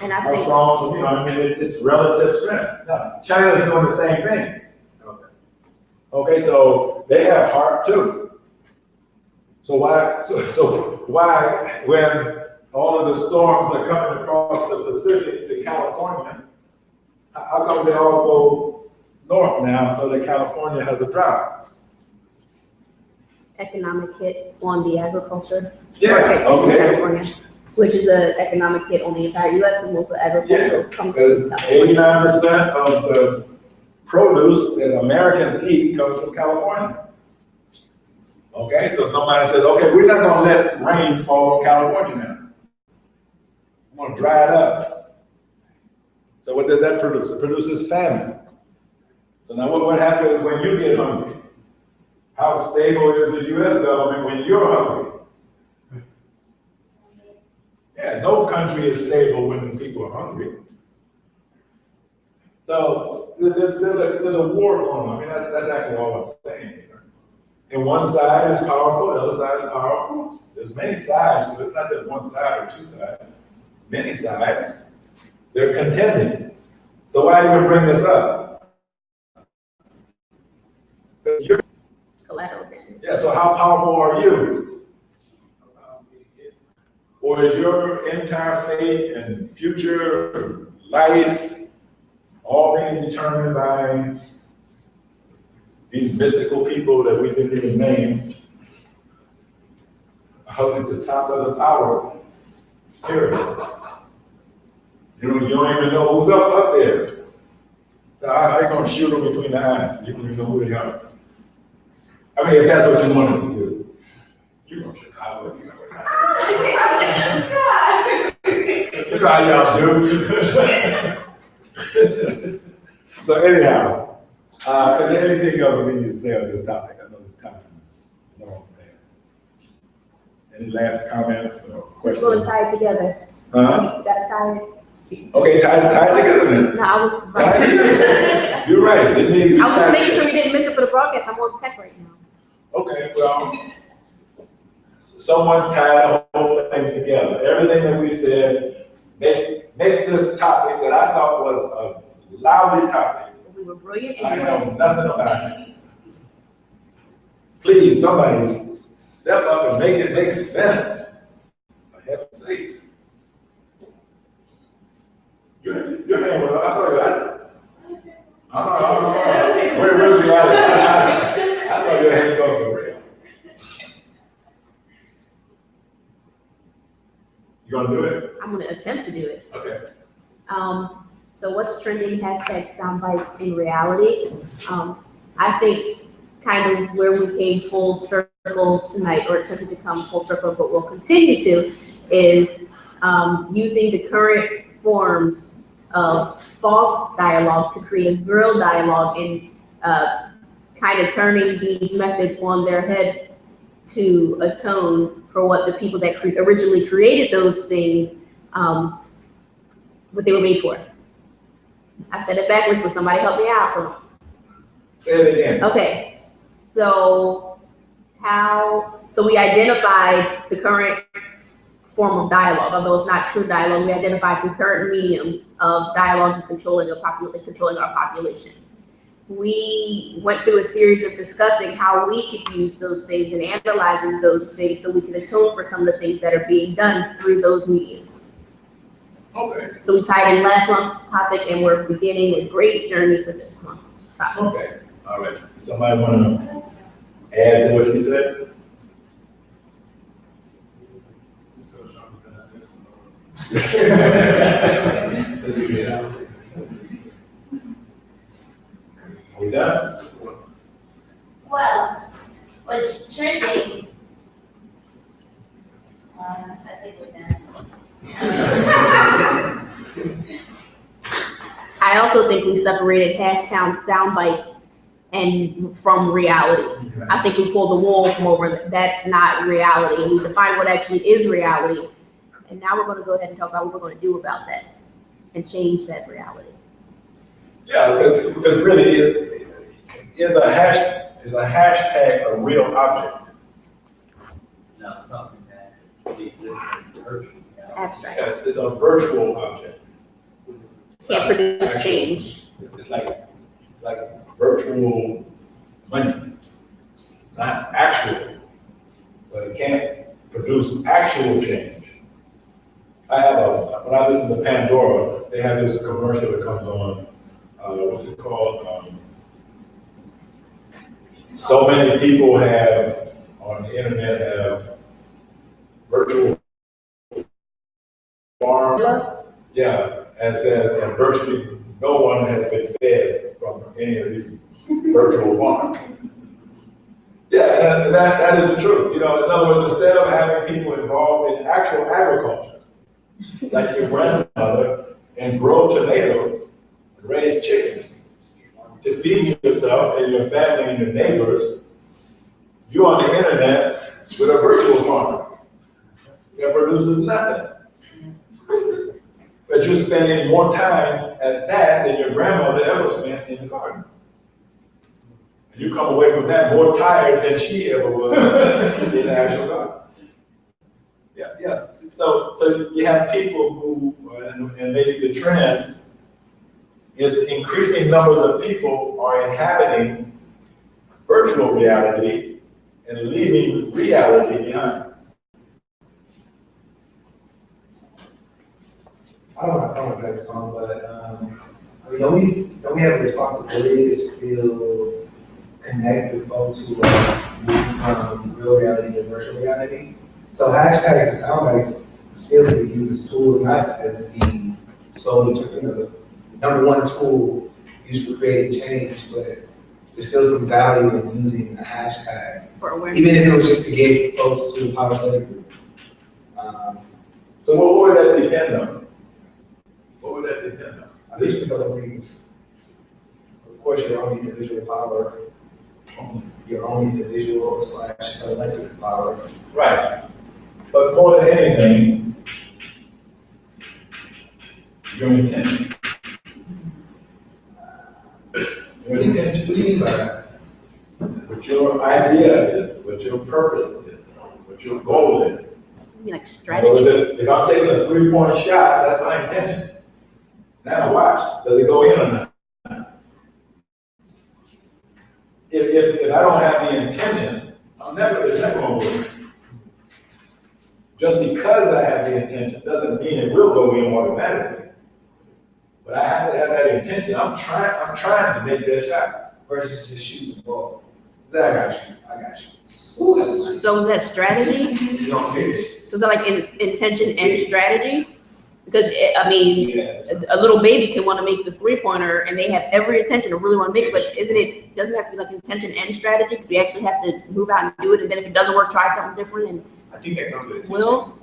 Speaker 3: And I
Speaker 6: How
Speaker 3: think
Speaker 6: strong, it's relative strength. Now, China's doing the same thing. Okay, so they have heart too. So why, when all of the storms are coming across the Pacific to California, how come they all go north now so that California has a drought?
Speaker 3: Economic hit on the agriculture.
Speaker 6: Yeah,
Speaker 3: markets in
Speaker 6: okay.
Speaker 3: California, which is an economic hit on the entire US, but most of agriculture comes
Speaker 6: Because
Speaker 3: from California.
Speaker 6: 89% of the produce that Americans eat comes from California. Okay, so somebody says, okay, we're not gonna let rain fall on California now. We're gonna dry it up. So what does that produce? It produces famine. So now what happens when you get hungry? How stable is the US government when you're hungry? Yeah, no country is stable when people are hungry. So there's a war going on. I mean, that's actually all I'm saying here. And one side is powerful, the other side is powerful. There's many sides, so it's not just one side or two sides. Many sides. They're contending. So why even bring this up? You're,
Speaker 3: Collateral damage.
Speaker 6: yeah, so how powerful are you? Or is your entire fate and future life all being determined by these mystical people that we didn't even name up at the top of the power pyramid? You don't even know who's up there. So how are you going to shoot them between the eyes? You don't even know who they are. I mean, if that's what you wanted to do, you're from Chicago. You know how y'all do. So anyhow, is there anything else we need to say on this topic? I know the time is long past. Any last comments or
Speaker 3: Let's
Speaker 6: questions?
Speaker 3: go and tie it together.
Speaker 6: Huh?
Speaker 3: You gotta tie it.
Speaker 6: Okay, tie it together then.
Speaker 3: No, I was.
Speaker 6: Tie it together. You're right. It needs to be
Speaker 3: I was just
Speaker 6: tied
Speaker 3: making sure
Speaker 6: together.
Speaker 3: you didn't miss it for the broadcast. I'm on tech right now.
Speaker 6: Okay, well, someone tied the whole thing together. Everything that we said, make this topic that I thought was a lousy topic.
Speaker 3: We were brilliant
Speaker 6: I
Speaker 3: anyway.
Speaker 6: know nothing about it. Please, somebody step up and make it make sense. For heaven's sakes. Your hand went up. I saw you at it. Where's the other? I saw your hand go for real. You gonna do it?
Speaker 3: I'm gonna attempt to do it.
Speaker 6: Okay.
Speaker 3: So what's trending, hashtag SoundBites in reality? I think kind of where we came full circle tonight, or attempted to come full circle, but we'll continue to, is using the current forms of false dialogue to create real dialogue, and kind of turning these methods on their head to atone for what the people that originally created those things, what they were made for. I said it backwards, but somebody help me out. So.
Speaker 6: Say it again.
Speaker 3: Okay, so we identified the current form of dialogue, although it's not true dialogue. We identified some current mediums of dialogue and controlling our population. We went through a series of discussing how we could use those things and analyzing those things so we can atone for some of the things that are being done through those mediums.
Speaker 6: Okay.
Speaker 3: So we tied in last month's topic, and we're beginning a great journey for this month's topic.
Speaker 6: Okay. All right. Somebody want to add to what she said? We done?
Speaker 2: Well, what's trending? I think we're done.
Speaker 3: I also think we separated hashtag SoundBites and from reality. I think we pulled the wool from over. That's not reality, and we defined what actually is reality. And now we're going to go ahead and talk about what we're going to do about that and change that reality.
Speaker 6: Yeah, because really is a hashtag a real object?
Speaker 11: No, something that's existing virtually.
Speaker 3: It's abstract.
Speaker 6: Yes, it's a virtual object.
Speaker 3: Can't produce change.
Speaker 6: It's like virtual money. It's not actual. So they can't produce actual change. When I listen to Pandora, they have this commercial that comes on, what's it called? So many people have, on the internet, have virtual farm. Yeah, and it says that virtually no one has been fed from any of these virtual farms. Yeah, and that is the truth. You know, in other words, instead of having people involved in actual agriculture, like your grandmother, and grow tomatoes, and raise chickens to feed yourself and your family and your neighbors, you're on the internet with a virtual farm that produces nothing. But you're spending more time at that than your grandmother ever spent in the garden. And you come away from that more tired than she ever was in the actual garden. Yeah. So you have people who, and maybe the trend is increasing numbers of people are inhabiting virtual reality and leaving reality behind.
Speaker 14: I don't know that song, but I mean, don't we have a responsibility to still connect with folks who are moving from real reality to virtual reality? So hashtags and soundbites still can be used as tools, not as the sole, the number one tool used for creating change, but there's still some value in using a hashtag,
Speaker 3: For awareness.
Speaker 14: even if it was just to get folks to a power group.
Speaker 6: So what would that depend on? What would that depend on?
Speaker 14: At least of course, your own individual power, your own individual / collective power.
Speaker 6: Right. But more than anything, your intention. Your intention.
Speaker 14: What do you mean by that?
Speaker 6: What your idea is, what your purpose is, what your goal is.
Speaker 3: You mean like
Speaker 6: Or is
Speaker 3: strategy?
Speaker 6: it, if I'm taking a 3-point shot, that's my intention. Now watch, does it go in or not? If I don't have the intention, it's never going to work. Just because I have the intention doesn't mean it will go in automatically. But I have to have that intention. I'm trying to make that shot.
Speaker 14: Versus just shooting the ball. I
Speaker 6: Exactly.
Speaker 14: got you.
Speaker 3: So is that strategy?
Speaker 14: You don't pitch.
Speaker 3: So is that like intention and strategy? Because I mean,
Speaker 14: Yeah.
Speaker 3: a little baby can want to make the 3-pointer and they have every intention to really want to make it, but doesn't it have to be like intention and strategy? Because we actually have to move out and do it, and then if it doesn't work, try something different and
Speaker 14: I think that comes with attention.
Speaker 3: will.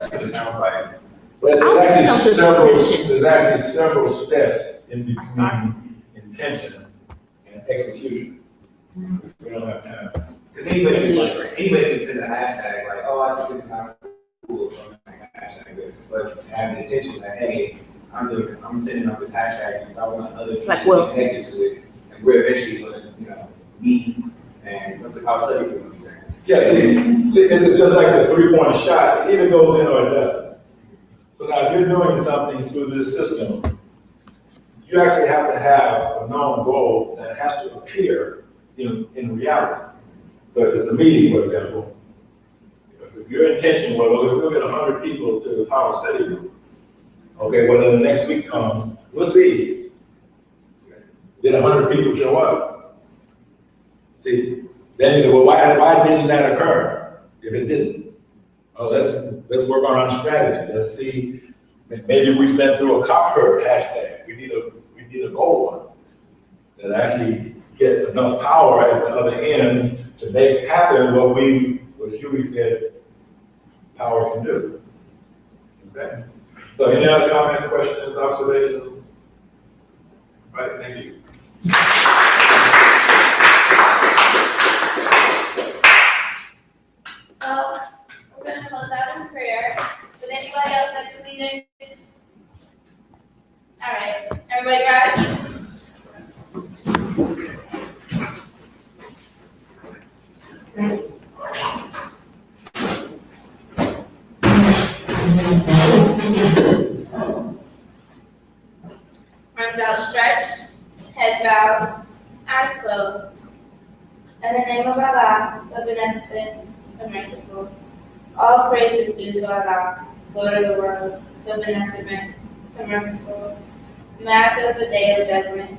Speaker 14: That's what it sounds like.
Speaker 6: But
Speaker 3: I don't think
Speaker 6: there's actually several steps in between intention and execution. We don't have time.
Speaker 14: Because anybody can send a hashtag like, oh, I think this is not cool, or something like a hashtag this. But to have the intention that, hey, I'm sending out this hashtag because I want other people
Speaker 3: Like
Speaker 14: to
Speaker 3: what?
Speaker 14: be connected to it. And we're eventually going to, meet and what's the power study group you saying?
Speaker 6: Yeah, see, it's just like the 3-point shot. It either goes in or it doesn't. So now if you're doing something through this system, you actually have to have a known goal that has to appear in reality. So if it's a meeting, for example, if your intention was, okay, we'll get 100 people to the power study group. Okay, well, then the next week comes, we'll see. Did 100 people show up? See, then you say, well, why didn't that occur if it didn't? Oh, let's work on our strategy. Let's see, maybe we sent through a copper hashtag. We need a gold one that actually get enough power at the other end to make happen what Huey said power can do. Okay. So any other comments, questions, observations? All right, thank you.
Speaker 2: So, we're gonna close out in prayer. Would anybody else like to lead it? All right, everybody rise. Arms outstretched, head bowed, eyes closed. In the name of Allah, the Beneficent, the merciful. All praise is due to Allah, Lord of the worlds, the beneficent, the merciful, Master of the day of judgment.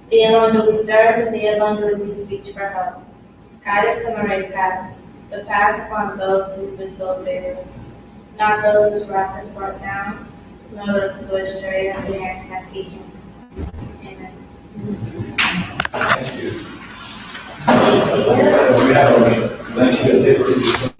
Speaker 2: Thee alone do we serve, and thee alone do we speak for help. Guide us from the right path, the path upon those who bestow favors, not those whose wrath is brought down, nor those who go astray of the hand teachings. Amen.
Speaker 6: We have a, thank you.